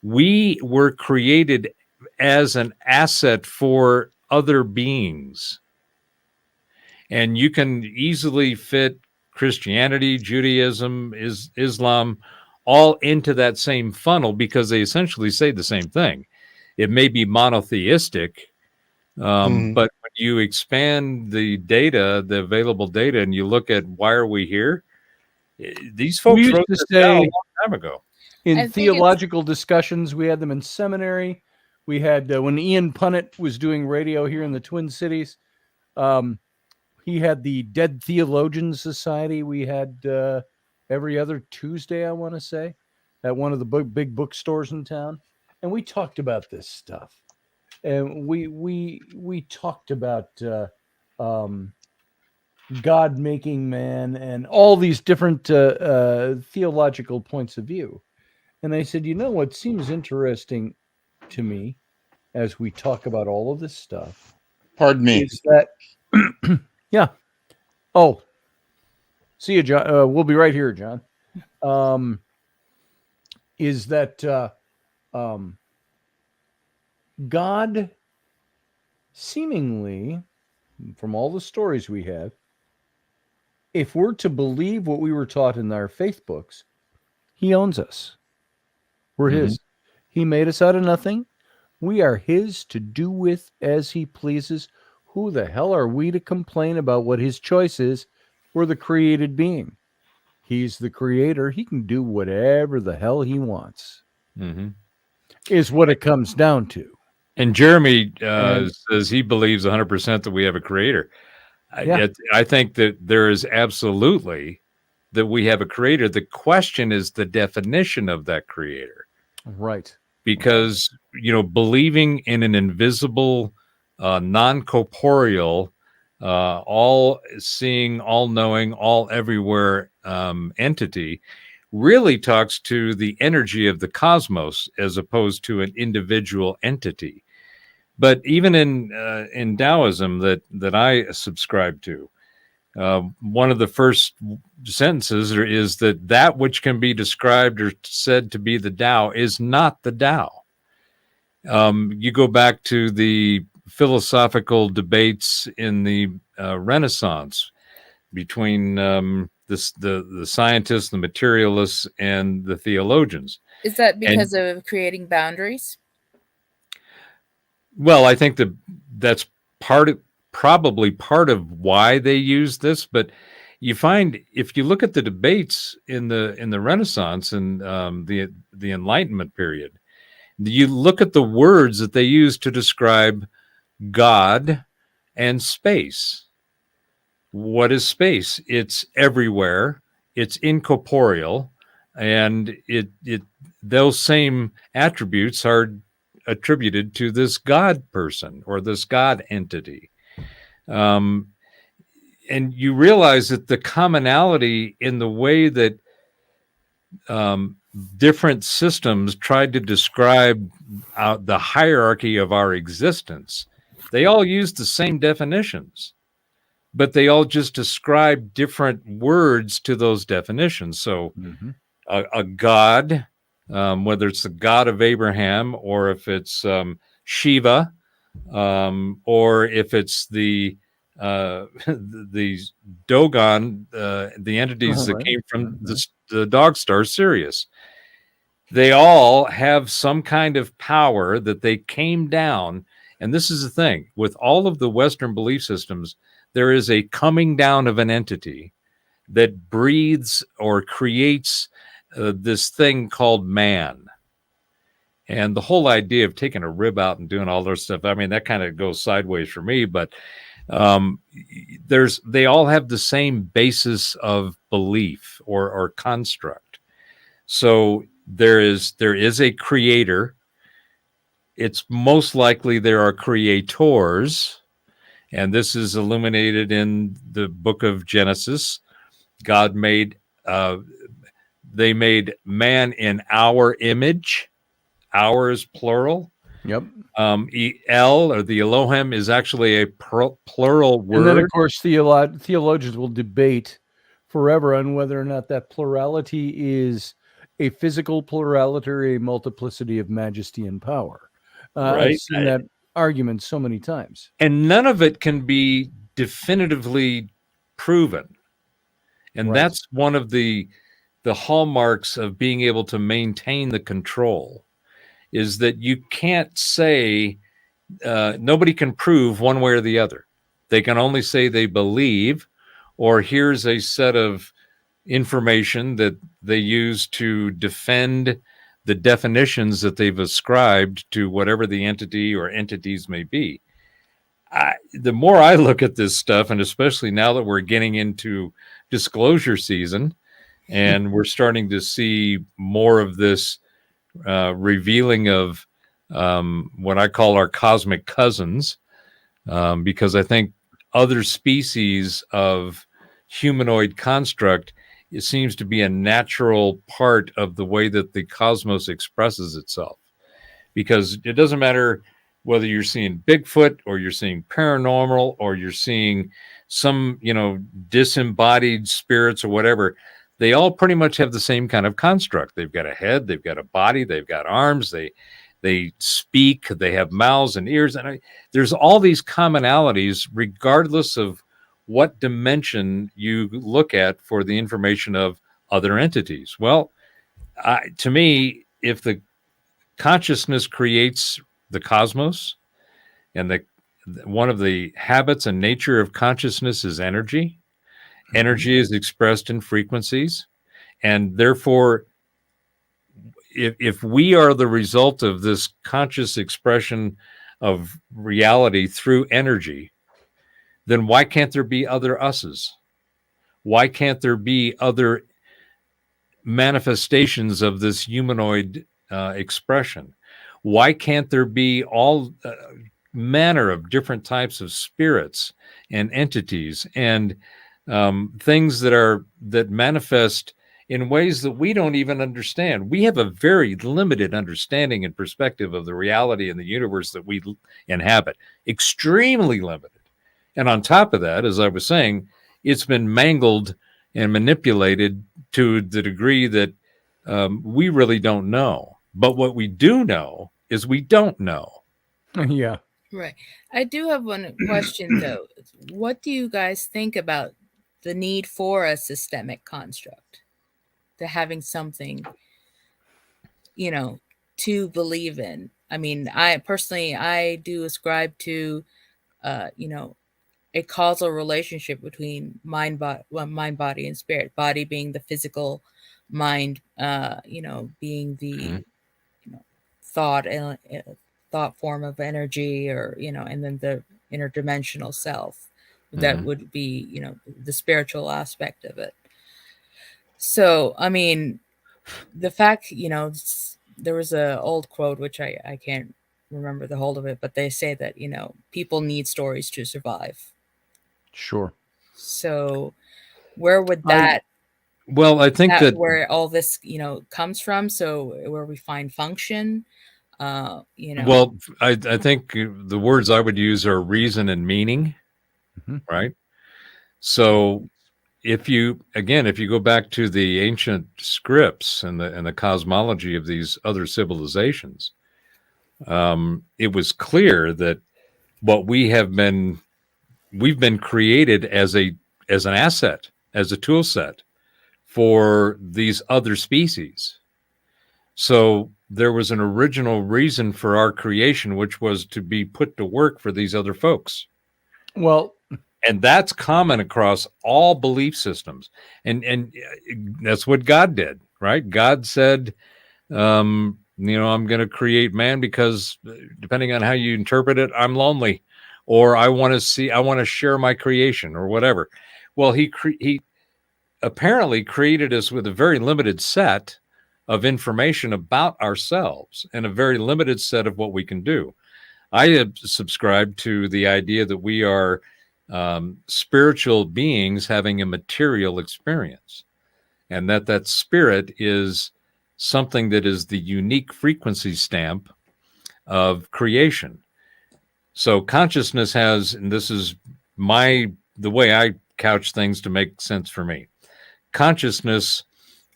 we were created as an asset for other beings. And you can easily fit Christianity, Judaism, Islam, all into that same funnel because they essentially say the same thing. It may be monotheistic, but when you expand the data, the available data, and you look at why are we here, these folks wrote this down a long time ago. In theological discussions, we had them in seminary. We had when Ian Punnett was doing radio here in the Twin Cities. He had the Dead Theologians Society. We had every other Tuesday, I want to say, at one of the big bookstores in town, and we talked about this stuff. And we talked about God making man and all these different theological points of view. And I said, what seems interesting to me as we talk about all of this stuff. Pardon me. Is that yeah. Oh, see you, John. We'll be right here, John. Is that God seemingly, from all the stories we have, if we're to believe what we were taught in our faith books, he owns us. We're his. He made us out of nothing. We are his to do with as he pleases. Who the hell are we to complain about what his choice is? We're the created being. He's the creator. He can do whatever the hell he wants, is what it comes down to. And Jeremy says he believes 100% that we have a creator. I think that there is absolutely that we have a creator. The question is the definition of that creator. Right. Because, believing in an invisible, non-corporeal, all-seeing, all-knowing, all-everywhere entity really talks to the energy of the cosmos as opposed to an individual entity. But even in Taoism that I subscribe to, one of the first sentences is that which can be described or said to be the Tao is not the Tao. You go back to the philosophical debates in the Renaissance between the scientists, the materialists, and the theologians. Is that because of creating boundaries? Well, I think that's probably part of why they use this, but you find if you look at the debates in the Renaissance and the Enlightenment period, you look at the words that they use to describe God and space. What is space? It's everywhere. It's incorporeal, and it those same attributes are attributed to this God person or this God entity. And you realize that the commonality in the way that different systems tried to describe the hierarchy of our existence, they all use the same definitions, but they all just describe different words to those definitions. So a God, whether it's the God of Abraham or if it's Shiva, or if it's the Dogon, the entities that came from the dog star Sirius. They all have some kind of power that they came down. And this is the thing with all of the Western belief systems, there is a coming down of an entity that breathes or creates this thing called man. And the whole idea of taking a rib out and doing all those stuff, I mean, that kind of goes sideways for me, but they all have the same basis of belief or construct. So there is a creator. It's most likely there are creators, and this is illuminated in the book of Genesis. God made they made man in our image. Our is plural. Yep. El, or the Elohim, is actually a plural word. And then, of course, theologians will debate forever on whether or not that plurality is a physical plurality or a multiplicity of majesty and power. Right. I've seen that argument so many times. And none of it can be definitively proven. And that's one of the hallmarks of being able to maintain the control, is that you can't say, nobody can prove one way or the other. They can only say they believe, or here's a set of information that they use to defend the definitions that they've ascribed to whatever the entity or entities may be. The more I look at this stuff, and especially now that we're getting into disclosure season, and we're starting to see more of this revealing of what I call our cosmic cousins, because I think other species of humanoid construct, it seems to be a natural part of the way that the cosmos expresses itself. Because it doesn't matter whether you're seeing Bigfoot or you're seeing paranormal or you're seeing some, disembodied spirits or whatever, they all pretty much have the same kind of construct. They've got a head, they've got a body, they've got arms, they speak, they have mouths and ears. And there's all these commonalities, regardless of what dimension you look at for the information of other entities. Well, to me, if the consciousness creates the cosmos, and one of the habits and nature of consciousness is energy. Energy is expressed in frequencies, and therefore, if we are the result of this conscious expression of reality through energy, then why can't there be other us's? Why can't there be other manifestations of this humanoid expression? Why can't there be all manner of different types of spirits and entities and things that manifest in ways that we don't even understand? We have a very limited understanding and perspective of the reality in the universe that we inhabit, extremely limited. And on top of that, as I was saying, it's been mangled and manipulated to the degree that we really don't know. But what we do know is we don't know. Yeah. Right. I do have one question though. What do you guys think about the need for a systemic construct? To having something, to believe in. I mean, I do ascribe to, a causal relationship between mind, body, and spirit. Body being the physical, mind, being the thought thought form of energy, or and then the interdimensional self that would be the spiritual aspect of it. So I mean, the fact there was a old quote which I can't remember the whole of it, but they say that people need stories to survive. Sure. So where would that I think that where all this comes from, so where we find function, well, I think the words I would use are reason and meaning, right? So if you go back to the ancient scripts and the cosmology of these other civilizations, it was clear that what we've been created as an asset, as a tool set for these other species. So there was an original reason for our creation, which was to be put to work for these other folks. Well, and that's common across all belief systems. And that's what God did, right? God said, I'm going to create man because depending on how you interpret it, I'm lonely, or I want to share my creation or whatever. Well, he apparently created us with a very limited set of information about ourselves and a very limited set of what we can do. I have subscribed to the idea that we are spiritual beings having a material experience, and that spirit is something that is the unique frequency stamp of creation. So consciousness has, and this is the way I couch things to make sense for me, consciousness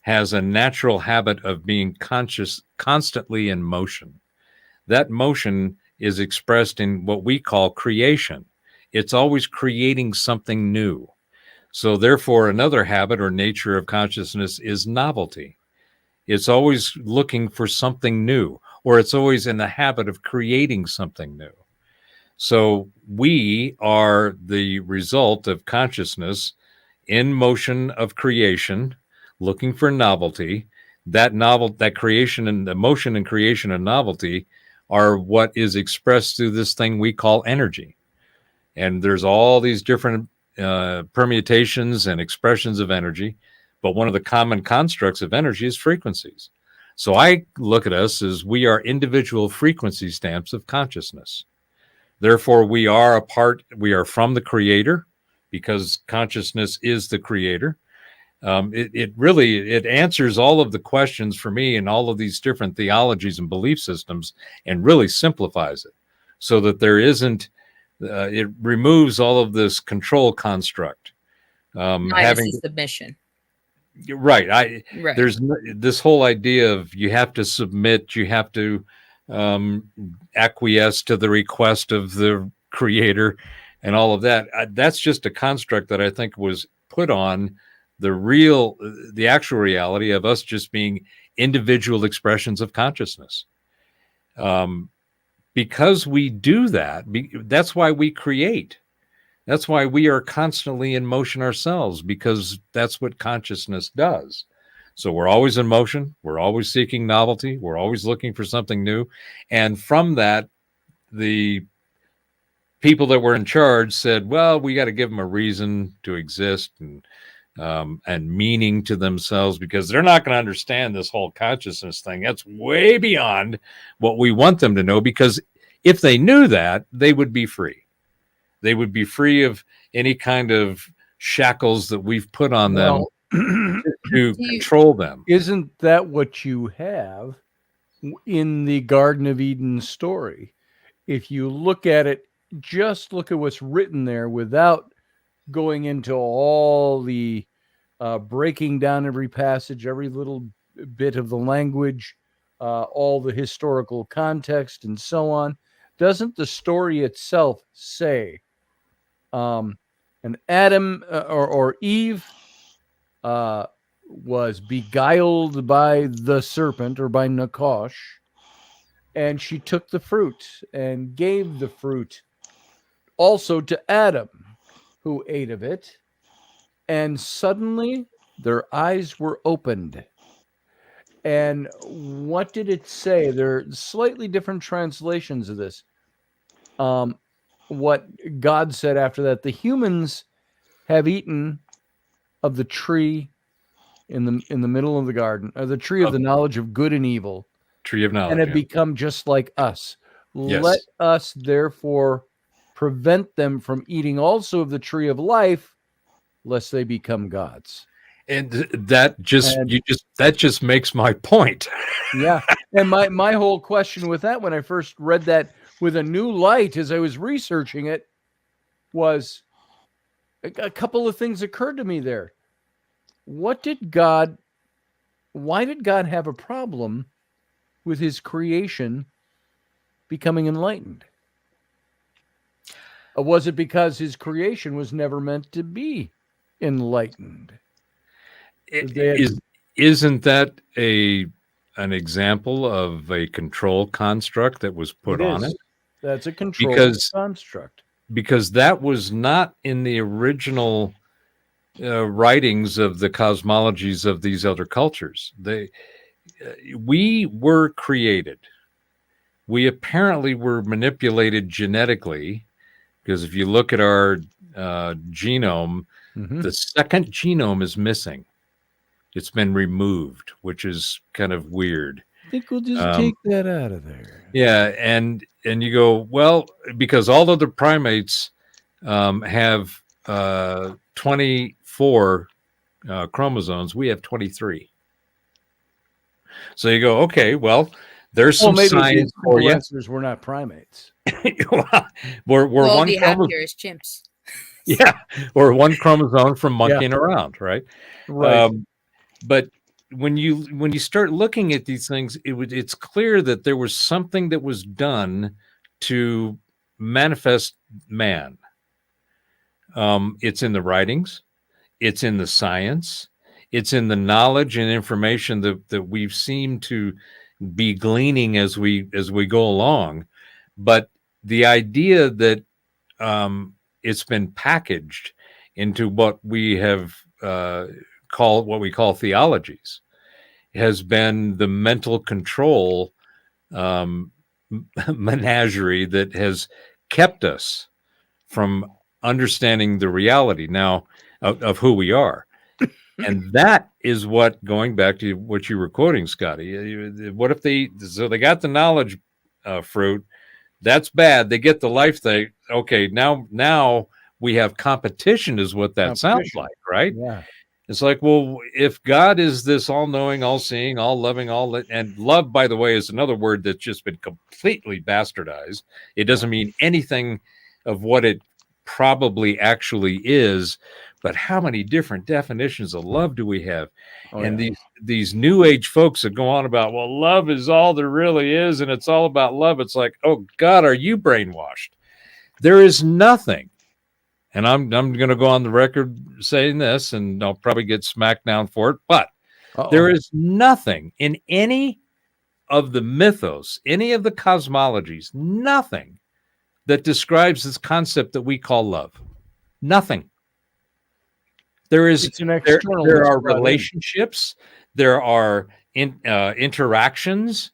has a natural habit of being constantly in motion. That motion is expressed in what we call creation. It's always creating something new. So therefore, another habit or nature of consciousness is novelty. It's always looking for something new, or it's always in the habit of creating something new. So we are the result of consciousness in motion of creation, looking for novelty. That creation and the motion and creation and novelty are what is expressed through this thing we call energy. And there's all these different permutations and expressions of energy, but one of the common constructs of energy is frequencies. So I look at us as we are individual frequency stamps of consciousness. Therefore, we are from the creator, because consciousness is the creator. It answers all of the questions for me in all of these different theologies and belief systems, and really simplifies it so that there isn't, it removes all of this control construct. Having submission. Right. There's this whole idea of you have to submit, you have to acquiesce to the request of the creator. and all of that. That's just a construct that I think was put on the actual reality of us just being individual expressions of consciousness. Because we do that, that's why we create. That's why we are constantly in motion ourselves, because that's what consciousness does. So we're always in motion. We're always seeking novelty. We're always looking for something new. And from that, the people that were in charge said, well, we got to give them a reason to exist and meaning to themselves, because they're not going to understand this whole consciousness thing. That's way beyond what we want them to know, because if they knew that, they would be free. They would be free of any kind of shackles that we've put on them to control them. Isn't that what you have in the Garden of Eden story? If you look at it, just look at what's written there without going into all the breaking down every passage, every little bit of the language, all the historical context, and so on. Doesn't the story itself say, and Adam or Eve was beguiled by the serpent, or by Nakash, and she took the fruit and gave the fruit also to Adam, who ate of it, and suddenly their eyes were opened. And what did it say? There are slightly different translations of this. What God said after that: the humans have eaten of the tree in the middle of the garden, or the tree of the knowledge of good and evil, Tree of knowledge, and have become just like us. Yes. Let us therefore prevent them from eating also of the tree of life, lest they become gods. And that just makes my point. Yeah. And my whole question with that, when I first read that with a new light as I was researching it, was a couple of things occurred to me there. Why did God have a problem with his creation becoming enlightened? Or was it because his creation was never meant to be enlightened? Isn't that an example of a control construct that was put on it? That's a control construct. Because that was not in the original writings of the cosmologies of these other cultures. We were created. We apparently were manipulated genetically, because if you look at our genome, the second genome is missing. It's been removed, which is kind of weird. I think we'll just take that out of there. Yeah, and you go, well, because all other primates have 24 chromosomes, we have 23. So you go, okay, well, there's some science for you. We're not primates. we're one be happier as chimps. Yeah, or one chromosome from monkeying around, right? Right. But when you start looking at these things, it's clear that there was something that was done to manifest man. It's in the writings, it's in the science, it's in the knowledge and information that we've seemed to be gleaning as we go along. But the idea that it's been packaged into what we have what we call theologies has been the mental control menagerie that has kept us from understanding the reality now of who we are. And that is what, going back to what you were quoting, Scotty, what if they got the knowledge fruit? That's bad. They get the life thing. Okay, now we have competition is what that sounds like, right? Yeah. It's like, well, if God is this all-knowing, all-seeing, all-loving, and love, by the way, is another word that's just been completely bastardized. It doesn't mean anything of what it probably actually is, but how many different definitions of love do we have? These new age folks that go on about, well, love is all there really is, and it's all about love. It's like, oh God, are you brainwashed? There is nothing and I'm going to go on the record saying this, and I'll probably get smacked down for it, but there is nothing in any of the mythos, any of the cosmologies, nothing that describes this concept that we call love. Nothing. There is It's an external. There are relationships, there are interactions,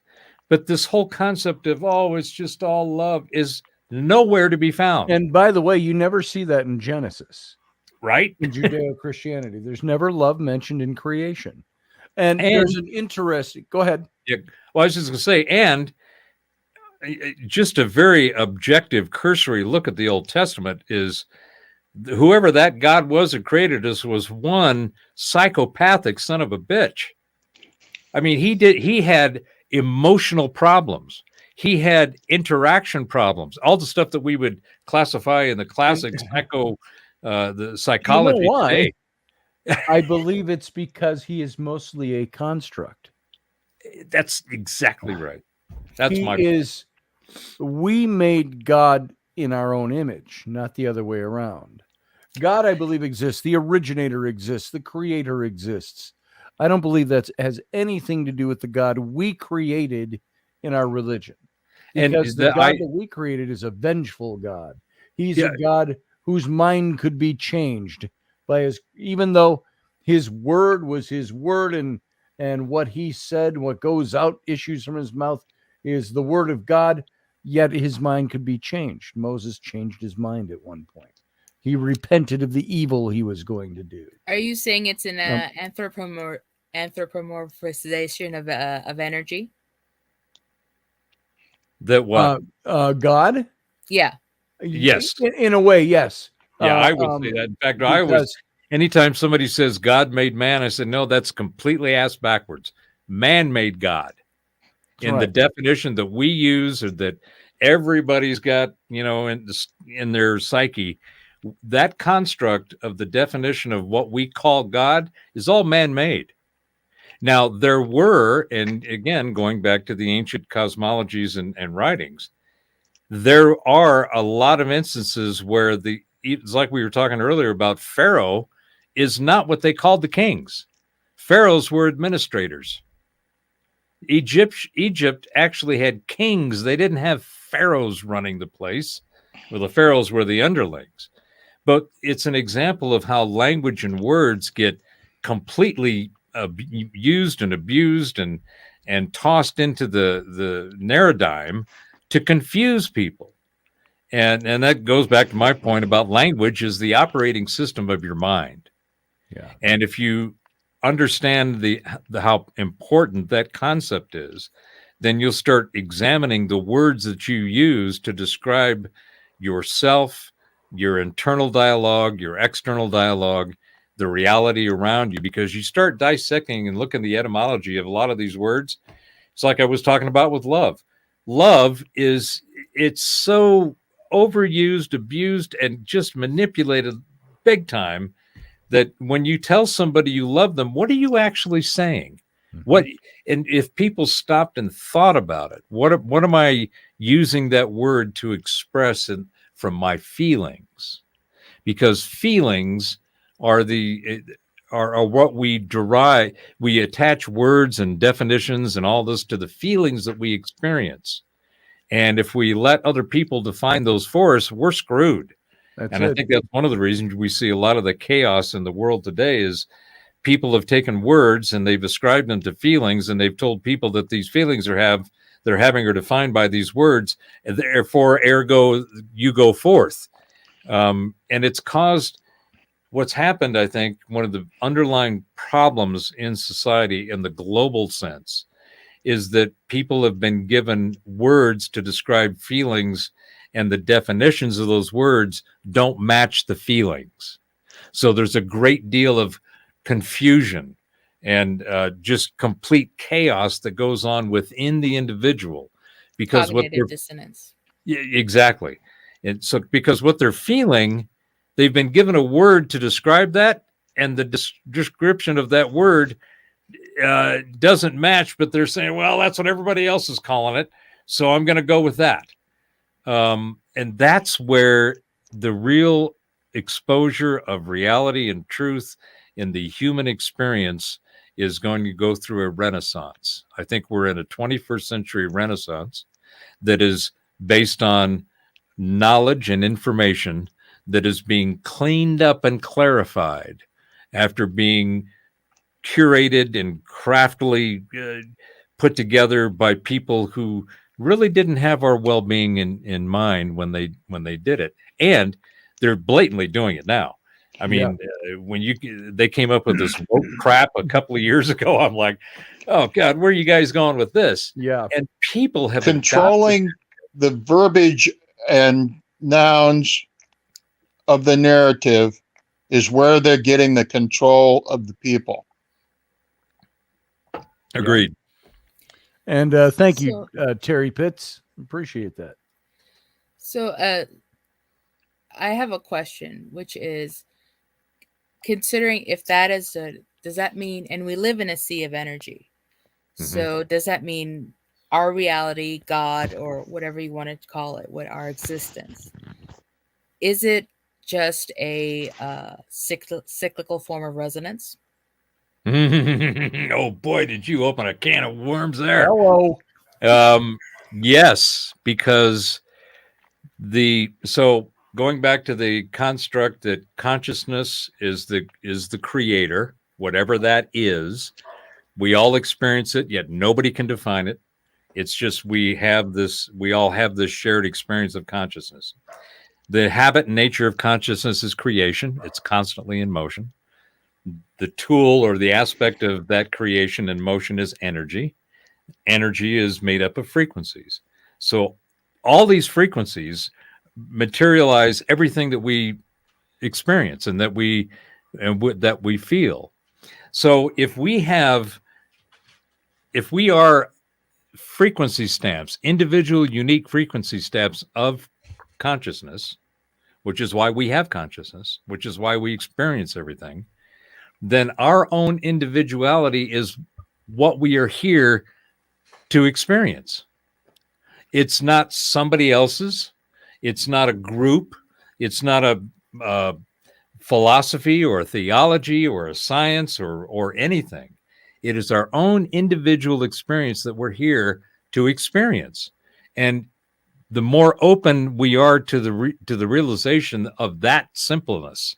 but this whole concept of it's just all love is nowhere to be found. And by the way, you never see that in Genesis, right? In Judeo-Christianity, there's never love mentioned in creation. And there's an interesting. Go ahead. Yeah. Well, I was just going to say, and just a very objective, cursory look at the Old Testament is whoever that God was that created us was one psychopathic son of a bitch. I mean, he had emotional problems. He had interaction problems, all the stuff that we would classify in the classic the psychology. You know why? Today. I believe it's because he is mostly a construct. That's exactly right. That's We made God in our own image, not the other way around. God, I believe, exists. The originator exists. The creator exists. I don't believe that has anything to do with the God we created in our religion. Because the God that we created is a vengeful God. He's a God whose mind could be changed by even though his word was his word, and what he said, what goes out, issues from his mouth is the word of God, yet his mind could be changed. Moses changed his mind at one point. He repented of the evil he was going to do. Are you saying it's an anthropomorphization of energy? That what? God? Yeah. Yes. In a way, yes. Yeah, I would say that. In fact, anytime somebody says God made man, I said, no, that's completely ass backwards. Man made God. In the definition that we use, or that everybody's got, in their psyche, that construct of the definition of what we call God is all man-made. Now, there were, and again, going back to the ancient cosmologies and writings, there are a lot of instances where it's like we were talking earlier about Pharaoh is not what they called the kings. Pharaohs were administrators. Egypt actually had kings. They didn't have pharaohs running the place. Well, the pharaohs were the underlings. But it's an example of how language and words get completely used and abused and tossed into the narrative to confuse people. And that goes back to my point about language is the operating system of your mind. Yeah. And if you understand the how important that concept is, then you'll start examining the words that you use to describe yourself, your internal dialogue, your external dialogue, the reality around you, because you start dissecting and looking at the etymology of a lot of these words. It's like I was talking about with love. Love it's so overused, abused, and just manipulated big time that when you tell somebody you love them, what are you actually saying? Mm-hmm. And if people stopped and thought about it, what am I using that word to express from my feelings? Because feelings are what we derive. We attach words and definitions and all this to the feelings that we experience. And if we let other people define those for us, we're screwed. I think that's one of the reasons we see a lot of the chaos in the world today is people have taken words and they've ascribed them to feelings, and they've told people that these feelings they're having are defined by these words, and therefore, ergo, you go forth. And it's caused what's happened, I think, one of the underlying problems in society in the global sense is that people have been given words to describe feelings, and the definitions of those words don't match the feelings. So there's a great deal of confusion and just complete chaos that goes on within the individual because cognitive dissonance. Yeah, exactly. And so because what they're feeling, they've been given a word to describe that, and the description of that word doesn't match, but they're saying, well, that's what everybody else is calling it, so I'm going to go with that. And that's where the real exposure of reality and truth in the human experience is going to go through a renaissance. I think we're in a 21st century renaissance that is based on knowledge and information that is being cleaned up and clarified after being curated and craftily put together by people who really didn't have our well-being in mind when they did it. And they're blatantly doing it now. I mean, when they came up with this woke crap a couple of years ago, I'm like, oh God, where are you guys going with this? Yeah. And people have controlling the verbiage and nouns of the narrative is where they're getting the control of the people. Agreed. And thank you, Terry Pitts. Appreciate that. So I have a question, which is, considering if that is does that mean, and we live in a sea of energy, so does that mean our reality, God, or whatever you want to call it, what our existence, is it just a cyclical form of resonance? Oh boy, did you open a can of worms there. Hello. Yes, because so going back to the construct that consciousness is the creator, whatever that is, we all experience it, yet nobody can define it. It's just we all have this shared experience of consciousness. The habit and nature of consciousness is creation. It's constantly in motion. The tool or the aspect of that creation and motion is energy. Energy is made up of frequencies. So all these frequencies materialize everything that we experience and that we feel. So if we are frequency stamps, individual unique frequency stamps of consciousness, which is why we have consciousness, which is why we experience everything, then our own individuality is what we are here to experience. It's not somebody else's. It's not a group. It's not a philosophy or a theology or a science or anything. It is our own individual experience that we're here to experience. And the more open we are to the realization of that simpleness,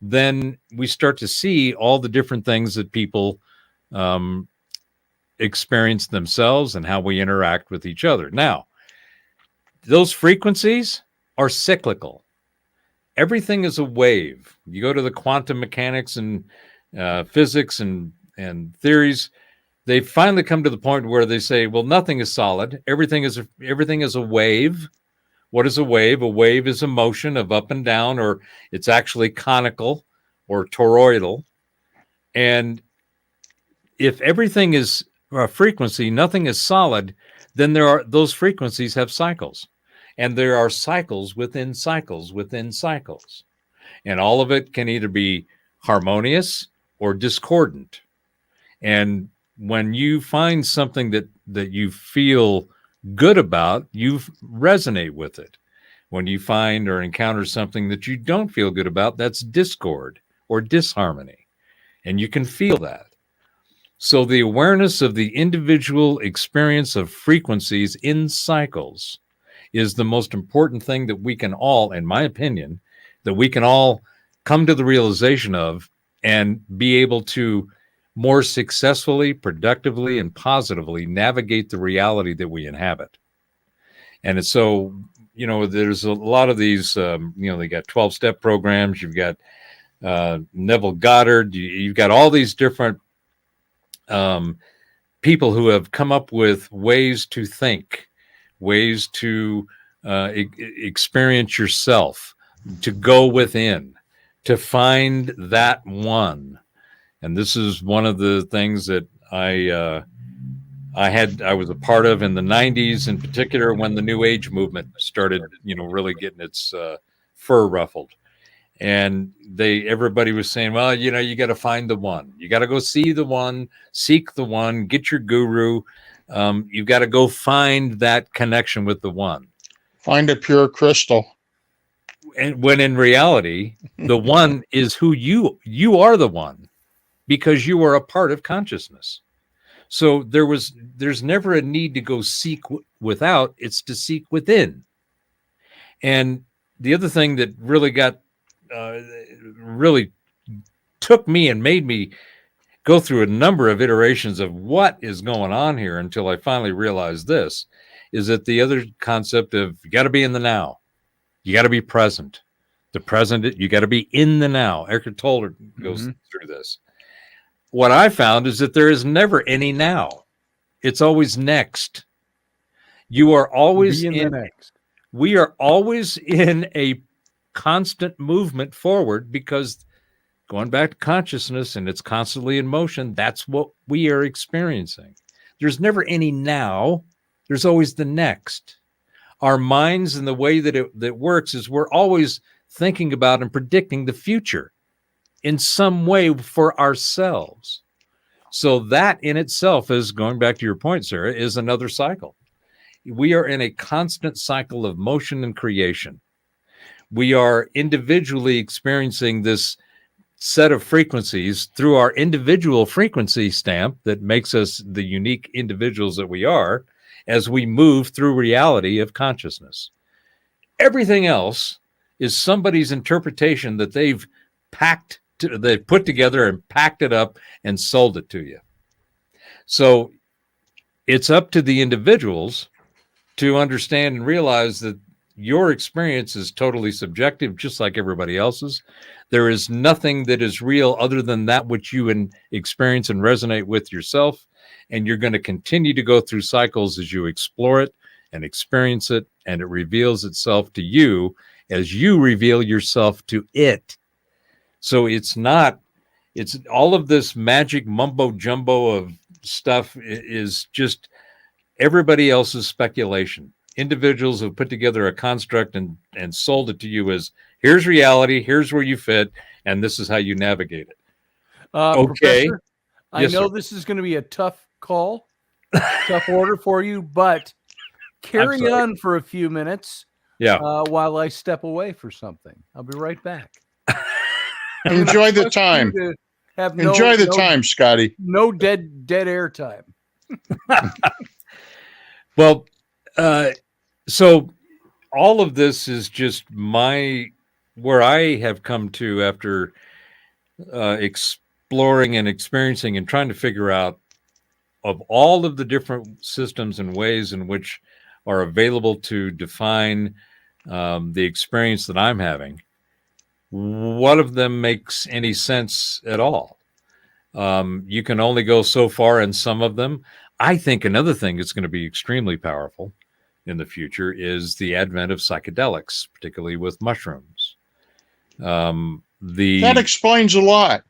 then we start to see all the different things that people experience themselves and how we interact with each other. Now, those frequencies are cyclical. Everything is a wave. You go to the quantum mechanics and physics and theories, they finally come to the point where they say, well, nothing is solid. Everything is a wave. What is a wave? A wave is a motion of up and down, or it's actually conical or toroidal. And if everything is a frequency, nothing is solid, then those frequencies have cycles. And there are cycles within cycles within cycles. And all of it can either be harmonious or discordant. And when you find something that you feel good about, you resonate with it. When you find or encounter something that you don't feel good about, that's discord or disharmony. And you can feel that. So the awareness of the individual experience of frequencies in cycles is the most important thing that we can all, in my opinion, that we can all come to the realization of and be able to more successfully, productively, and positively navigate the reality that we inhabit. And it's so, there's a lot of these, they got 12-step programs. You've got Neville Goddard. You've got all these different people who have come up with ways to think, ways to experience yourself, to go within, to find that one. And this is one of the things that I was a part of in the 90s, in particular when the New Age movement started, really getting its fur ruffled. And everybody was saying, well, you got to find the one. You got to go see the one, seek the one, get your guru. You've got to go find that connection with the one. Find a pure crystal. And when in reality, the one is who you are, the one, because you are a part of consciousness. So there's never a need to go seek without, it's to seek within. And the other thing that really really took me and made me go through a number of iterations of what is going on here until I finally realized this, is that the other concept of you got to be in the now. You got to be present. The present, you got to be in the now. Eckhart Tolle goes through this. What I found is that there is never any now. It's always next. You are always in the next. We are always in a constant movement forward, because going back to consciousness, and it's constantly in motion, that's what we are experiencing. There's never any now. There's always the next. Our minds, and the way that works is we're always thinking about and predicting the future in some way for ourselves. So that in itself is, going back to your point, Sarah, is another cycle. We are in a constant cycle of motion and creation. We are individually experiencing this set of frequencies through our individual frequency stamp that makes us the unique individuals that we are, as we move through reality of consciousness. Everything else is somebody's interpretation that they've put together and packed it up and sold it to you. So it's up to the individuals to understand and realize that your experience is totally subjective, just like everybody else's. There is nothing that is real other than that which you experience and resonate with yourself. And you're going to continue to go through cycles as you explore it and experience it, and it reveals itself to you as you reveal yourself to it. So it's all of this magic mumbo jumbo of stuff is just everybody else's speculation. Individuals have put together a construct and sold it to you as, here's reality, here's where you fit, and this is how you navigate it. Okay. Professor, I know this is going to be a tough call, tough order for you, but carry on for a few minutes while I step away for something. I'll be right back. Enjoy the time. Enjoy the time, Scotty. No dead air time. Well, so all of this is just where I have come to after exploring and experiencing and trying to figure out, of all of the different systems and ways in which are available to define the experience that I'm having, what of them makes any sense at all? You can only go so far in some of them. I think another thing that's going to be extremely powerful in the future is the advent of psychedelics, particularly with mushrooms. That explains a lot.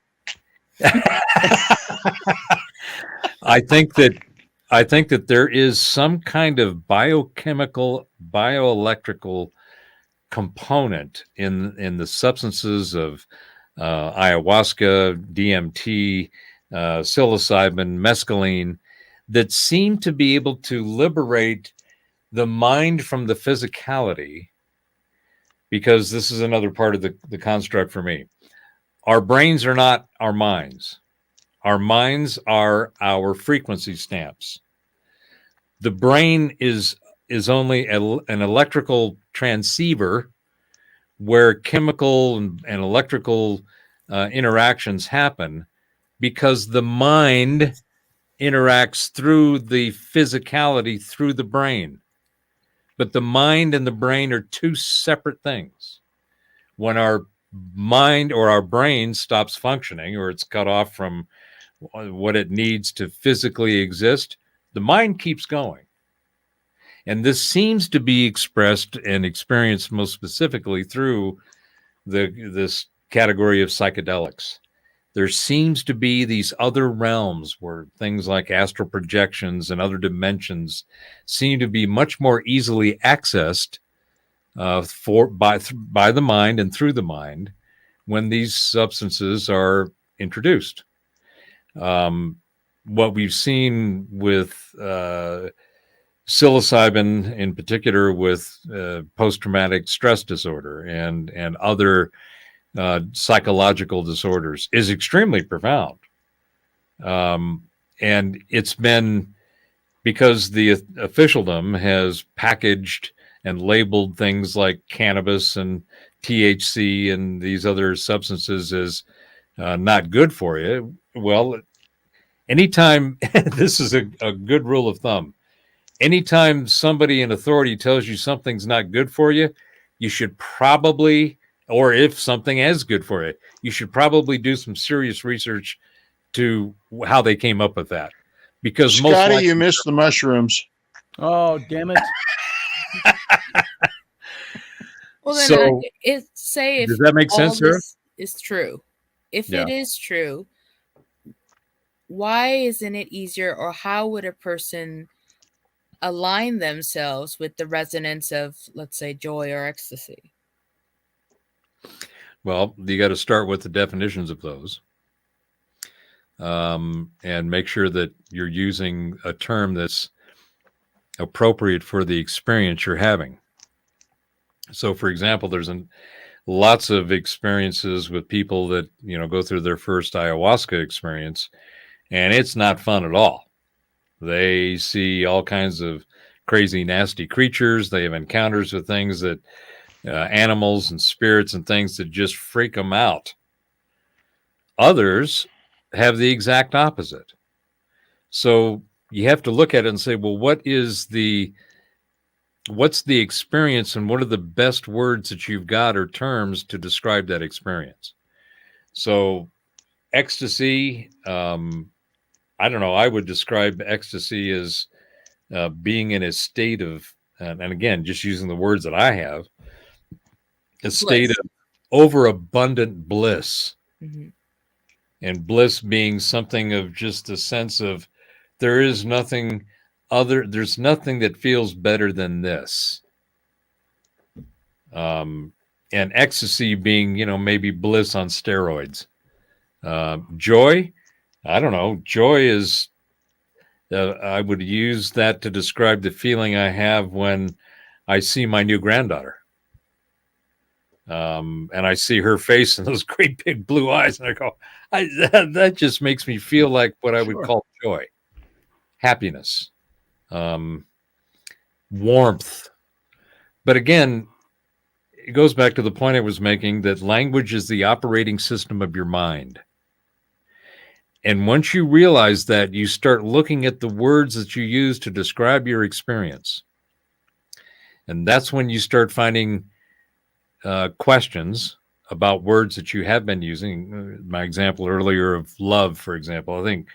I think that there is some kind of biochemical, bioelectrical component in the substances of ayahuasca, DMT, psilocybin, mescaline, that seem to be able to liberate the mind from the physicality, because this is another part of the construct for me. Our brains are not our minds. Our minds are our frequency stamps. The brain is only an electrical transceiver where chemical and electrical interactions happen, because the mind interacts through the physicality through the brain. But the mind and the brain are two separate things. When our mind or our brain stops functioning, or it's cut off from what it needs to physically exist, the mind keeps going. And this seems to be expressed and experienced most specifically through this category of psychedelics. There seems to be these other realms where things like astral projections and other dimensions seem to be much more easily accessed by the mind and through the mind when these substances are introduced. What we've seen with psilocybin in particular with post-traumatic stress disorder and other psychological disorders is extremely profound. And it's been because the officialdom has packaged and labeled things like cannabis and THC and these other substances as not good for you. Well, anytime, this is a good rule of thumb, anytime somebody in authority tells you something's not good for you, you should probably, or if something is good for you, you should probably do some serious research to how they came up with that. Because most Scotty, likely, you missed the mushrooms. Oh, damn it. Well, then, So, say if does that make all sense, Sarah? this is true, if Yeah. it is true, why isn't it easier, or how would a person align themselves with the resonance of, let's say, joy or ecstasy? Well, you got to start with the definitions of those, and make sure that you're using a term that's appropriate for the experience you're having. So, for example, there's lots of experiences with people that, go through their first ayahuasca experience, and it's not fun at all. They see all kinds of crazy, nasty creatures. They have encounters with things that animals and spirits and things that just freak them out. Others have the exact opposite. So you have to look at it and say, well, what's the experience, and what are the best words that you've got or terms to describe that experience? So ecstasy, I don't know, I would describe ecstasy as being in a state of, and again, just using the words that I have, a state of overabundant bliss. Mm-hmm. And bliss being something of just a sense of there's nothing that feels better than this. And ecstasy being, maybe bliss on steroids. Joy, I don't know. Joy is, I would use that to describe the feeling I have when I see my new granddaughter. And I see her face and those great big blue eyes, and I go, that just makes me feel like what I would call joy, happiness, warmth. But again, it goes back to the point I was making that language is the operating system of your mind. And once you realize that, you start looking at the words that you use to describe your experience. And that's when you start finding questions about words that you have been using. My example earlier of love, for example, I think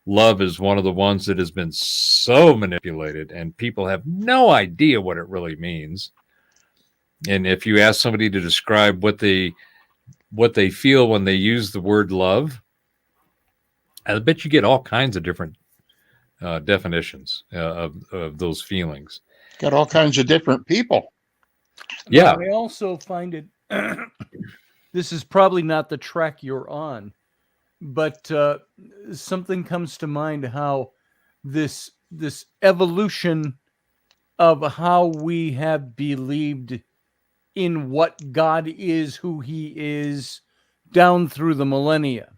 love is one of the ones that has been so manipulated, and people have no idea what it really means. And if you ask somebody to describe what they feel when they use the word love, I bet you get all kinds of different definitions of those feelings. Got all kinds of different people. Yeah. I also find it, this is probably not the track you're on, but something comes to mind how this evolution of how we have believed in what God is, who he is, down through the millennia.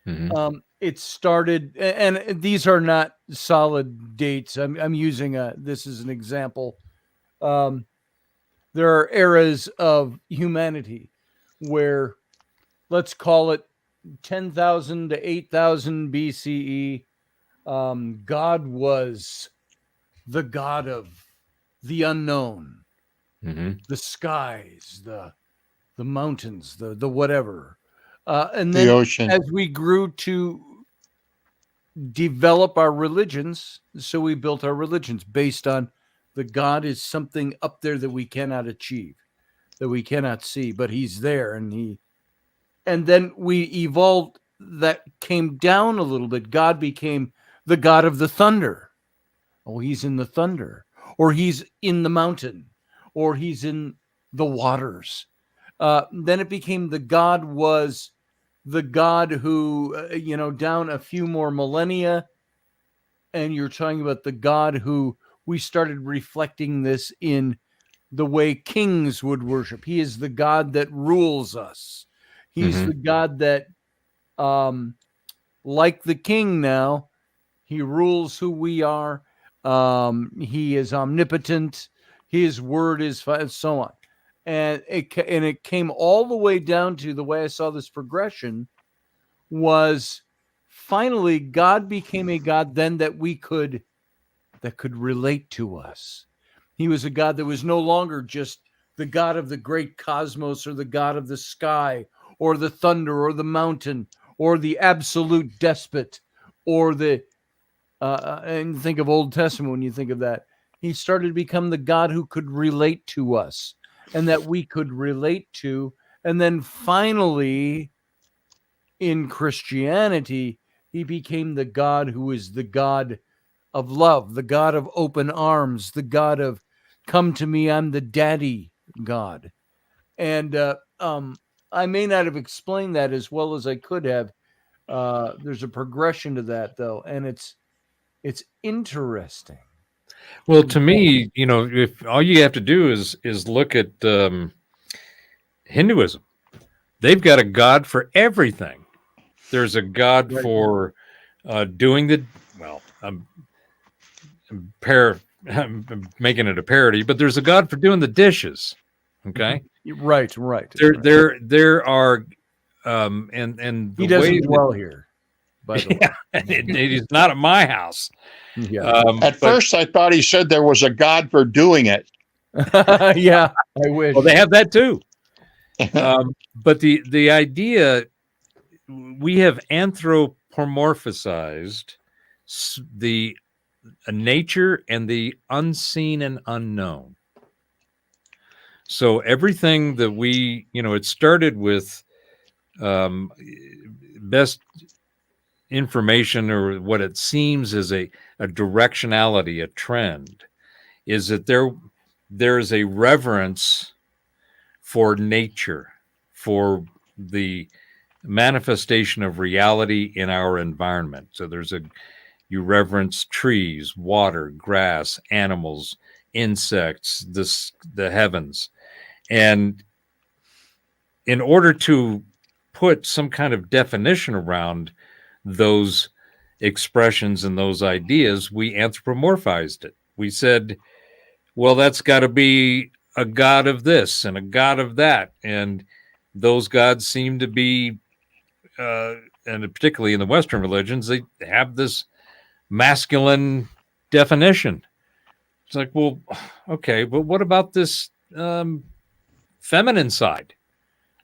Mm-hmm. It started, and these are not solid dates. I'm using this as an example. There are eras of humanity where, let's call it 10,000 to 8,000 BCE. God was the God of the unknown, the skies, the mountains, the whatever. And then The ocean. as we grew to develop our religions, so we built our religions based on the God is something up there that we cannot achieve, that we cannot see, but he's there. And then we evolved, that came down a little bit. God became the God of the thunder. Oh, he's in the thunder, or he's in the mountain, or he's in the waters. Then it became the God was the God who, down a few more millennia, and you're talking about the God who we started reflecting this in the way kings would worship. He is the God that rules us. He's the God that, like the king now, he rules who we are. He is omnipotent. His word is so on. And it came all the way down to the way I saw this progression was finally God became a God then that could relate to us. He was a God that was no longer just the God of the great cosmos or the God of the sky or the thunder or the mountain or the absolute despot or the and think of Old Testament when you think of that. He started to become the God who could relate to us and that we could relate to. And then finally, in Christianity, he became the God who is the God of love, the God of open arms, the God of come to me, I'm the daddy God. And I may not have explained that as well as I could have. There's a progression to that, though, and it's interesting. Well, to me, if all you have to do is look at Hinduism, they've got a god for everything. There's a god for doing the well. I'm making it a parody, but there's a god for doing the dishes. Okay, right. There are, and he doesn't dwell here. By the way, he's not at my house. Yeah. At first, I thought he said there was a God for doing it. Yeah, I wish. Well, they have that too. But the idea, we have anthropomorphized the nature and the unseen and unknown. So everything that we, it started with best information, or what it seems is a directionality, a trend, is that there is a reverence for nature, for the manifestation of reality in our environment. So you reverence trees, water, grass, animals, insects, the heavens. And in order to put some kind of definition around those expressions and those ideas, we anthropomorphized it. We said, well, that's got to be a god of this and a god of that. And those gods seem to be, and particularly in the Western religions, they have this masculine definition. It's like, well, okay, but what about this feminine side?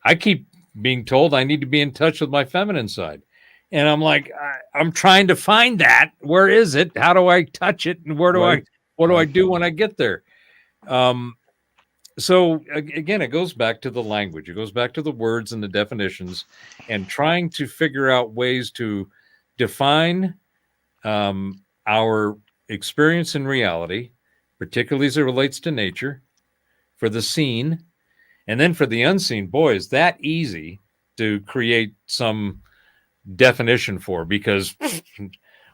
I keep being told I need to be in touch with my feminine side. And I'm like, I'm trying to find that. Where is it? How do I touch it? And what do I do when I get there? So again, it goes back to the language. It goes back to the words and the definitions, and trying to figure out ways to define our experience in reality, particularly as it relates to nature, for the seen, and then for the unseen. Boy, is that easy to create some definition for, because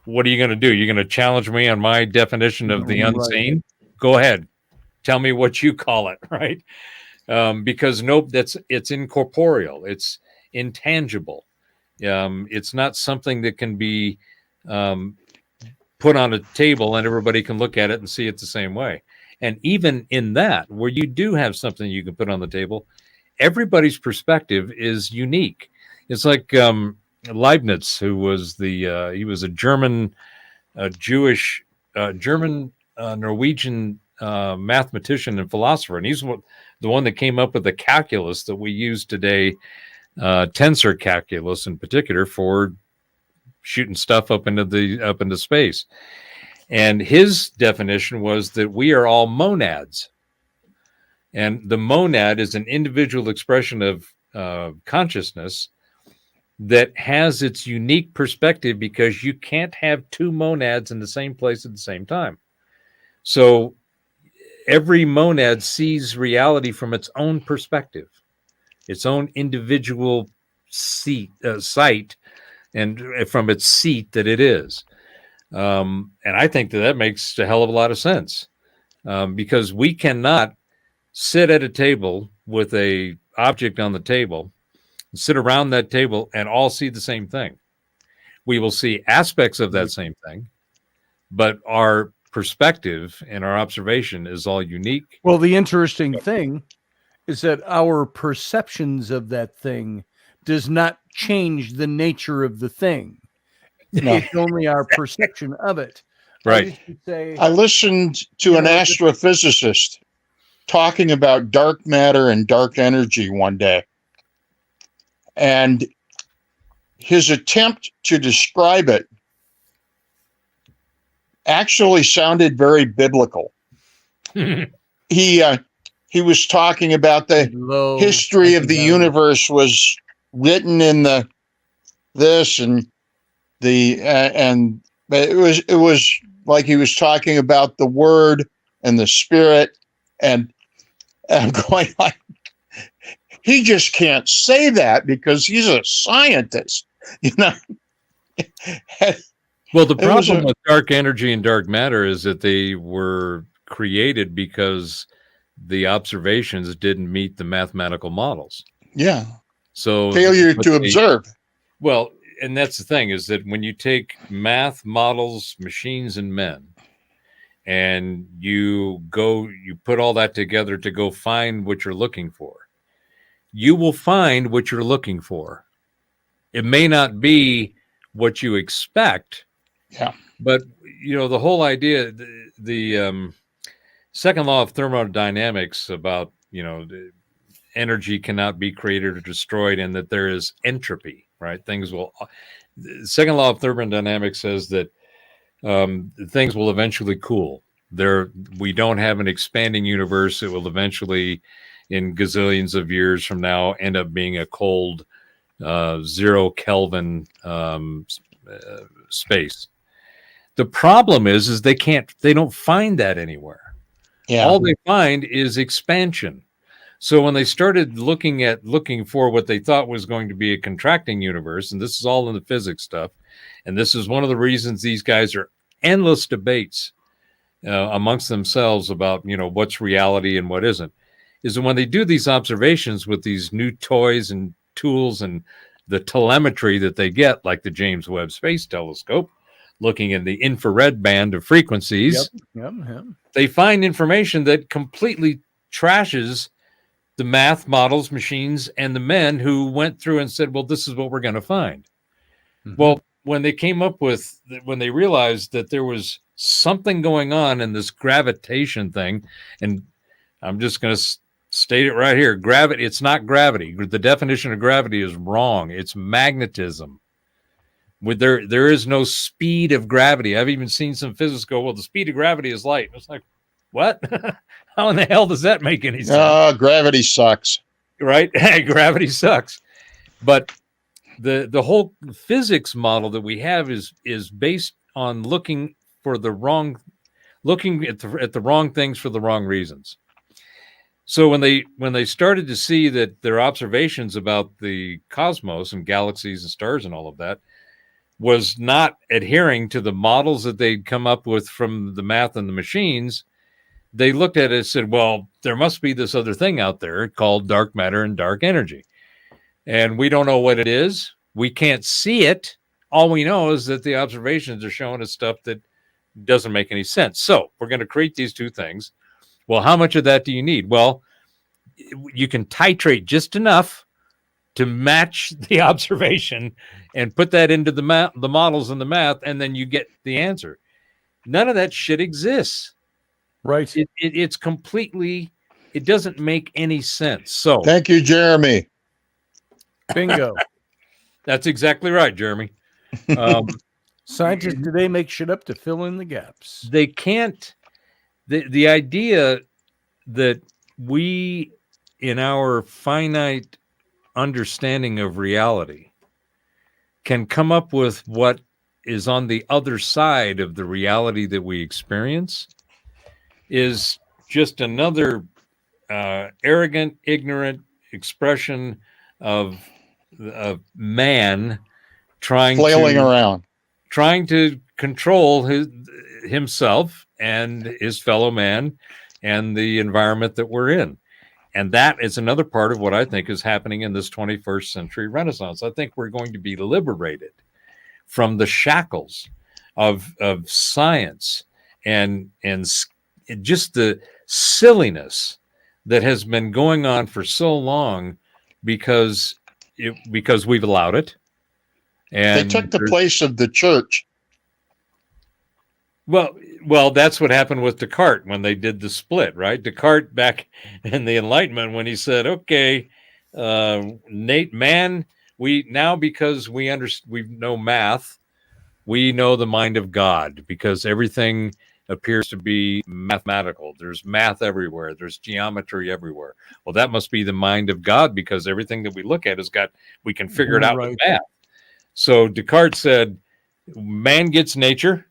what are you going to do? You're going to challenge me on my definition of the unseen? Right. Go ahead. Tell me what you call it, right? Because it's incorporeal. It's intangible. It's not something that can be put on a table and everybody can look at it and see it the same way. And even in that, where you do have something you can put on the table, everybody's perspective is unique. It's like Leibniz, who was he was a German, Jewish, German, Norwegian mathematician and philosopher, and he's the one that came up with the calculus that we use today, tensor calculus in particular, for shooting stuff up into space. And his definition was that we are all monads, and the monad is an individual expression of consciousness that has its unique perspective, because you can't have two monads in the same place at the same time. So every monad sees reality from its own perspective, its own individual sight, and from its seat that it is. And I think that makes a hell of a lot of sense, because we cannot sit at a table with a object on the table, sit around that table, and all see the same thing. We will see aspects of that same thing, but our perspective and our observation is all unique. Well, the interesting thing is that our perceptions of that thing does not change the nature of the thing. No. It's only our perception of it. Right. I used to say, I listened to an astrophysicist talking about dark matter and dark energy one day. And his attempt to describe it actually sounded very biblical. He was talking about the low history of the psychedelic. universe was written in the this and the and it was like he was talking about the word and the spirit, and I'm going like, he just can't say that because he's a scientist, you know. Well, the It was problem a- with dark energy and dark matter is that they were created because the observations didn't meet the mathematical models. Yeah, So failure what to they- observe. Well, and that's the thing, is that when you take math, models, machines, and men, and you put all that together to go find what you're looking for, you will find what you're looking for. It may not be what you expect. Yeah. But, you know, the whole idea, the second law of thermodynamics about, you know, the energy cannot be created or destroyed, and that there is entropy, right? The second law of thermodynamics says that things will eventually cool. We don't have an expanding universe. It will eventually, in gazillions of years from now, end up being a cold 0 Kelvin space. The problem is they don't find that anywhere. Yeah. All they find is expansion. So when they started looking for what they thought was going to be a contracting universe, and this is all in the physics stuff, and this is one of the reasons these guys are endless debates amongst themselves about, you know, what's reality and what isn't, is that when they do these observations with these new toys and tools and the telemetry that they get, like the James Webb Space Telescope, looking in the infrared band of frequencies, Yep. they find information that completely trashes the math, models, machines, and the men who went through and said, well, this is what we're going to find. Mhm. Well, when they realized that there was something going on in this gravitation thing, and I'm just going to state it right here. Gravity, it's not gravity. The definition of gravity is wrong. It's magnetism. There is no speed of gravity. I've even seen some physicists go, well, the speed of gravity is light. It's like, what? How in the hell does that make any sense? Gravity sucks. Right? Gravity sucks. But the whole physics model that we have is based on looking at the wrong things for the wrong reasons. So when they started to see that their observations about the cosmos and galaxies and stars and all of that was not adhering to the models that they'd come up with from the math and the machines, they looked at it and said, well, there must be this other thing out there called dark matter and dark energy. And we don't know what it is. We can't see it. All we know is that the observations are showing us stuff that doesn't make any sense. So we're going to create these two things. Well, how much of that do you need? Well, you can titrate just enough to match the observation and put that into the models and the math, and then you get the answer. None of that shit exists. Right. It's completely, it doesn't make any sense. So Thank you, Jeremy. Bingo. that's exactly right, Jeremy. Scientists today make shit up to fill in the gaps. They can't, the idea that we, in our finite understanding of reality, can come up with what is on the other side of the reality that we experience is just another arrogant, ignorant expression of man trying Flailing around. trying to control himself and his fellow man and the environment that we're in. And that is another part of what I think is happening in this 21st century Renaissance. I think we're going to be liberated from the shackles of science and just the silliness that has been going on for so long because we've allowed it. And they took the place of the church. Well, that's what happened with Descartes when they did the split, right? Descartes back in the Enlightenment when he said, "Okay, man, because we know math, we know the mind of God because everything appears to be mathematical. There's math everywhere. There's geometry everywhere. Well, that must be the mind of God because everything that we look at we can figure it out with math." So Descartes said, man gets nature,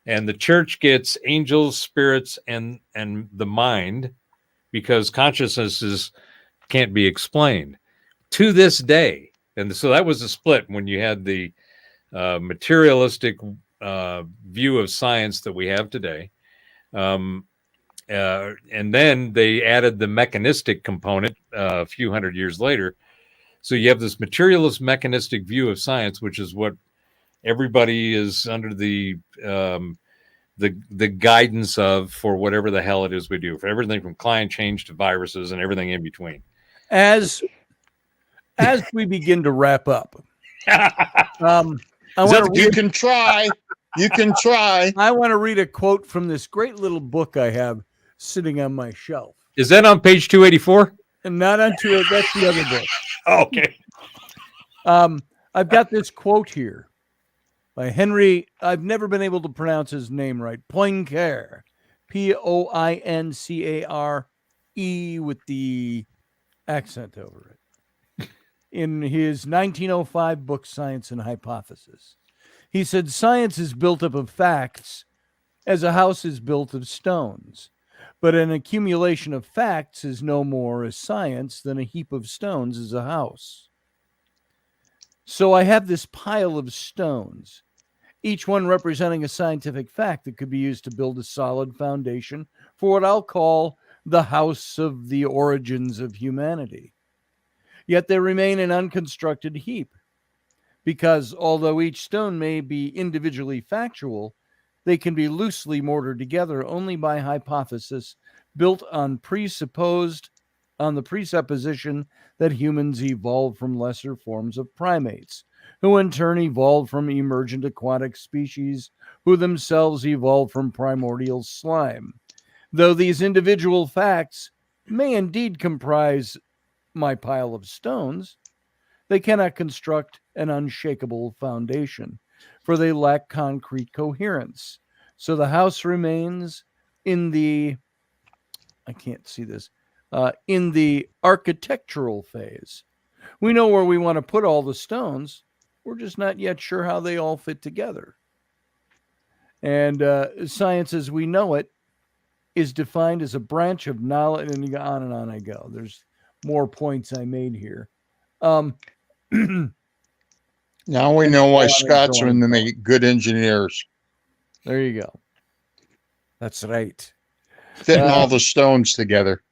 and the church gets angels, spirits, and the mind, because consciousnesses can't be explained to this day. And so that was a split when you had the materialistic view of science that we have today. And then they added the mechanistic component a few hundred years later. So you have this materialist mechanistic view of science, which is what everybody is under the guidance of for whatever the hell it is we do, for everything from climate change to viruses and everything in between. As we begin to wrap up, You can try. I want to read a quote from this great little book I have sitting on my shelf. Is that on page 284? And not onto it. That's the other book. Okay. I've got this quote here by Henry. I've never been able to pronounce his name right. Poincaré, Poincare, with the accent over it. In his 1905 book, Science and Hypothesis, he said, "Science is built up of facts as a house is built of stones. But an accumulation of facts is no more a science than a heap of stones is a house. So I have this pile of stones, each one representing a scientific fact that could be used to build a solid foundation for what I'll call the house of the origins of humanity. Yet they remain an unconstructed heap, because although each stone may be individually factual, they can be loosely mortared together only by hypothesis built on the presupposition that humans evolved from lesser forms of primates, who in turn evolved from emergent aquatic species, who themselves evolved from primordial slime. Though these individual facts may indeed comprise my pile of stones, they cannot construct an unshakable foundation, for they lack concrete coherence. So the house remains in the architectural phase. We know where we want to put all the stones. We're just not yet sure how they all fit together. And science as we know it is defined as a branch of knowledge," and on I go. There's more points I made here. Now we know why Scotsmen make good engineers. There you go. That's right. Fitting all the stones together.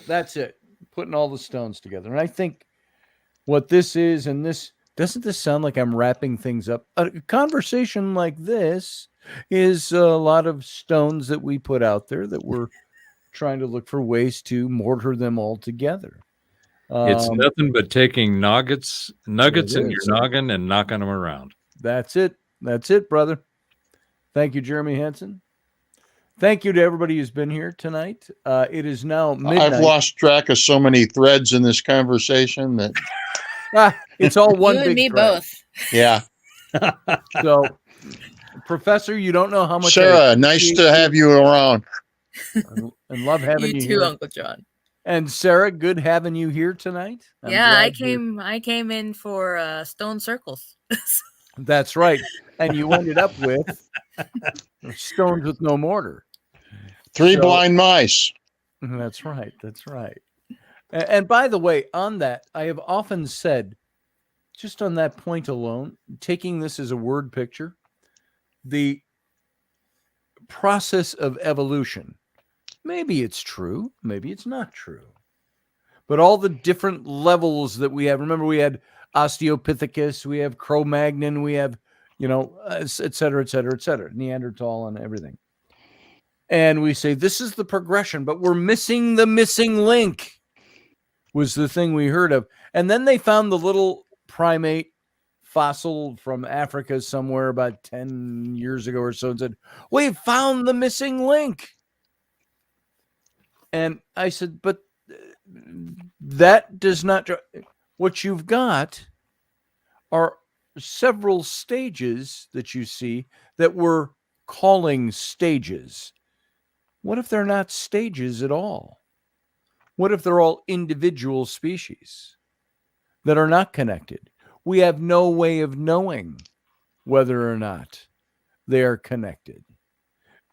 That's it. Putting all the stones together. And I think what this is, and this doesn't this sound like I'm wrapping things up? A conversation like this is a lot of stones that we put out there that we're trying to look for ways to mortar them all together. It's nothing but taking nuggets in your noggin and knocking them around. That's it. That's it, brother. Thank you, Jeremy Henson. Thank you to everybody who's been here tonight. It is now midnight. I've lost track of so many threads in this conversation that it's all one you big and me thread. both. Yeah. So, Professor, you don't know how much. Sarah, nice to have you around. And love having you too, here. Uncle John. And Sarah, good having you here tonight. I came in for stone circles. That's right. And you ended up with stones with no mortar. Three blind mice. That's right. That's right. And by the way, on that, I have often said, just on that point alone, taking this as a word picture, the process of evolution. Maybe it's true, maybe it's not true. But all the different levels that we have, remember we had Australopithecus, we have Cro-Magnon, we have, et cetera, et cetera, et cetera, Neanderthal and everything. And we say, this is the progression, but we're missing the missing link, was the thing we heard of. And then they found the little primate fossil from Africa somewhere about 10 years ago or so and said, we found the missing link. And I said, but that does not, what you've got are several stages that you see that we're calling stages. What if they're not stages at all? What if they're all individual species that are not connected? We have no way of knowing whether or not they are connected.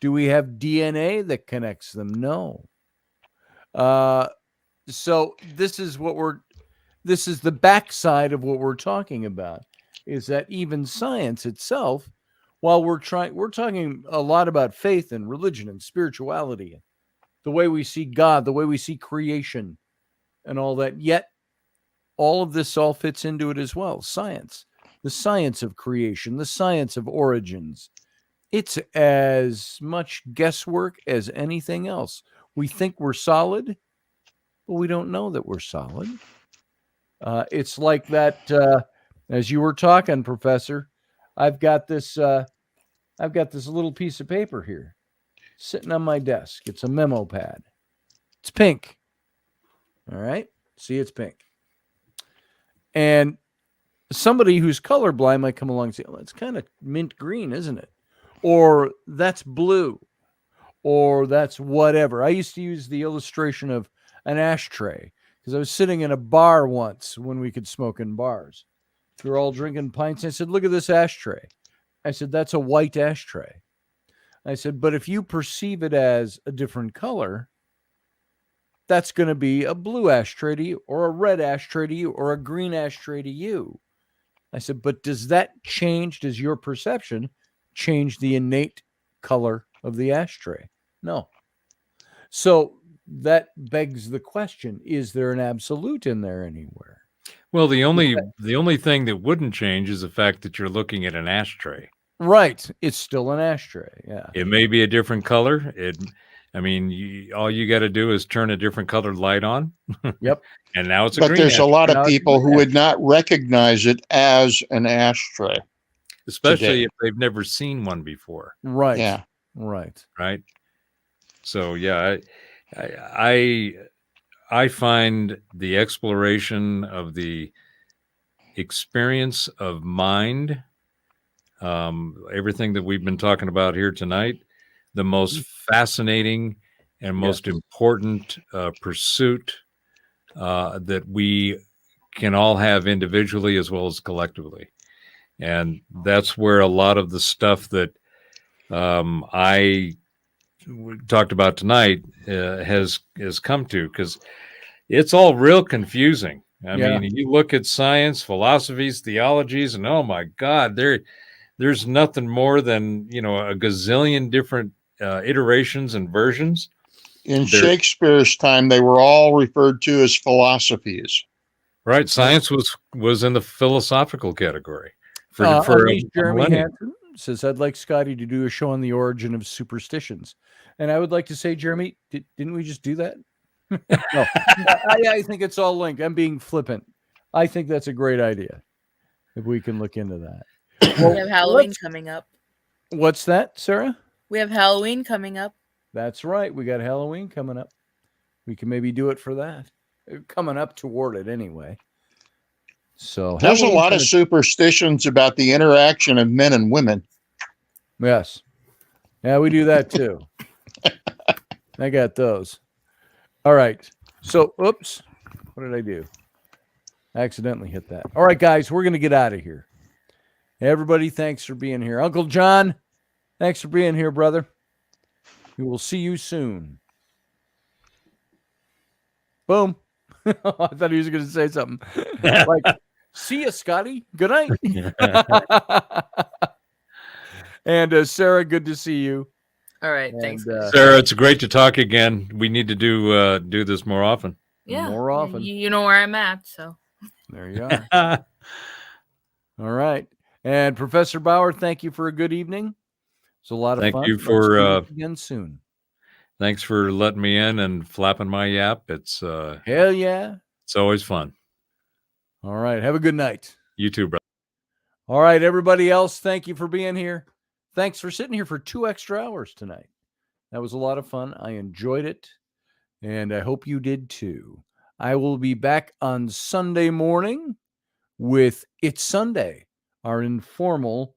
Do we have DNA that connects them? No. So this is the backside of what we're talking about, is that even science itself, while we're talking a lot about faith and religion and spirituality, the way we see God, the way we see creation and all that, yet all of this all fits into it as well. Science, the science of creation, the science of origins. It's as much guesswork as anything else. We think we're solid, but we don't know that we're solid. It's like that, as you were talking, Professor, I've got this little piece of paper here sitting on my desk. It's a memo pad. It's pink. All right. See, it's pink. And somebody who's colorblind might come along and say, well, it's kind of mint green, isn't it? Or that's blue, or that's whatever. I used to use the illustration of an ashtray because I was sitting in a bar once when we could smoke in bars. We were all drinking pints. I said, look at this ashtray. I said, that's a white ashtray. I said, but if you perceive it as a different color, that's going to be a blue ashtray to you, or a red ashtray to you, or a green ashtray to you. I said, but does that change? Does your perception change the innate color of the ashtray? No. So that begs the question, is there an absolute in there anywhere? Well, the only thing that wouldn't change is the fact that you're looking at an ashtray. Right. It's still an ashtray. Yeah. It may be a different color. All you got to do is turn a different colored light on. Yep. And now it's a But green there's ashtray. a lot of people who would not recognize it as an ashtray. Especially today. if they've never seen one before. Right. Yeah. Right. Right. So yeah, I find the exploration of the experience of mind, everything that we've been talking about here tonight, the most fascinating and most important pursuit that we can all have individually as well as collectively. And that's where a lot of the stuff that I talked about tonight has come to, because it's all real confusing. I mean, you look at science, philosophies, theologies, and oh my God, there's nothing more than, a gazillion different iterations and versions. In Shakespeare's time, they were all referred to as philosophies. Right. Science was in the philosophical category. Jeremy Hansen says, I'd like Scotty to do a show on the origin of superstitions. And I would like to say, Jeremy, didn't we just do that? No, I think it's all linked. I'm being flippant. I think that's a great idea if we can look into that. Well, we have Halloween coming up. What's that, Sarah? We have Halloween coming up. That's right. We got Halloween coming up. We can maybe do it for that. Coming up toward it anyway. So there's a lot of superstitions about the interaction of men and women. Yes. Yeah, we do that too. I got those. All right. So, oops. What did I do? I accidentally hit that. All right, guys, we're going to get out of here. Everybody, thanks for being here. Uncle John, thanks for being here, brother. We will see you soon. Boom. I thought he was going to say something. Like, see ya, Scotty. Good night. And Sarah, good to see you. All right. Thanks. And, Sarah, it's great to talk again. We need to do this more often. Yeah. more often. You know where I'm at. So There you are. All right. And Professor Bauer, thank you for a good evening. It's a lot of Thank fun. you Let's for, do this again soon. Thanks for letting me in and flapping my yap. It's Hell yeah. it's always fun. All right. Have a good night. You too, brother. All right. Everybody else, thank you for being here. Thanks for sitting here for 2 extra hours tonight. That was a lot of fun. I enjoyed it. And I hope you did too. I will be back on Sunday morning with It's Sunday, our informal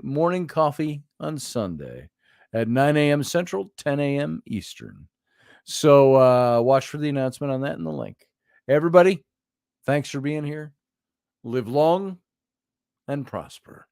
morning coffee on Sunday at 9 a.m. Central, 10 a.m. Eastern. So watch for the announcement on that and the link. Everybody, thanks for being here. Live long and prosper.